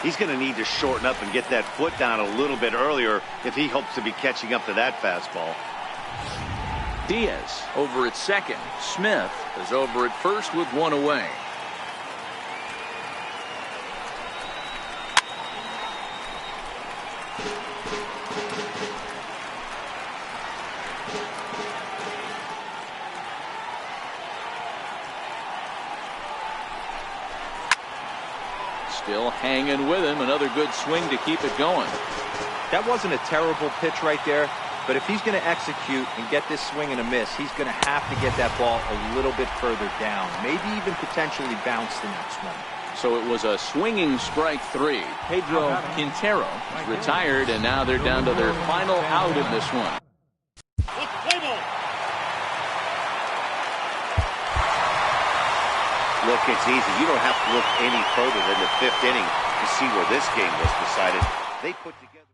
He's going to need to shorten up and get that foot down a little bit earlier if he hopes to be catching up to that fastball. Diaz over at second. Smith is over at first with one away. Still hanging with him. Another good swing to keep it going. That wasn't a terrible pitch right there, but if he's going to execute and get this swing and a miss, he's going to have to get that ball a little bit further down, maybe even potentially bounce the next one. So it was a swinging strike 3. Pedro Quintero is retired, and now they're down to their final out in this one. Look, it's easy. You don't have to look any further than the 5th inning to see where this game was decided. They put together.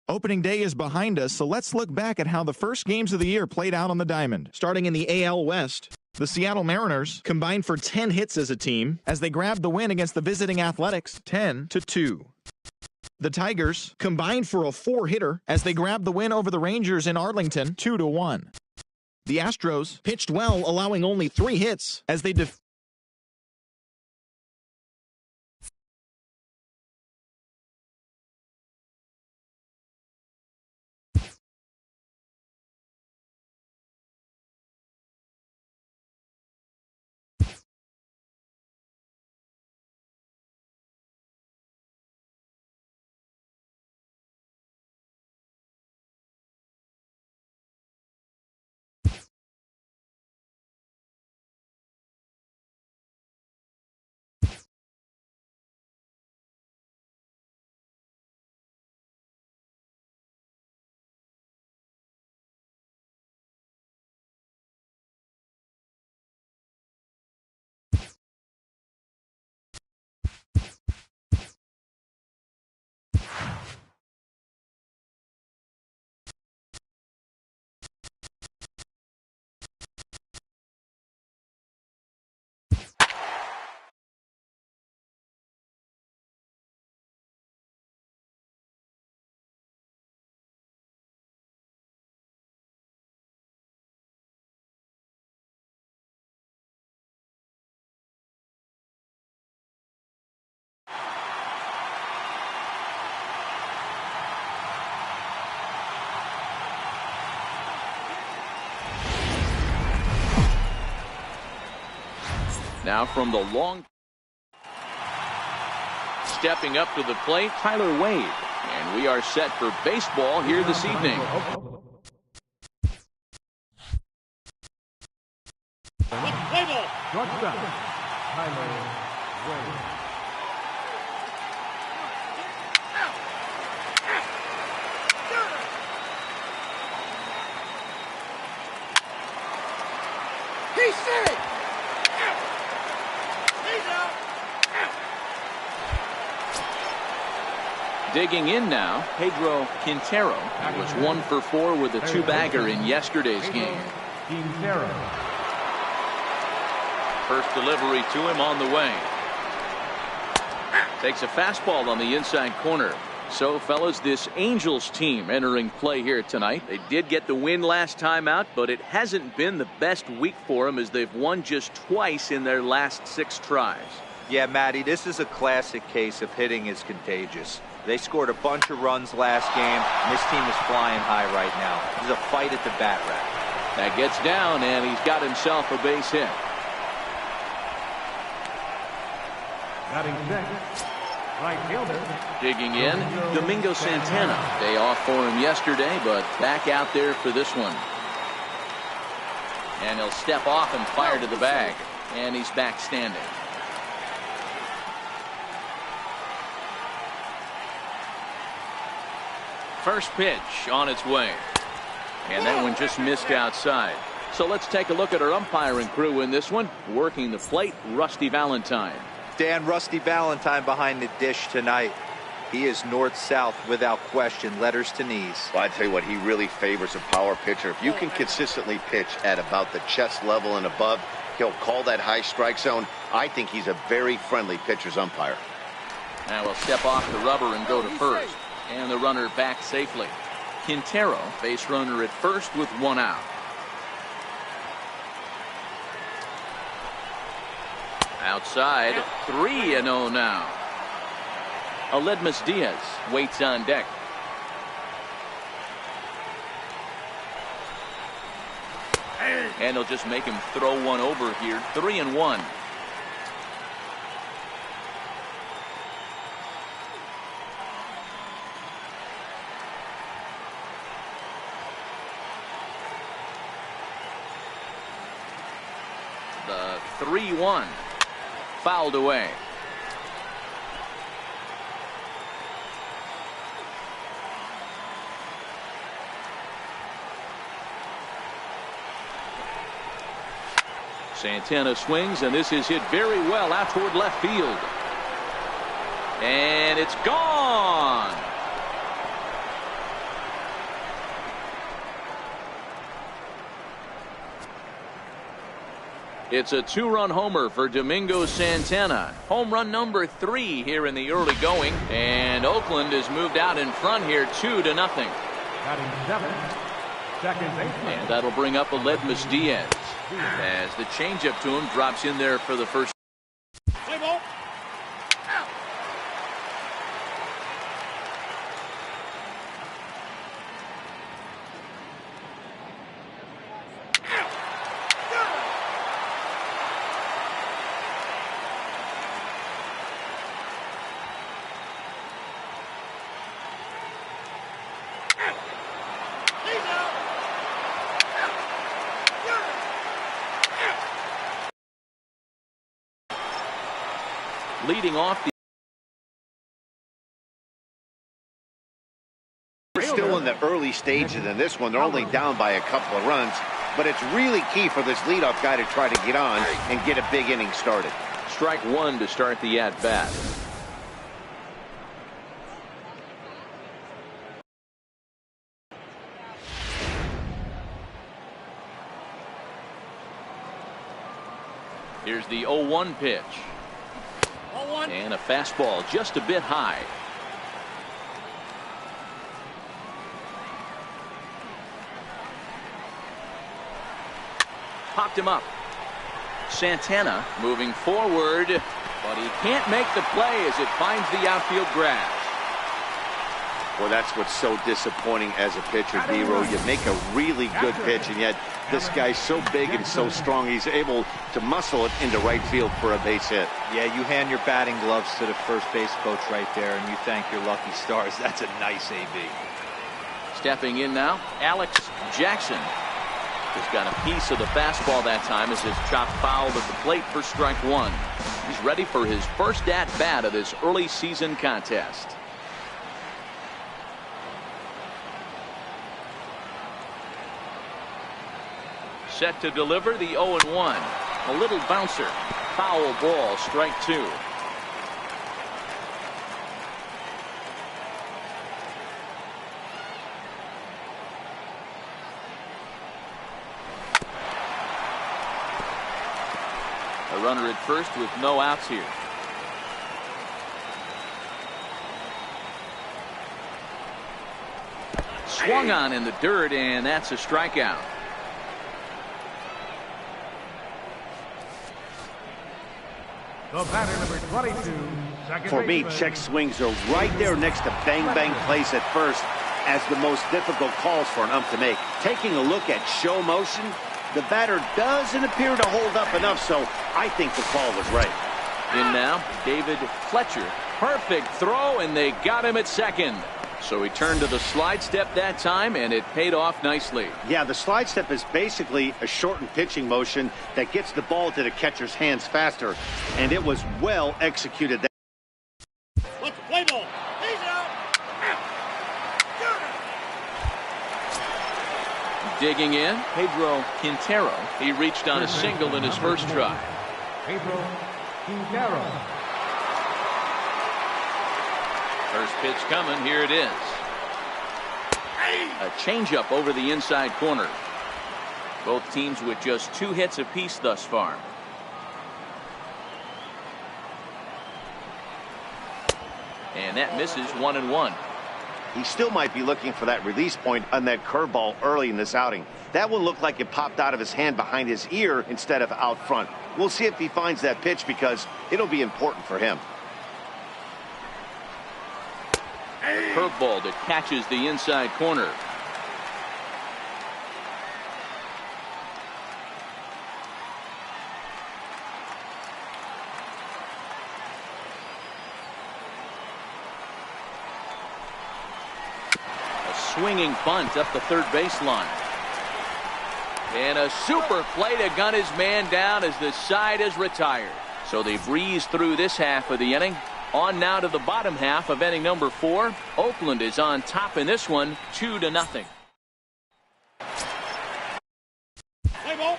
Opening day is behind us, so let's look back at how the first games of the year played out on the diamond. Starting in the AL West, the Seattle Mariners combined for 10 hits as a team as they grabbed the win against the visiting Athletics 10-2. The Tigers combined for a 4-hitter as they grabbed the win over the Rangers in Arlington 2-1. The Astros pitched well, allowing only 3 hits as they Now from the long, stepping up to the plate, Tyler Wade. And we are set for baseball here this evening. Shortstop, Tyler Wade. He's safe. He's out. Digging in now, Pedro Quintero was 1 for 4 with a 2-bagger in yesterday's game. Quintero. First delivery to him on the way. Takes a fastball on the inside corner. So, fellas, this Angels team entering play here tonight. They did get the win last time out, but it hasn't been the best week for them as they've won just twice in their last 6 tries. Yeah, Matty, this is a classic case of hitting is contagious. They scored a bunch of runs last game, and this team is flying high right now. This is a fight at the bat rack. That gets down, and he's got himself a base hit. Batting sixth, right fielder. Digging in, Domingo Santana. Day off for him yesterday, but back out there for this one. And he'll step off and fire to the bag. And he's back standing. First pitch on its way. And that one just missed outside. So let's take a look at our umpiring crew in this one. Working the plate, Rusty Valentine. Dan, Rusty Valentine behind the dish tonight. He is north-south without question, letters to knees. Well, I tell you what, he really favors a power pitcher. If you can consistently pitch at about the chest level and above, he'll call that high strike zone. I think he's a very friendly pitcher's umpire. Now we'll step off the rubber and go to first. And the runner back safely. Quintero, base runner at first with one out. Outside, 3-0 now. Aledmus Diaz waits on deck. And he'll just make him throw one over here. 3-1. The 3-1 fouled away. Santana swings, and this is hit very well out toward left field. And it's gone. It's a two-run homer for Domingo Santana. Home run number 3 here in the early going. And Oakland has moved out in front here 2-0. Batting seventh, second baseman. And that'll bring up Aledmus Diaz. As the changeup to him drops in there for the first. Play ball. Leading off the. We're still in the early stages in this one. They're only down by a couple of runs, but it's really key for this leadoff guy to try to get on and get a big inning started. Strike one to start the at-bat. Here's the 0-1 pitch. And a fastball just a bit high. Popped him up. Santana moving forward, but he can't make the play as it finds the outfield grass. Well, that's what's so disappointing as a pitcher, D-Row. You make a really good pitch, and yet this guy's so big and so strong, he's able to muscle it into right field for a base hit. Yeah, you hand your batting gloves to the first base coach right there, and you thank your lucky stars. That's a nice AB. Stepping in now, Alex Jackson. Just got a piece of the fastball that time as his chop fouled at the plate for strike one. He's ready for his first at-bat of this early season contest. Set to deliver the 0-1. A little bouncer. Foul ball, strike two. A runner at first with no outs here. Swung on in the dirt, and that's a strikeout. The batter, number 22, For me, check swings are right there next to bang-bang plays at first as the most difficult calls for an ump to make. Taking a look at show motion, the batter doesn't appear to hold up enough, so I think the call was right. In now, David Fletcher. Perfect throw, and they got him at second. So he turned to the slide step that time, and it paid off nicely. Yeah, the slide step is basically a shortened pitching motion that gets the ball to the catcher's hands faster, and it was well executed. Let's play ball. He's out. Digging in, Pedro Quintero. He reached on a single in his first try. Pedro Quintero. First pitch coming. Here it is. A changeup over the inside corner. Both teams with just 2 hits apiece thus far. And that misses 1-1. He still might be looking for that release point on that curveball early in this outing. That one looked like it popped out of his hand behind his ear instead of out front. We'll see if he finds that pitch because it'll be important for him. Curveball that catches the inside corner. A swinging bunt up the third baseline. And a super play to gun his man down as the side is retired. So they breeze through this half of the inning. On now to the bottom half of inning number 4. Oakland is on top in this one, 2-0. Play ball.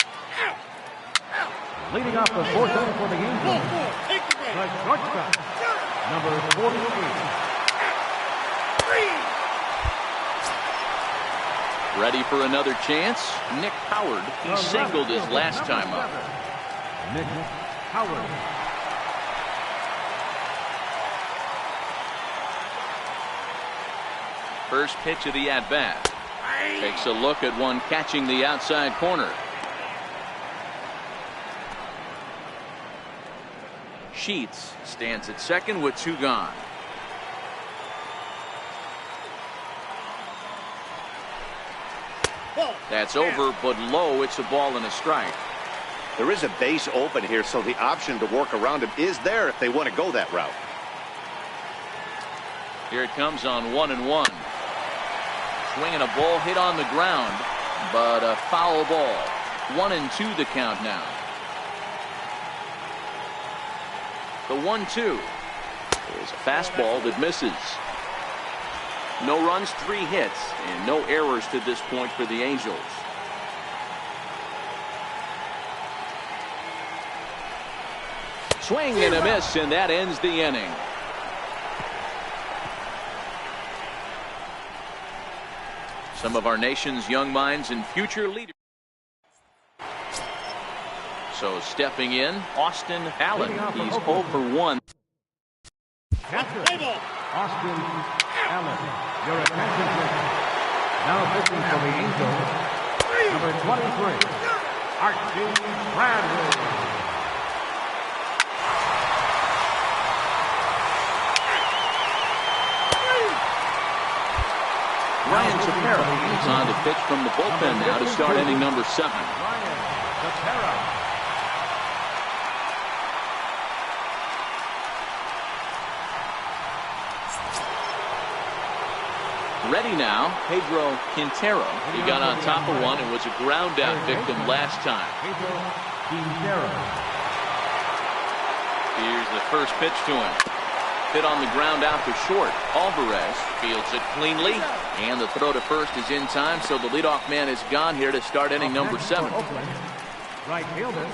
Leading off the 4th inning for the Angels, the shortstop, number 48. Ready for another chance? Nick Howard. He singled his last time up. Nick Howard. First pitch of the at-bat. Takes a look at one catching the outside corner. Sheets stands at second with 2 gone. That's over, but low. It's a ball and a strike. There is a base open here, so the option to work around him is there if they want to go that route. Here it comes on 1-1. Swinging a ball hit on the ground, but a foul ball. 1-2 the count now. The 1-2 is a fastball that misses. No runs, 3 hits, and no errors to this point for the Angels. Swing and a miss, and that ends the inning. Some of our nation's young minds and future leaders. So stepping in, Austin Allen. He's 0 for 1. Catcher, Austin Allen. Your attention, please. Now pitching for the Angels, number 23, Archie Bradley. Ryan Tepera is on to pitch from the bullpen now to start inning number 7. Ryan Tepera. Ready now, Pedro Quintero. He got on top of one and was a ground out victim last time. Pedro Quintero. Here's the first pitch to him. Hit on the ground out to short. Alvarez fields it cleanly, and the throw to first is in time, so the leadoff man is gone here to start inning number 7. Right fielder,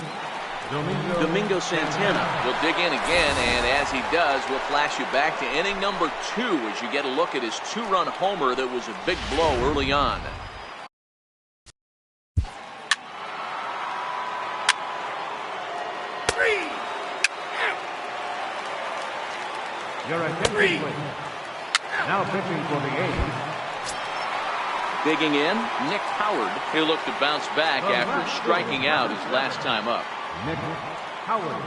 Domingo Santana will dig in again, and as he does, we'll flash you back to inning number 2 as you get a look at his 2-run homer that was a big blow early on. Your attention, please. Now pitching for the A's. Digging in, Nick Howard. He'll look to bounce back after striking out his last time up. Nick Howard.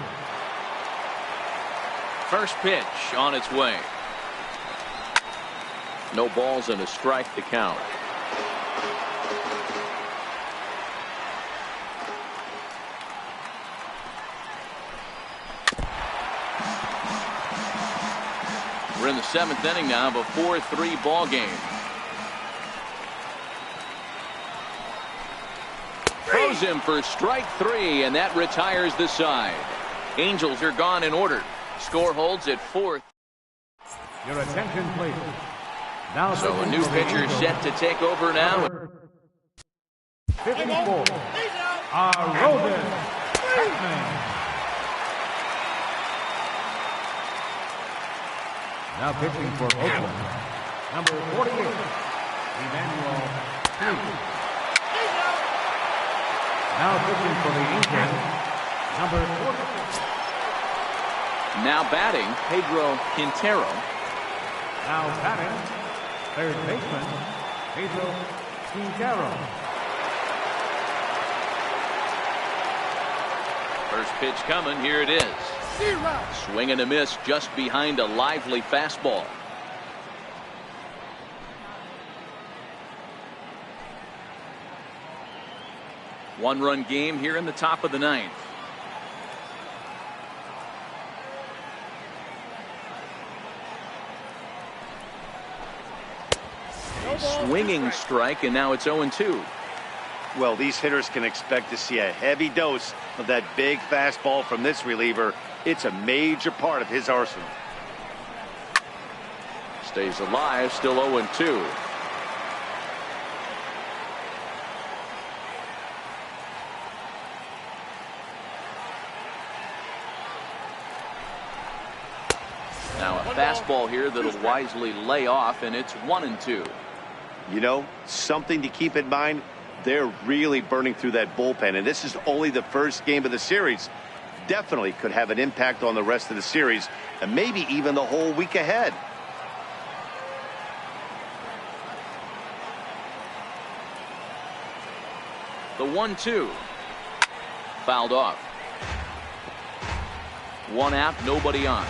First pitch on its way. No balls and a strike to count. We're in the 7th inning now of a 4-3 ball game. Throws him for strike 3, and that retires the side. Angels are gone in order. Score holds at 4th. Your attention, please. Now so a new pitcher set to take over now. 54. Aroldis Chapman. Now pitching for Oakland, number 48, Emmanuel Cruz. Now pitching for the Angels, number 44. Now batting, Pedro Quintero. Now batting, third baseman, Pedro Quintero. First pitch coming, here it is. Swing and a miss just behind a lively fastball. One-run game here in the top of the 9th. A swinging strike, and now it's 0-2. Well, these hitters can expect to see a heavy dose of that big fastball from this reliever. It's a major part of his arsenal. Stays alive, still 0-2. Now a fastball here that'll wisely lay off, and it's 1-2. You know, something to keep in mind, they're really burning through that bullpen, and this is only the first game of the series. Definitely could have an impact on the rest of the series and maybe even the whole week ahead. The 1-2 fouled off. One out, nobody on.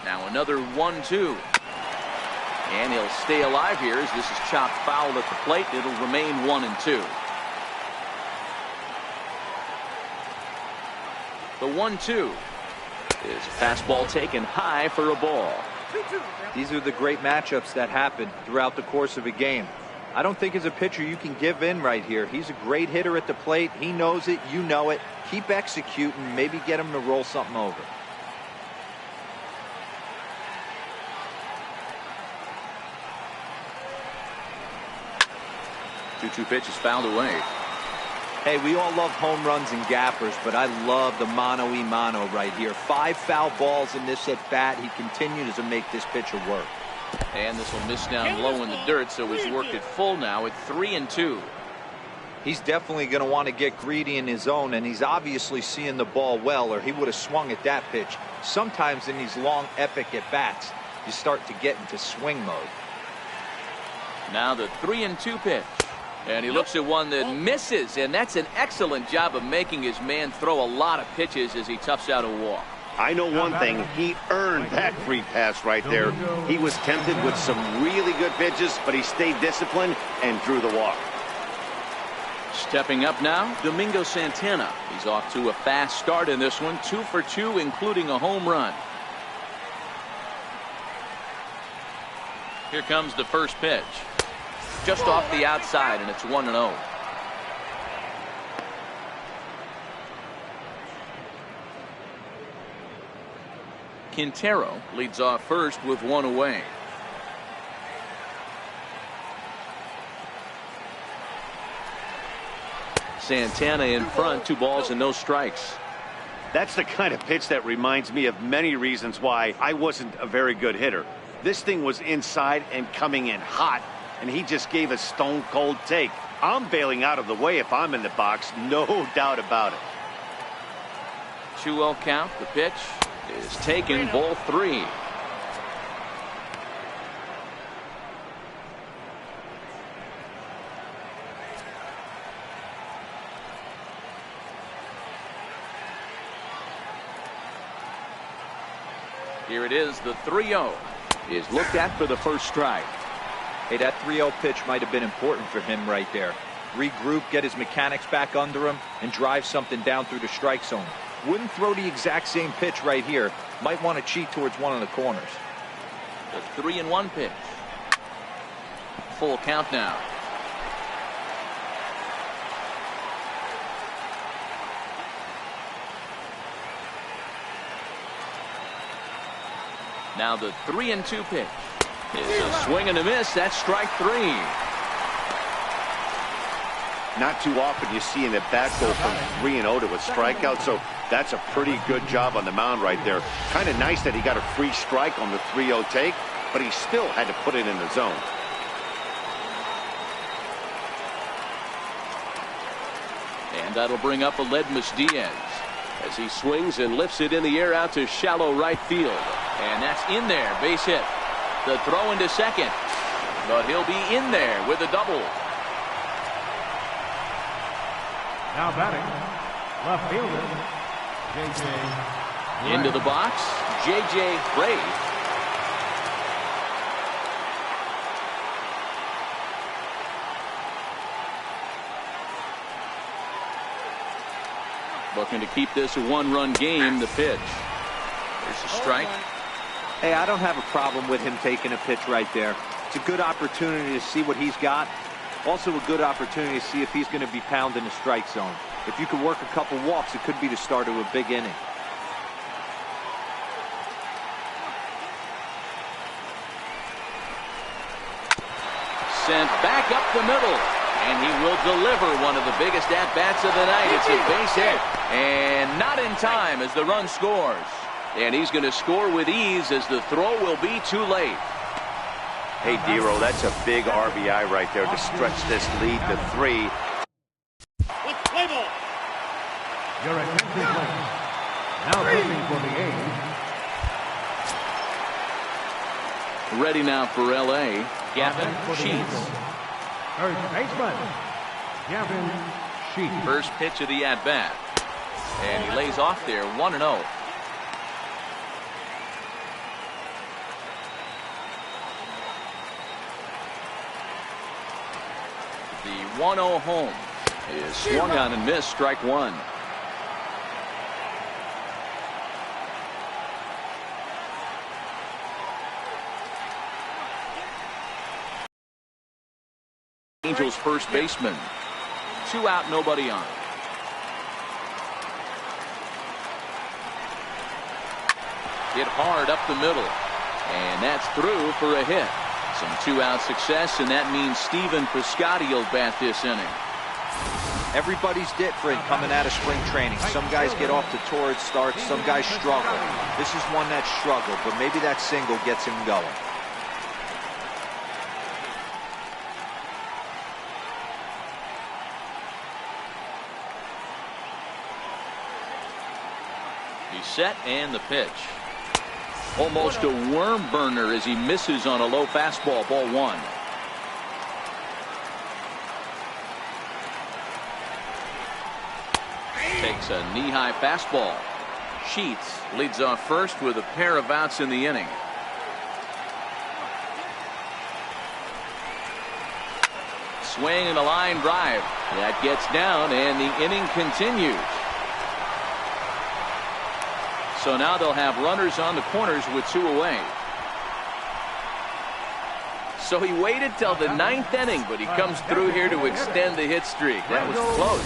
Now another 1-2. And he'll stay alive here as this is chopped foul at the plate. It'll remain 1-2. The 1-2 is fastball taken high for a ball. These are the great matchups that happen throughout the course of a game. I don't think as a pitcher you can give in right here. He's a great hitter at the plate. He knows it. You know it. Keep executing. Maybe get him to roll something over. Two pitch is fouled away. Hey, we all love home runs and gappers, but I love the mano-y-mano right here. 5 foul balls in this at bat. He continues to make this pitcher work. And this will miss down low in the dirt, so he's worked it full now at 3-2. He's definitely going to want to get greedy in his zone, and he's obviously seeing the ball well, or he would have swung at that pitch. Sometimes in these long, epic at-bats, you start to get into swing mode. Now the 3-2 pitch. And he looks at one that misses, and that's an excellent job of making his man throw a lot of pitches as he toughs out a walk. I know one thing, he earned that free pass right there. He was tempted with some really good pitches, but he stayed disciplined and drew the walk. Stepping up now, Domingo Santana. He's off to a fast start in this one, 2 for 2, including a home run. Here comes the first pitch. Just off the outside, and it's 1-0. Quintero leads off first with 1 away. Santana in front, 2 balls and no strikes. That's the kind of pitch that reminds me of many reasons why I wasn't a very good hitter. This thing was inside and coming in hot, and he just gave a stone-cold take. I'm bailing out of the way if I'm in the box, no doubt about it. 2-0 count. The pitch is taken. Ball 3. Here it is. The 3-0 is looked at for the first strike. Hey, that 3-0 pitch might have been important for him right there. Regroup, get his mechanics back under him, and drive something down through the strike zone. Wouldn't throw the exact same pitch right here. Might want to cheat towards one of the corners. The 3-1 pitch. Full count now. Now the 3-2 pitch is a swing and a miss. That's strike 3. Not too often you see an at-bat go from 3-0 to a strikeout, so that's a pretty good job on the mound right there. Kind of nice that he got a free strike on the 3-0 take, but he still had to put it in the zone. And that'll bring up Aledmus Diaz as he swings and lifts it in the air out to shallow right field. And that's in there. Base hit. The throw into second. But he'll be in there with a double. Now batting, left fielder, J.J. Into the box, J.J. Ray. Looking to keep this a one-run game. The pitch. There's a strike. Hey, I don't have a problem with him taking a pitch right there. It's a good opportunity to see what he's got. Also a good opportunity to see if he's going to be pounding the strike zone. If you could work a couple walks, it could be the start of a big inning. Sent back up the middle. And he will deliver one of the biggest at-bats of the night. It's a base hit. And not in time as the run scores. And he's going to score with ease as the throw will be too late. Hey, Dero, that's a big RBI right there to stretch this lead to 3. Play ball. Your attention, please. Now pitching for the A's. Ready now for L.A. Gavin Sheets. First baseman, Gavin Sheets. First pitch of the at-bat. And he lays off there, 1-0. The 1-0 home is swung on and missed, strike 1. Angels first baseman. 2 out, nobody on. Hit hard up the middle. And that's through for a hit. Some 2-out success, and that means Stephen Piscotty will bat this inning. Everybody's different coming out of spring training. Some guys get off to torrid starts, some guys struggle. This is one that struggled, but maybe that single gets him going. He's set, and the pitch. Almost a worm burner as he misses on a low fastball, ball 1. Takes a knee-high fastball. Sheets leads off first with a pair of outs in the inning. Swing and a line drive. That gets down, and the inning continues. So now they'll have runners on the corners with 2 away. So he waited till the 9th inning, but he comes through here to extend the hit streak. That was close.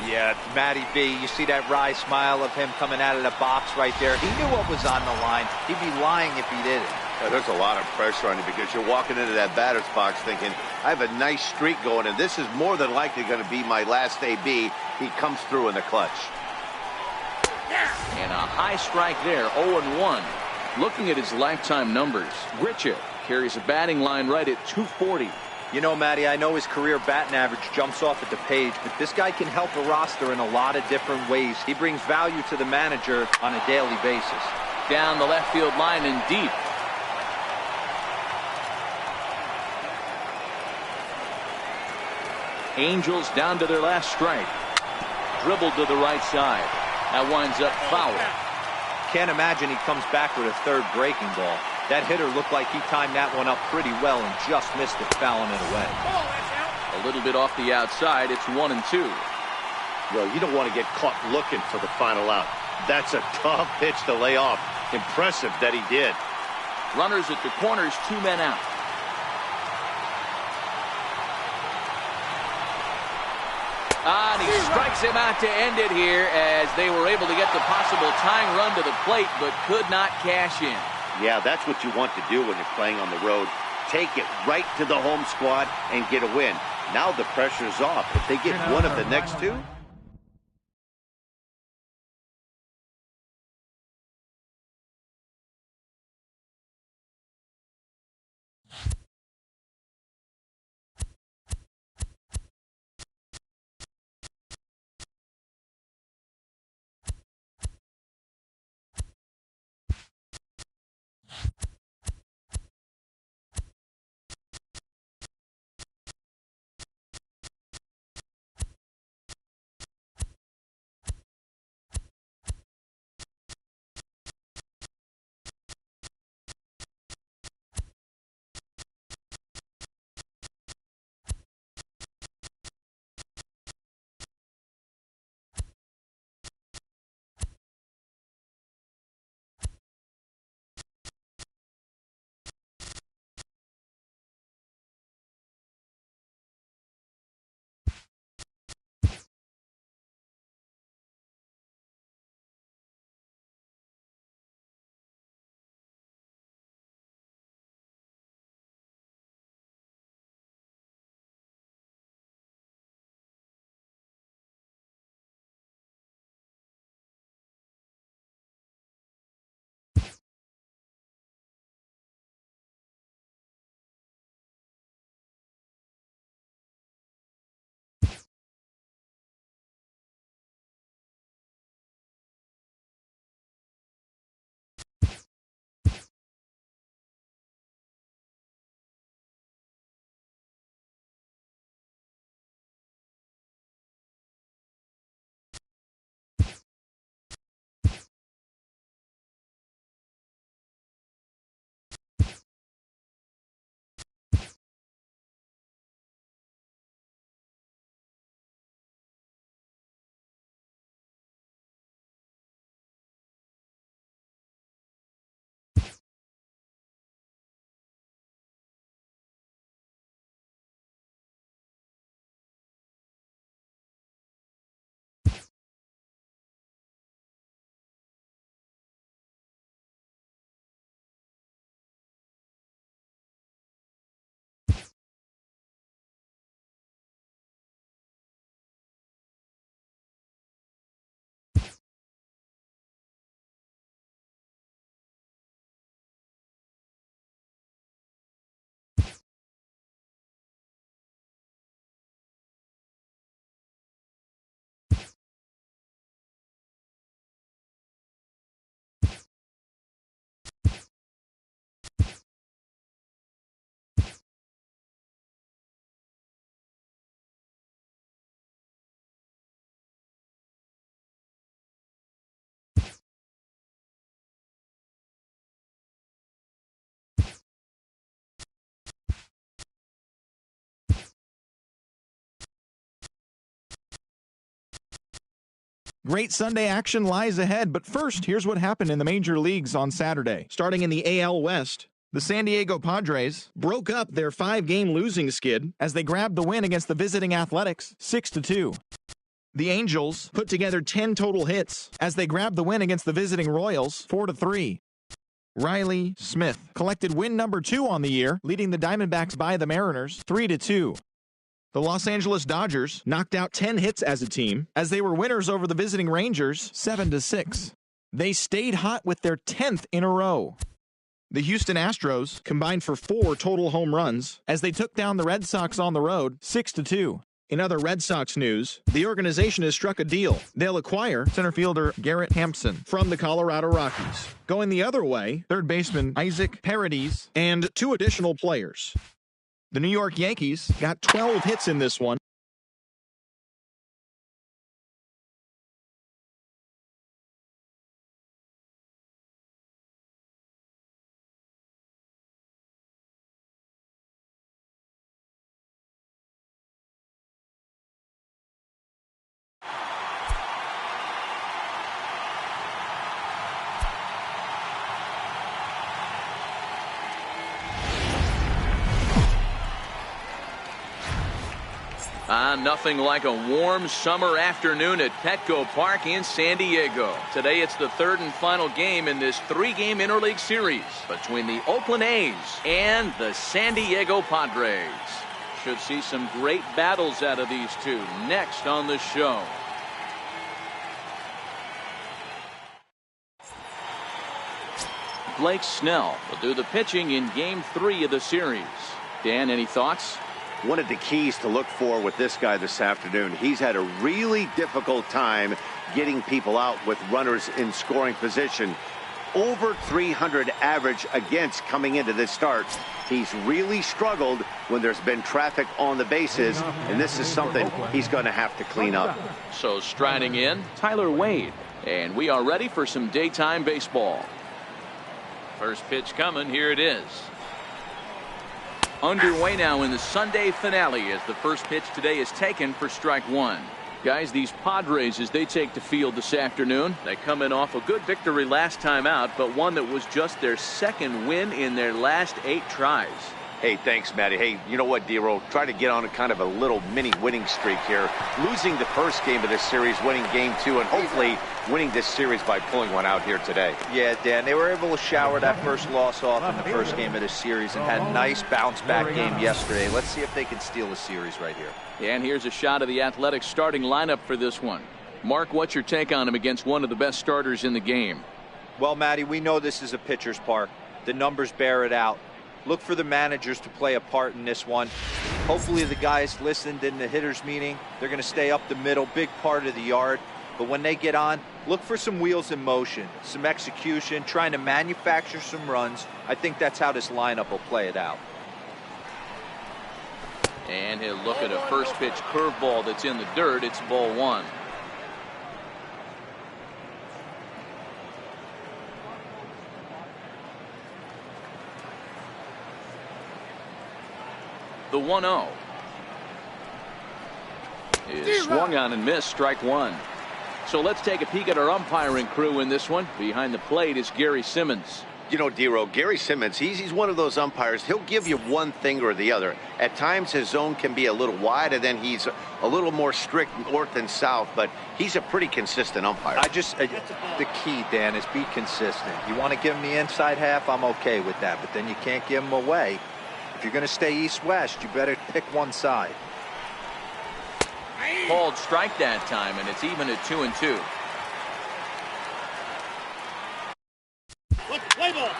Yeah, Matty B, you see that wry smile of him coming out of the box right there. He knew what was on the line. He'd be lying if he didn't. Yeah, there's a lot of pressure on you because you're walking into that batter's box thinking, I have a nice streak going, and this is more than likely going to be my last AB. He comes through in the clutch. And a high strike there, 0-1. Looking at his lifetime numbers, Grichuk carries a batting line right at 240. You know, Matty, I know his career batting average jumps off at the page, but this guy can help a roster in a lot of different ways. He brings value to the manager on a daily basis. Down the left field line and deep. Angels down to their last strike. Dribbled to the right side. That winds up foul. Can't imagine he comes back with a third breaking ball. That hitter looked like he timed that one up pretty well and just missed it, fouling it away. A little bit off the outside. It's 1-2. Well, you don't want to get caught looking for the final out. That's a tough pitch to lay off. Impressive that he did. Runners at the corners, 2 men out. And he strikes him out to end it here as they were able to get the possible tying run to the plate but could not cash in. Yeah, that's what you want to do when you're playing on the road. Take it right to the home squad and get a win. Now the pressure's off. If they get one of the next two, Great Sunday action lies ahead, but first, here's what happened in the major leagues on Saturday. Starting in the AL West, the San Diego Padres broke up their 5-game losing skid as they grabbed the win against the visiting Athletics 6-2. The Angels put together 10 total hits as they grabbed the win against the visiting Royals 4-3. Riley Smith collected win number 2 on the year, leading the Diamondbacks by the Mariners 3-2. The Los Angeles Dodgers knocked out 10 hits as a team as they were winners over the visiting Rangers 7-6. They stayed hot with their 10th in a row. The Houston Astros combined for 4 total home runs as they took down the Red Sox on the road 6-2. In other Red Sox news, the organization has struck a deal. They'll acquire center fielder Garrett Hampson from the Colorado Rockies. Going the other way, third baseman Isaac Paredes and 2 additional players. The New York Yankees got 12 hits in this one. Nothing like a warm summer afternoon at Petco Park in San Diego. Today it's the 3rd and final game in this 3-game interleague series between the Oakland A's and the San Diego Padres. Should see some great battles out of these two next on the show. Blake Snell will do the pitching in Game 3 of the series. Dan, any thoughts? One of the keys to look for with this guy this afternoon, he's had a really difficult time getting people out with runners in scoring position. Over 300 average against coming into this start. He's really struggled when there's been traffic on the bases, and this is something he's going to have to clean up. So striding in, Tyler Wade, and we are ready for some daytime baseball. First pitch coming, here it is. Underway now in the Sunday finale as the first pitch today is taken for strike 1. Guys, these Padres, as they take the field this afternoon, they come in off a good victory last time out, but one that was just their 2nd win in their last 8 tries. Hey, thanks, Matty. Hey, you know what, D-Roll? Try to get on a kind of a little mini winning streak here. Losing the first game of this series, winning Game 2, and hopefully winning this series by pulling one out here today. Yeah, Dan, they were able to shower that first loss off in the first game of this series and had a nice bounce-back game yesterday. Let's see if they can steal the series right here. And here's a shot of the Athletics starting lineup for this one. Mark, what's your take on him against one of the best starters in the game? Well, Matty, we know this is a pitcher's park. The numbers bear it out. Look for the managers to play a part in this one. Hopefully the guys listened in the hitters meeting. They're going to stay up the middle, big part of the yard. But when they get on, look for some wheels in motion, some execution, trying to manufacture some runs. I think that's how this lineup will play it out. And he'll look at a first pitch curveball that's in the dirt. It's ball 1. The 1-0 is swung on and missed, strike 1. So let's take a peek at our umpiring crew in this one. Behind the plate is Gary Simmons. You know, D-Roll, Gary Simmons, he's one of those umpires. He'll give you one thing or the other. At times his zone can be a little wide, and then he's a little more strict north and south, but he's a pretty consistent umpire. The key, Dan, is be consistent. You want to give him the inside half, I'm okay with that, but then you can't give him away. If you're going to stay east-west, you better pick one side. Called strike that time, and it's even at 2-2. Play ball.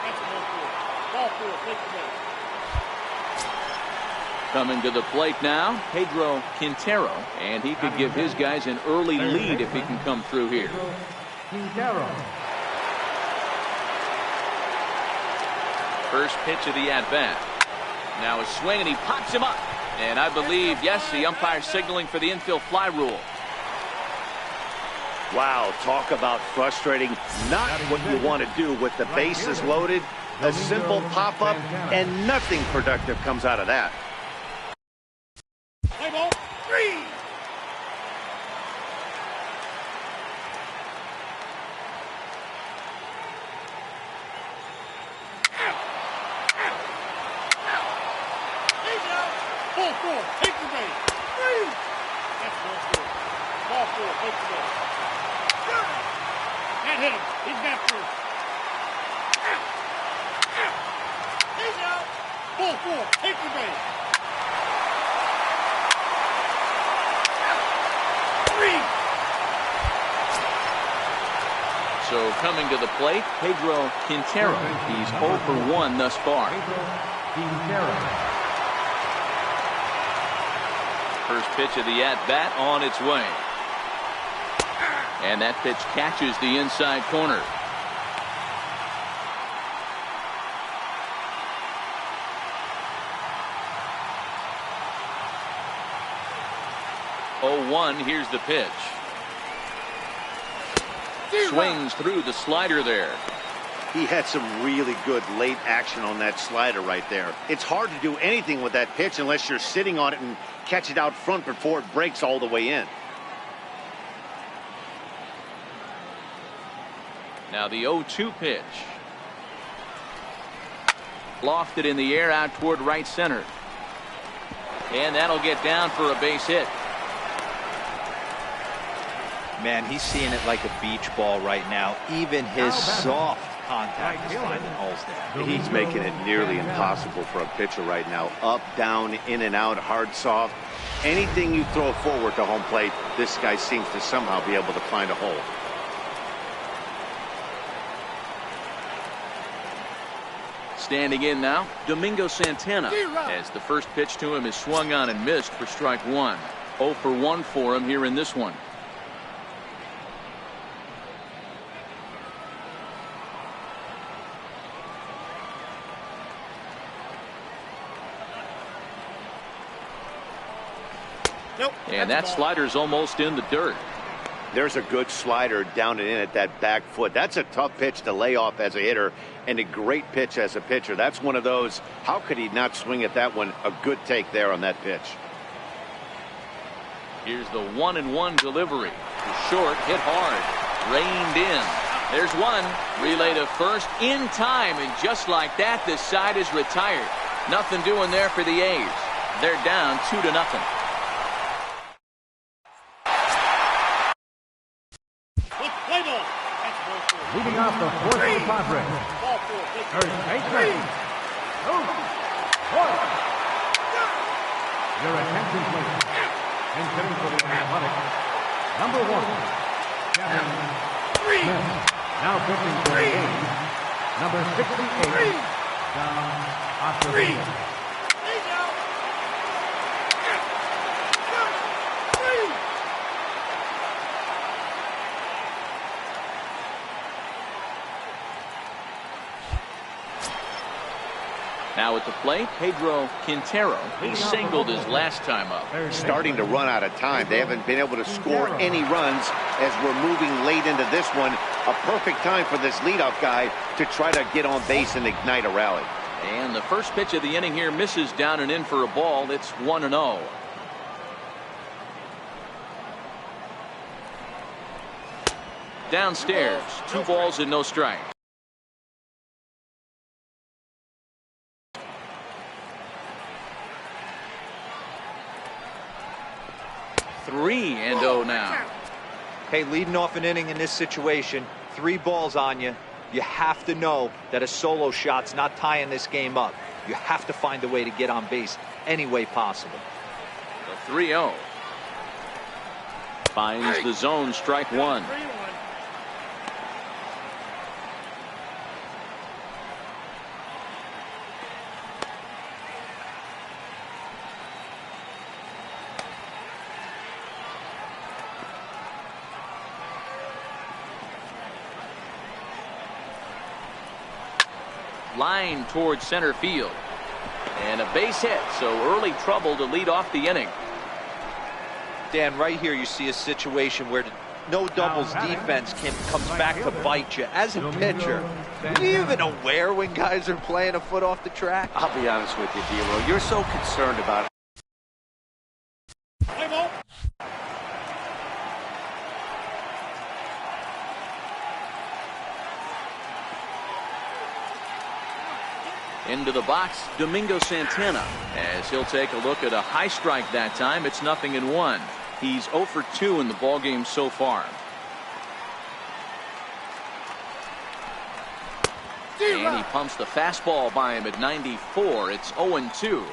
That's a ball 4. Take the ball. Coming to the plate now, Pedro Quintero, and he could give his guys an early lead if he can come through here. First pitch of the at-bat. Now a swing, and he pops him up. And I believe, yes, the umpire signaling for the infield fly rule. Wow, talk about frustrating. Not what you want to do with the bases loaded. A simple pop-up, and nothing productive comes out of that. Play ball 3. Ball 4, take the base. 3. That's ball 4. Ball 4, take the base. Can't hit him. He's got first. He's out. Ball 4, take the base. 3. So So coming to the plate, Pedro Quintero. He's 0 for 1 thus far. First pitch of the at-bat on its way. And that pitch catches the inside corner. Oh, 1, here's the pitch. Swings through the slider there. He had some really good late action on that slider right there. It's hard to do anything with that pitch unless you're sitting on it and catch it out front before it breaks all the way in. Now the 0-2 pitch. Lofted in the air out toward right center. And that'll get down for a base hit. Man, he's seeing it like a beach ball right now. Even his soft contact is finding holes there. He's making it nearly impossible for a pitcher right now. Up, down, in and out, hard, soft. Anything you throw forward to home plate, this guy seems to somehow be able to find a hole. Standing in now, Domingo Santana, as the first pitch to him is swung on and missed for strike 1. 0 for 1 for him here in this one. And that slider's almost in the dirt. There's a good slider down and in at that back foot. That's a tough pitch to lay off as a hitter and a great pitch as a pitcher. That's one of those, how could he not swing at that one? A good take there on that pitch. Here's the 1-1 delivery. Short, hit hard, reined in. There's one. Relay to first in time, and just like that, this side is retired. Nothing doing there for the A's. They're down 2-0. Leading off the fourth of the Padres. First baseman. Your attention, please. And hitting for the Athletics, number 1, Kevin Smith. Now pitching for the A's, number 68, John Osterwald. Now at the plate, Pedro Quintero. He singled his last time up. Starting to run out of time. They haven't been able to score any runs as we're moving late into this one. A perfect time for this leadoff guy to try to get on base and ignite a rally. And the first pitch of the inning here misses down and in for a ball. It's 1-0. Downstairs, 2 balls and no strike. 3-0 now. Hey, leading off an inning in this situation, 3 balls on you. You have to know that a solo shot's not tying this game up. You have to find a way to get on base any way possible. The 3-0. Finds the zone, strike 1. Line towards center field. And a base hit, so early trouble to lead off the inning. Dan, right here you see a situation where no doubles defense comes back to bite you. As a pitcher, are you even aware when guys are playing a foot off the track? I'll be honest with you, D-Lo. You're so concerned about it. Into the box, Domingo Santana, as he'll take a look at a high strike that time. It's 0-1. He's 0 for 2 in the ballgame so far. And he pumps the fastball by him at 94. It's 0-2.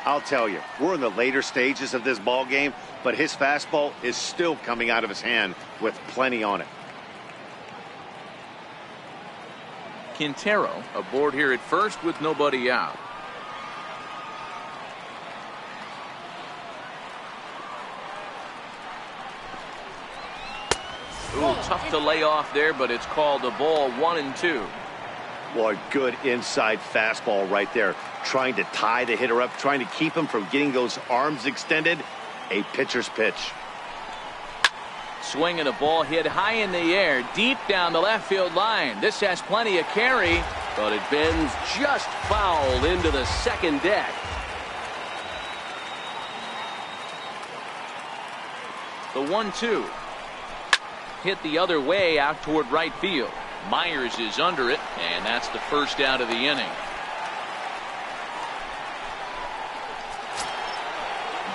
I'll tell you, we're in the later stages of this ball game, but his fastball is still coming out of his hand with plenty on it. Quintero aboard here at first with nobody out. Ooh, tough to lay off there, but it's called a ball, 1-2. Boy, good inside fastball right there. Trying to tie the hitter up, trying to keep him from getting those arms extended. A pitcher's pitch. Swinging a ball hit high in the air, deep down the left field line. This has plenty of carry, but it bends just foul into the second deck. The 1-2. Hit the other way out toward right field. Myers is under it, and that's the first out of the inning.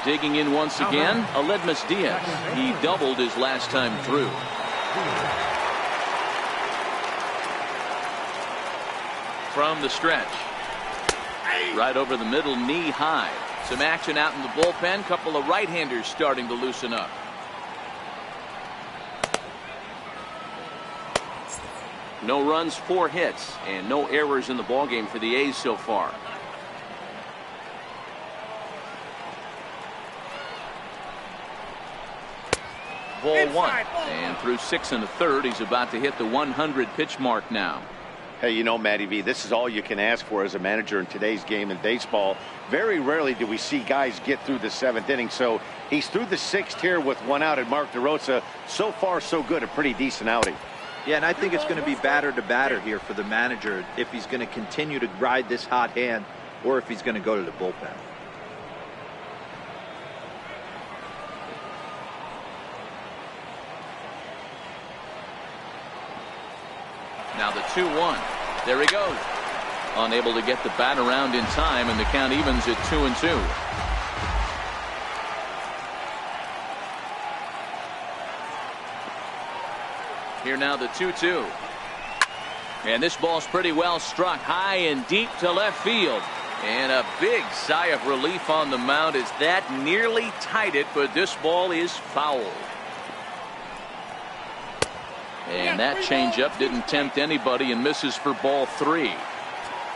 Digging in once again, Aledmus Diaz. He doubled his last time through. From the stretch. Right over the middle, knee high. Some action out in the bullpen. Couple of right-handers starting to loosen up. No runs, 4 hits, and no errors in the ballgame for the A's so far. Ball 1, and through 6 1/3, he's about to hit the 100 pitch mark now. Hey, you know, Matty V, this is all you can ask for as a manager in today's game in baseball. Very rarely do we see guys get through the 7th inning, so he's through the 6th here with 1 out, and Mark DeRosa, so far so good, a pretty decent outing. Yeah, and I think it's going to be batter to batter here for the manager if he's going to continue to ride this hot hand or if he's going to go to the bullpen. Now the 2-1. There he goes. Unable to get the bat around in time, and the count evens at 2-2. Here now the 2-2. And this ball's pretty well struck high and deep to left field. And a big sigh of relief on the mound as that nearly tied it, but this ball is foul. And that changeup didn't tempt anybody and misses for ball 3.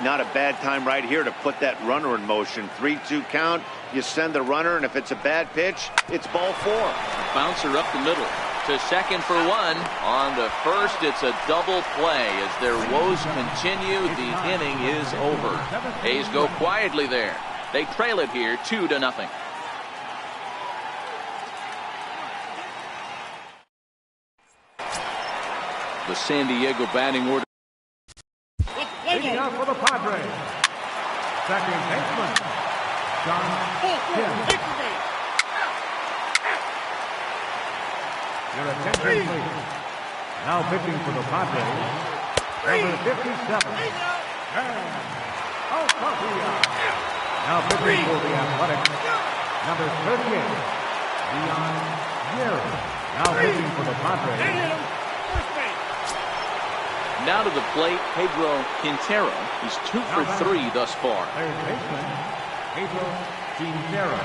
Not a bad time right here to put that runner in motion. 3-2 count. You send the runner, and if it's a bad pitch, it's ball 4. A bouncer up the middle. To second for 1. On the first, it's a double play. As their woes continue, the inning is over. A's go quietly there. They trail it here 2-0. The San Diego batting order. Leading out for the Padres, second baseman, John Kim. Your attention, please. Now pitching for the Padres, number 57, and Alcantara. Now pitching for the Athletics, number 38, Leon Guerra. Now pitching for the Padres. Now to the plate, Pedro Quintero. He's 2 for 3 thus far. Third baseman, Pedro Quintero.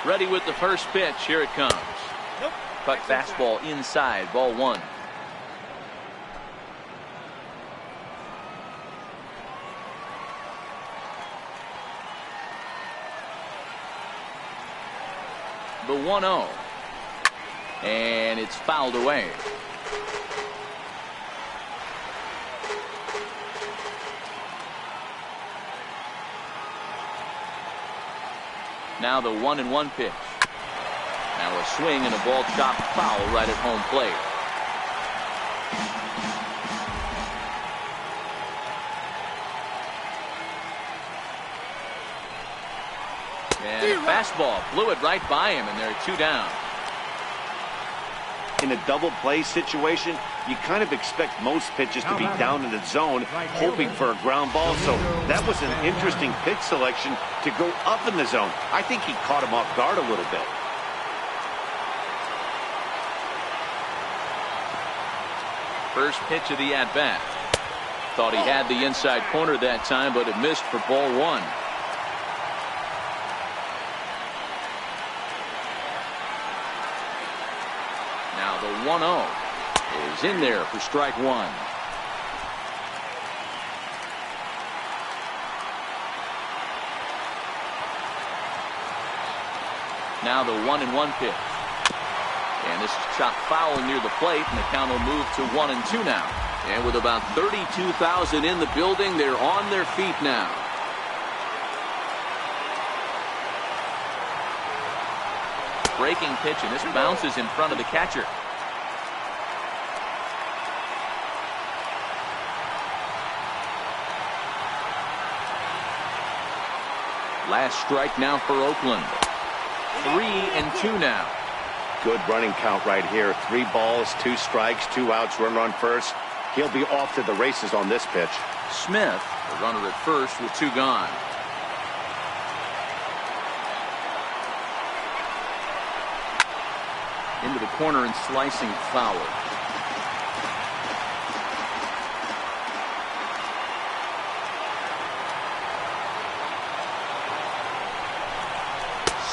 Ready with the first pitch. Here it comes. Cut fastball inside, ball 1. The 1-0. And it's fouled away. Now the 1-1 pitch. Now a swing and a ball chopped foul right at home plate. And a fastball blew it right by him, and there are 2 down. In a double play situation, you kind of expect most pitches to be down in the zone, hoping for a ground ball. So that was an interesting pitch selection to go up in the zone. I think he caught him off guard a little bit. First pitch of the at-bat. Thought he had the inside corner that time, but it missed for ball 1. 1-0 is in there for strike one. Now the 1-1 pitch. And this is chopped foul near the plate, and the count will move to 1-2 now. And with about 32,000 in the building, they're on their feet now. Breaking pitch, and this bounces in front of the catcher. Last strike now for Oakland. 3-2 now. Good running count right here. 3 balls, 2 strikes, 2 outs, run first. He'll be off to the races on this pitch. Smith, the runner at first with 2 gone. Into the corner and slicing foul.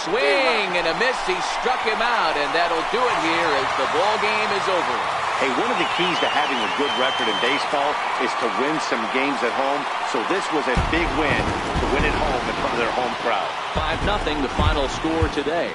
Swing and a miss. He struck him out, and that'll do it here as the ball game is over. Hey, one of the keys to having a good record in baseball is to win some games at home. So this was a big win to win at home in front of their home crowd. 5-0 the final score today.